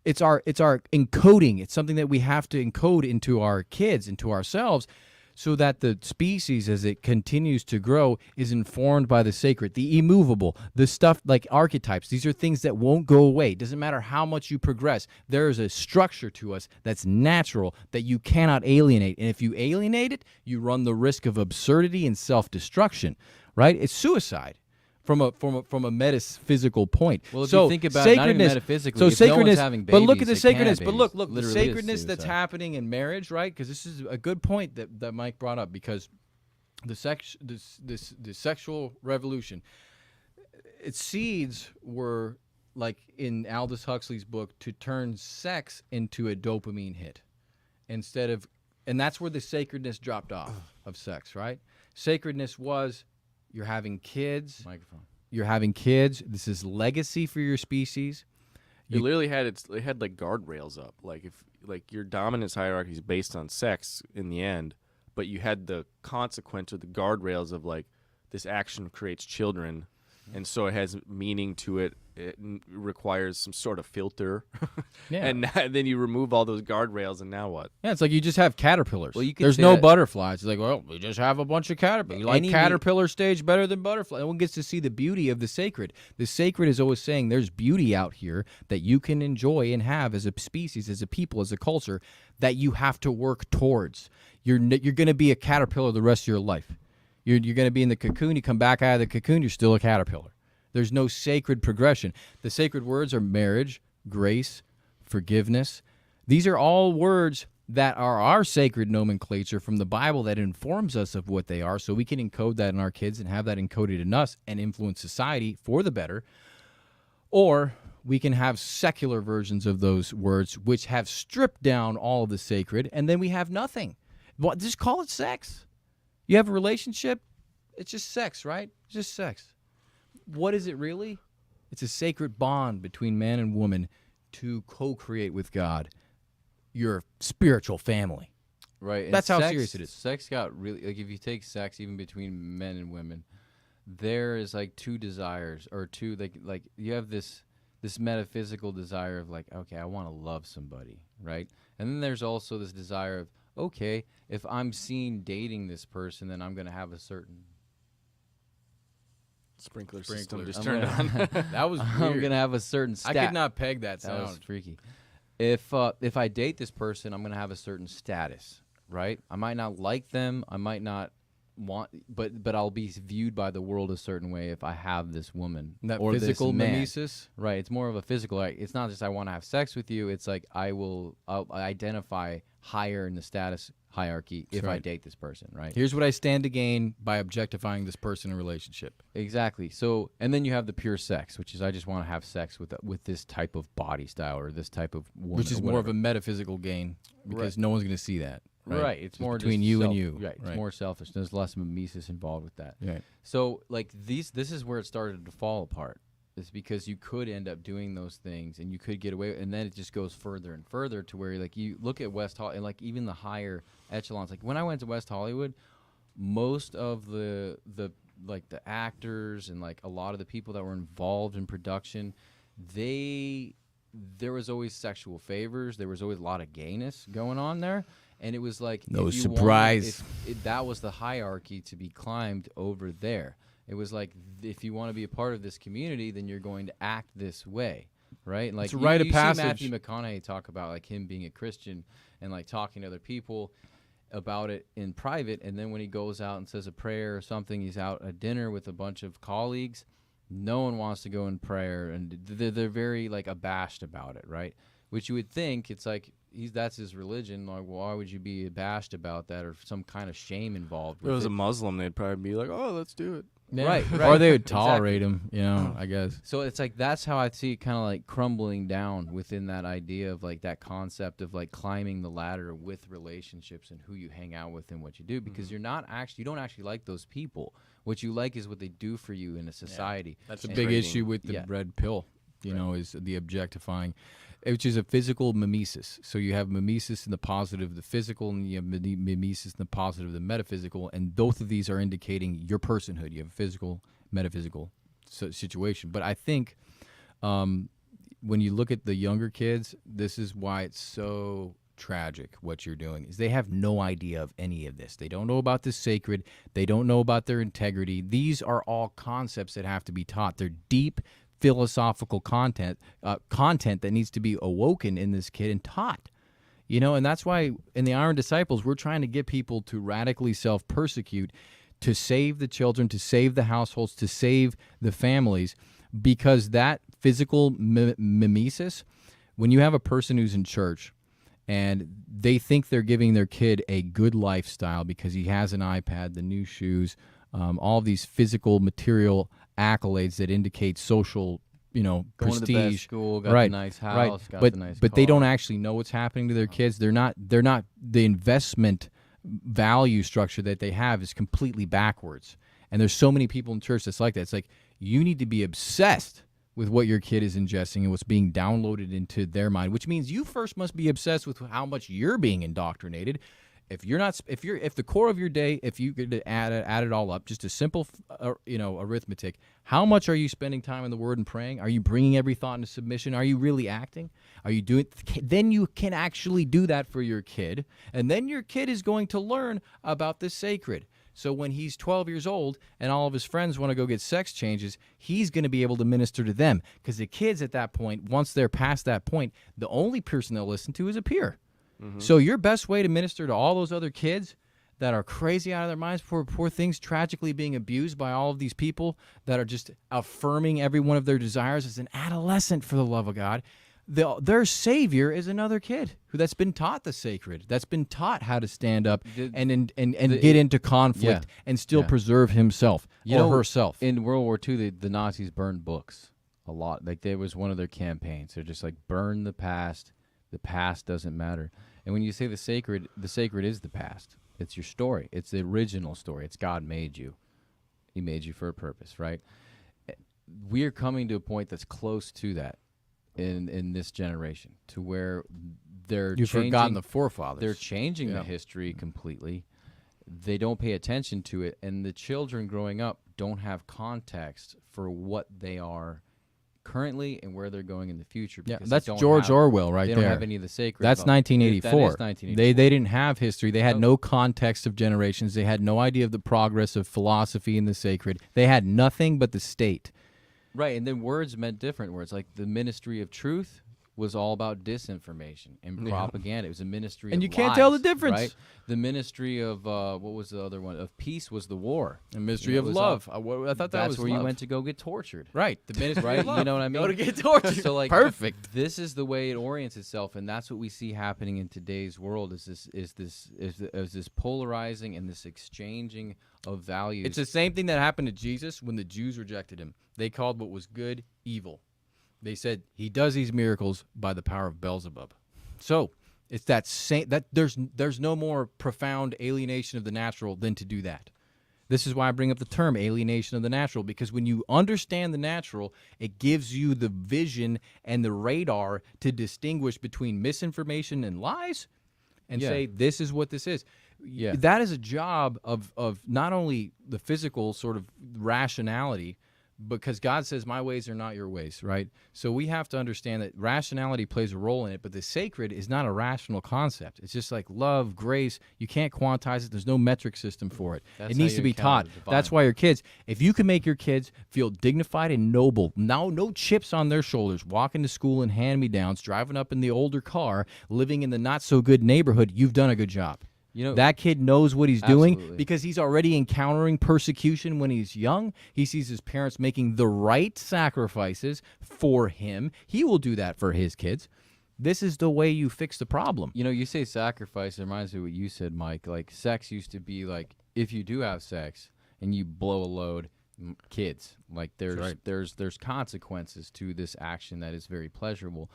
encoding. It's something that we have to encode into our kids, into ourselves, so that the species, as it continues to grow, is informed by the sacred, the immovable, the stuff like archetypes. These are things that won't go away. It doesn't matter how much you progress. There is a structure to us that's natural that you cannot alienate. And if you alienate it, you run the risk of absurdity and self-destruction, right? It's suicide. From a metaphysical point. Well, if you think about it, not even metaphysically, so if sacredness, no one's having but look babies, at the they can't sacredness. have But look, babies. the Literally is sacredness that's suicide. happening in marriage, right? Because this is a good point that Mike brought up. Because the sexual revolution, its seeds were like in Aldous Huxley's book to turn sex into a dopamine hit, and that's where the sacredness dropped off of sex, right? Sacredness was you're having kids. Microphone. You're having kids. This is legacy for your species. It literally had like guardrails up. Like if your dominance hierarchy is based on sex in the end, but you had the consequence or the guardrails of like this action creates children, and so it has meaning to it. It requires some sort of filter, and then you remove all those guardrails, and now what? Yeah, it's like you just have caterpillars. Well, you could There's say no that- butterflies. It's like, well, we just have a bunch of caterpillars. You like Any- caterpillar stage better than butterfly. No one gets to see the beauty of the sacred. The sacred is always saying there's beauty out here that you can enjoy and have as a species, as a people, as a culture that you have to work towards. You're going to be a caterpillar the rest of your life. You're going to be in the cocoon. You come back out of the cocoon, you're still a caterpillar. There's no sacred progression. The sacred words are marriage, grace, forgiveness. These are all words that are our sacred nomenclature from the Bible that informs us of what they are, so we can encode that in our kids and have that encoded in us and influence society for the better. Or we can have secular versions of those words which have stripped down all of the sacred, and then we have nothing. Well, just call it sex. You have a relationship, it's just sex, right? It's just sex. What is it really? It's a sacred bond between man and woman to co-create with God your spiritual family. Right. That's and how serious it is. Sex got really, like if you take sex even between men and women, there is like two desires or two, like you have this metaphysical desire of like, okay, I want to love somebody, right? And then there's also this desire of, okay, if I'm seen dating this person, then I'm going to have a certain Sprinkler system just I'm turned gonna- on. That was I'm weird. going to have a certain I stat. could not peg that That was sound. freaky. If I date this person, I'm going to have a certain status, right? I might not like them. I might not but I'll be viewed by the world a certain way if I have this woman That or physical this man. mimesis? Right. It's more of a physical. It's not just I want to have sex with you. It's like I'll identify higher in the status hierarchy if I right. date this person. Right. Here's what I stand to gain by objectifying this person in a relationship. Exactly. So, and then you have the pure sex, which is I just want to have sex with this type of body style or this type of woman, Which is or more of whatever. a metaphysical gain because no one's going to see that. Right. It's Just more between just you and self- you. Right. It's more selfish. There's less mimesis involved with that. Right. So, like this is where it started to fall apart. It's because you could end up doing those things and you could get away, and then it just goes further and further to where like you look at West Hollywood and like even the higher echelons. Like when I went to West Hollywood, most of the like the actors and like a lot of the people that were involved in production, there was always sexual favors. There was always a lot of gayness going on there. And it was like No if you surprise. that was the hierarchy to be climbed over there. It was like if you want to be a part of this community, then you're going to act this way, right? Like It's a rite of you passage. see Matthew McConaughey talk about like him being a Christian and like talking to other people about it in private, and then when he goes out and says a prayer or something, he's out at dinner with a bunch of colleagues. No one wants to go in prayer, and they're very like abashed about it, right? Which you would think it's like that's his religion. Like, why would you be abashed about that, or some kind of shame involved? If it was a Muslim, they'd probably be like, "Oh, let's do it." Yeah. Right. Or they would tolerate him, I guess. So it's like that's how I see it kind of like crumbling down within that idea of like that concept of like climbing the ladder with relationships and who you hang out with and what you do, because you don't actually like those people. What you like is what they do for you in a society. That's a And- big trading. issue with the Yeah. red pill, is the objectifying, which is a physical mimesis. So you have mimesis in the positive, the physical, and you have mimesis in the positive, the metaphysical, and both of these are indicating your personhood. You have a physical, metaphysical situation. But I think when you look at the younger kids, this is why it's so tragic what you're doing is they have no idea of any of this. They don't know about the sacred. They don't know about their integrity. These are all concepts that have to be taught. They're deep philosophical content that needs to be awoken in this kid and taught. And that's why in the Iron Disciples, we're trying to get people to radically self-persecute, to save the children, to save the households, to save the families, because that physical mimesis, when you have a person who's in church and they think they're giving their kid a good lifestyle because he has an iPad, the new shoes, all of these physical material accolades that indicate social, Going prestige. to the best school, got right, the nice right. house, got but the nice but they car. don't actually know what's happening to their kids. They're not the investment value structure that they have is completely backwards. And there's so many people in church that's like that. It's like you need to be obsessed with what your kid is ingesting and what's being downloaded into their mind, which means you first must be obsessed with how much you're being indoctrinated. If the core of your day, if you could add it all up, just a simple, arithmetic, how much are you spending time in the Word and praying? Are you bringing every thought into submission? Are you really acting? Are you doing? Then you can actually do that for your kid, and then your kid is going to learn about the sacred. So when he's 12 years old and all of his friends want to go get sex changes, he's going to be able to minister to them, because the kids at that point, once they're past that point, the only person they'll listen to is a peer. So your best way to minister to all those other kids that are crazy out of their minds, poor things, tragically being abused by all of these people that are just affirming every one of their desires as an adolescent, for the love of God, their savior is another kid that's been taught the sacred, that's been taught how to stand up and get into conflict and still preserve himself or herself. In World War II, the Nazis burned books a lot. Like, there was one of their campaigns. They're just like, burn the past. The past doesn't matter. And when you say the sacred is the past. It's your story. It's the original story. It's God made you. He made you for a purpose, right? We're coming to a point that's close to that in this generation, to where You've forgotten the forefathers. They're changing the history completely. They don't pay attention to it, and the children growing up don't have context for what they are currently and where they're going in the future. Because that's George Orwell right there. there. They don't have any of the sacred. That's about 1984. That is 1984. They didn't have history. They had no context of generations. They had no idea of the progress of philosophy and the sacred. They had nothing but the state. Right, and then words meant different words. Like the ministry of truth was all about disinformation and propaganda. It was a ministry And of you can't tell the lies, difference. right? The ministry of what was the other one? Of peace was the war. The ministry You know, of it was love. all- I thought that That's was where love. you went to go get tortured. Right. The ministry Right? of love. You know what I mean? Go to get tortured. So like perfect. This is the way it orients itself, and that's what we see happening in today's world. Is this polarizing and this exchanging of values? It's the same thing that happened to Jesus when the Jews rejected him. They called what was good evil. They said he does these miracles by the power of Beelzebub. So it's that same that there's no more profound alienation of the natural than to do that. This is why I bring up the term alienation of the natural, because when you understand the natural, it gives you the vision and the radar to distinguish between misinformation and lies and say, this is what this is. Yeah. That is a job of not only the physical sort of rationality, because God says, my ways are not your ways, right? So we have to understand that rationality plays a role in it, but the sacred is not a rational concept. It's just like love, grace. You can't quantize it. There's no metric system for it. That's It how needs to you be encounter taught. the divine. That's why your kids, if you can make your kids feel dignified and noble, no chips on their shoulders, walking to school in hand-me-downs, driving up in the older car, living in the not-so-good neighborhood, you've done a good job. You know, That kid knows what he's doing Absolutely. because he's already encountering persecution when he's young. He sees his parents making the right sacrifices for him. He will do that for his kids. This is the way you fix the problem. You know, you say sacrifice. It reminds me of what you said, Mike. Like, sex used to be like, if you do have sex and you blow a load, kids. Like, there's consequences to this action that is very pleasurable.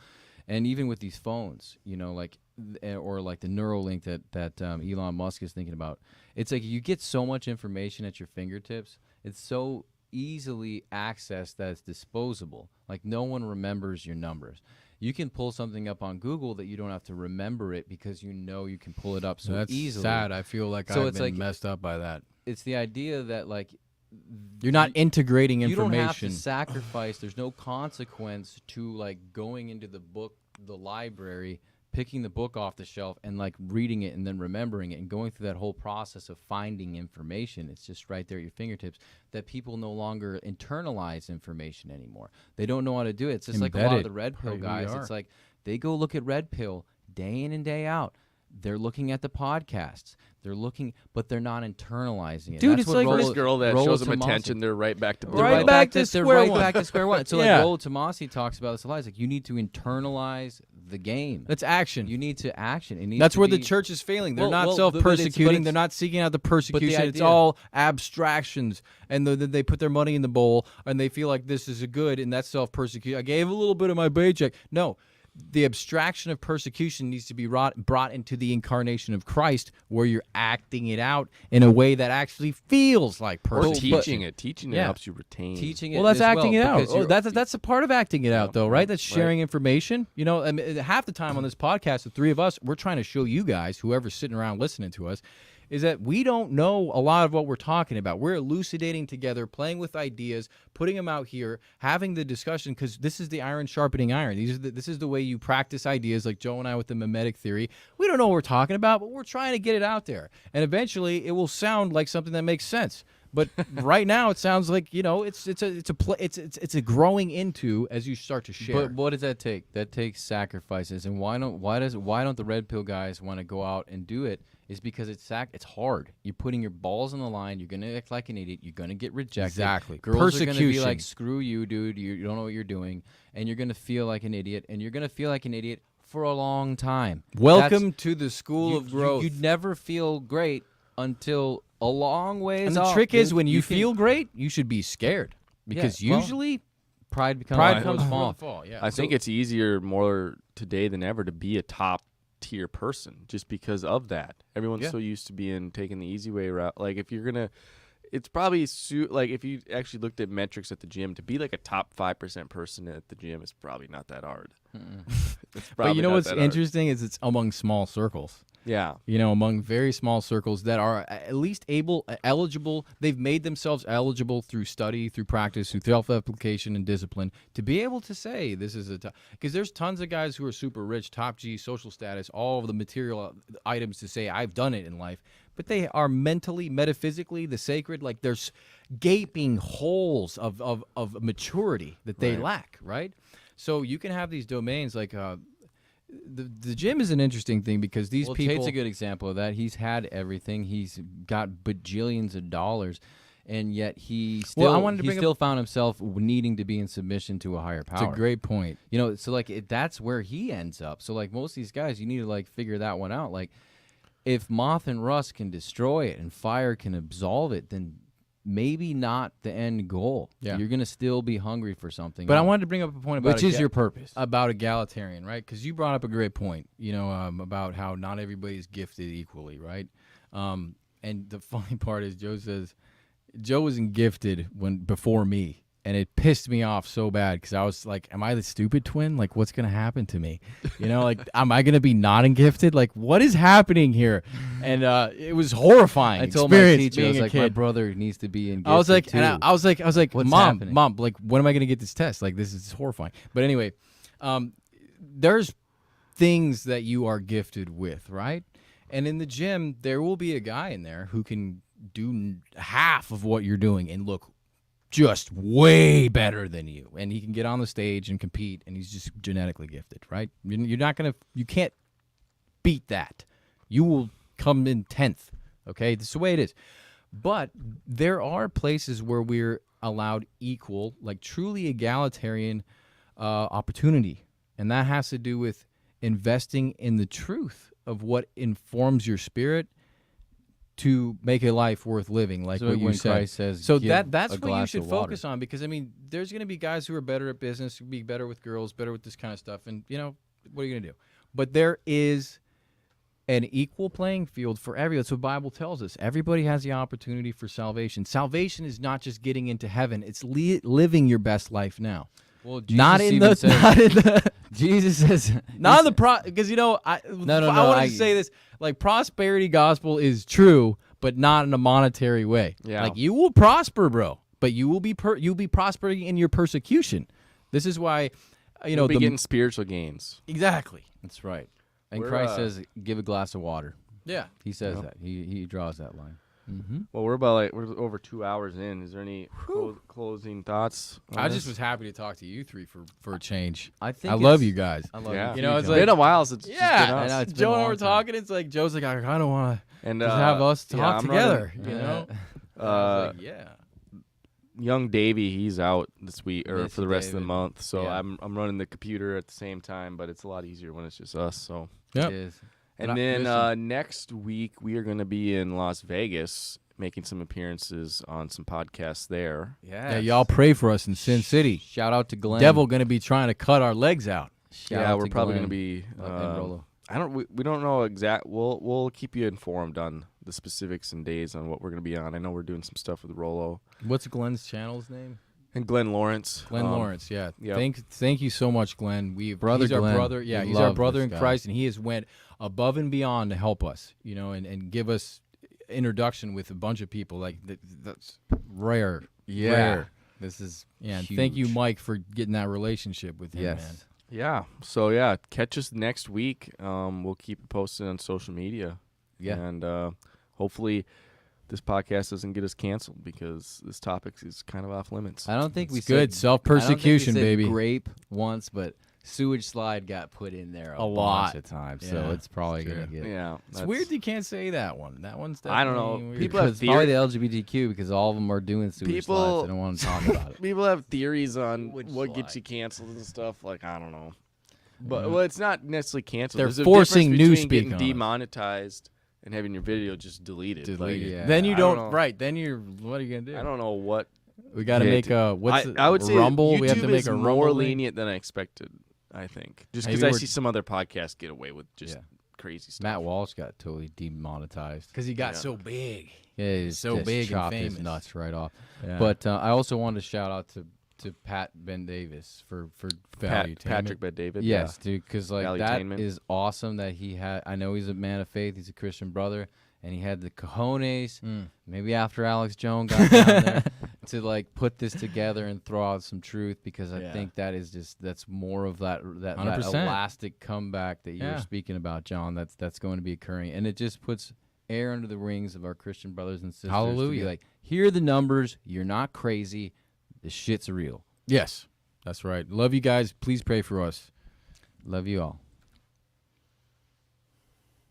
And even with these phones, you know, like, or like the Neuralink that Elon Musk is thinking about, it's like you get so much information at your fingertips. It's so easily accessed that it's disposable. Like, no one remembers your numbers. You can pull something up on Google that you don't have to remember it because you know you can pull it up so That's easily. sad. I feel like So I've it's been like- messed up by that. It's the idea that, like, You're not integrating you don't have information. to sacrifice. There's no consequence to, like, going into the library, picking the book off the shelf and, like, reading it and then remembering it and going through that whole process of finding information. It's just right there at your fingertips. That people no longer internalize information anymore. They don't know how to do it. It's just like a lot of Embedded. the red pill Right, we guys. are. It's like they go look at red pill day in and day out. They're looking at the podcasts. They're looking, but they're not internalizing it. Dude, That's it's what like Rollo- First girl that Rollo shows them Tomasi- attention, they're right back to They're blue Right pill. back to they're square right one. back to square one. So Yeah. like Rollo Tomasi talks about this a lot. It's like you need to internalize the game. That's action. You need to action. It needs That's to where be, the church is failing. They're Well, not well, but it's- self-persecuting. but They're not seeking out the persecution. It's idea- all abstractions. And they put their money in the bowl, and they feel like this is a good, and that's self-persecution. I gave a little bit of my paycheck. No. The abstraction of persecution needs to be brought into the incarnation of Christ, where you're acting it out in a way that actually feels like Or persecution. teaching it. Teaching it Yeah. helps you retain. teaching it. Well, that's as acting it out. because Oh, you're- that's a part of acting it out, though, right? yeah, That's right. sharing information. You know, I mean, half the time on this podcast, the three of us, we're trying to show you guys, whoever's sitting around listening to us, is that we don't know a lot of what we're talking about. We're elucidating together, playing with ideas, putting them out here, having the discussion, because this is the iron sharpening iron. This is the way you practice ideas, like Joe and I with the mimetic theory. We don't know what we're talking about, but we're trying to get it out there. And eventually, it will sound like something that makes sense. But right now, it sounds like, you know, it's a growing into as you start to share. But what does that take? That takes sacrifices. And why don't the red pill guys want to go out and do it? Is because it's hard. You're putting your balls on the line. You're gonna act like an idiot. You're gonna get rejected. Exactly. Girls are gonna be Persecution. like, "Screw you, dude. You don't know what you're doing," and you're gonna feel like an idiot. And you're gonna feel like an idiot for a long time. Welcome to the school You, of growth. You never feel great until a long ways and the off, trick is, dude. when you can- feel great, you should be scared, because well, usually pride becomes pride a comes fall. fall. Yeah. I think it's easier more today than ever to be a top tier person just because of that. Everyone's Yeah. so used to taking the easy way route. Like, if you're gonna, it's probably like if you actually looked at metrics at the gym, to be like a top 5% person at the gym is probably not that hard. It's But probably you know not what's that hard. interesting is it's among small circles. Yeah. You know, among very small circles that are at least eligible. They've made themselves eligible through study, through practice, through self-application and discipline to be able to say this is because there's tons of guys who are super rich, top G, social status, all of the material items to say I've done it in life, but they are mentally, metaphysically, the sacred, like there's gaping holes of maturity that they lack, right? So you can have these domains like the gym is an interesting thing because these people. Tate's a good example of that. He's had everything. He's got bajillions of dollars, and yet he still found himself needing to be in submission to a higher power. It's a great point. You know, so like that's where he ends up. So like most of these guys, you need to like figure that one out. Like if moth and rust can destroy it and fire can absolve it, then maybe not the end goal. Yeah. You're going to still be hungry for something But else. I wanted to bring up a point about Which is your purpose. About egalitarian, right? Because you brought up a great point, you know, about how not everybody's gifted equally, right? And the funny part is Joe wasn't gifted before me, and it pissed me off so bad because I was like, am I the stupid twin? Like, what's going to happen to me? You know, like, am I going to be not gifted? Like, what is happening here? And it was horrifying. I told my teacher, I was like, kid. my brother needs to be in gifted I was like, too. and I was like, What's mom, happening? like, when am I going to get this test? Like, this is horrifying. But anyway, there's things that you are gifted with, right? And in the gym, there will be a guy in there who can do half of what you're doing and look just way better than you. And he can get on the stage and compete, and he's just genetically gifted, right? You can't beat that. You will come in 10th, okay? This is the way it is. But there are places where we're allowed equal, like truly egalitarian opportunity. And that has to do with investing in the truth of what informs your spirit to make a life worth living, like So what you when said. Christ says, So "Give that's a what you glass should of water." focus on, because I mean, there's going to be guys who are better at business, who be better with girls, better with this kind of stuff, and you know, what are you going to do? But there is an equal playing field for everyone. That's what the Bible tells us. Everybody has the opportunity for salvation. Salvation is not just getting into heaven; it's living your best life now. Well, Not in the Jesus says, not in the because you know I wanted to say this, like, prosperity gospel is true, but not in a monetary way. Yeah. Like, you will prosper, bro, but you will be you'll be prospering in your persecution. This is why You'll be getting spiritual gains. exactly. That's right. And We're, Christ says, give a glass of water. Yeah. He says that. He draws that line. Well, we're over 2 hours in. Is there any closing thoughts? on I this? just was happy to talk to you three for a change. I think I love it's- you guys. I love Yeah. you. You know, too, it's John. like- been a while since it's just been Yeah, us. I know, it's been Joe a and I long were time. talking. It's like Joe's like, I kind of want And to have us yeah, talk I'm together. running- You know, I was like, yeah. Young Davey, he's out this week or Miss for you, the rest of the David. month. So Yeah. I'm running the computer at the same time, but it's a lot easier when it's just us. So Yep. It is. and then next week we are going to be in Las Vegas, making some appearances on some podcasts there. Yeah, y'all pray for us in Sin City. Shout out to Glenn. Devil going to be trying to cut our legs out. Shout yeah, out we're to probably Glenn. going to be. And Rolo. We don't know exact. We'll keep you informed on the specifics and days on what we're going to be on. I know we're doing some stuff with Rolo What's Glenn's channel's name? and Glenn Lawrence. Glenn Lawrence, yeah. yep. Thank you so much, Glenn. Brother he's our Glenn. brother. Yeah, We he's our love brother this in guy. Christ, and he has went above and beyond to help us, you know, and give us introduction with a bunch of people. Like, that's rare. Yeah. Rare. This is Yeah, and thank you, huge. Mike, for getting that relationship with him, man. Yes. Yeah. So yeah, catch us next week. We'll keep it posted on social media. Yeah. And hopefully this podcast doesn't get us canceled because this topic is kind of off limits. I don't think we It's good. said Self-persecution, I don't think we baby. said grape once, but sewage slide got put in there a lot. bunch of times, Yeah, so it's probably it's gonna true. get. Yeah. It's weird you can't say that one. That one's I don't definitely know. weird. People have Because probably the theory- LGBTQ because all of them are doing sewage slides. They don't want to talk about it. People have theories on Sewage what gets slide. you canceled and stuff. Like, I don't know. But well, it's not necessarily canceled. They're There's a forcing difference between newspeak getting on us. demonetized and having your video just deleted. Like, Yeah. Then you I don't don't, know. right? Then you're, what are you gonna do? I don't know what. We got to Yeah, make a what's I would say Rumble. YouTube We have to make is a more Rumble thing? lenient than I expected. I think just Maybe because I we're- see some other podcasts get away with just Yeah. crazy stuff. Matt Walsh got totally demonetized. because he got Yeah. so big. Yeah, he's So just big and chopped his famous. nuts right off. Yeah. But I also wanted to shout out to Pat Ben Davis for value. Patrick Bet David. Yes, dude, because like that Valuetainment. is awesome that he had. I know he's a man of faith. He's a Christian brother, and he had the cojones. Maybe after Alex Jones got down there to like put this together and throw out some truth, because I Yeah. think that is that's more of that 100%. elastic comeback that you were Yeah. speaking about, John. That's going to be occurring, and it just puts air under the wings of our Christian brothers and sisters. To Hallelujah. be like, here are the numbers. You're not crazy. This shit's real. Yes, That's right. Love you guys. Please pray for us. Love you all.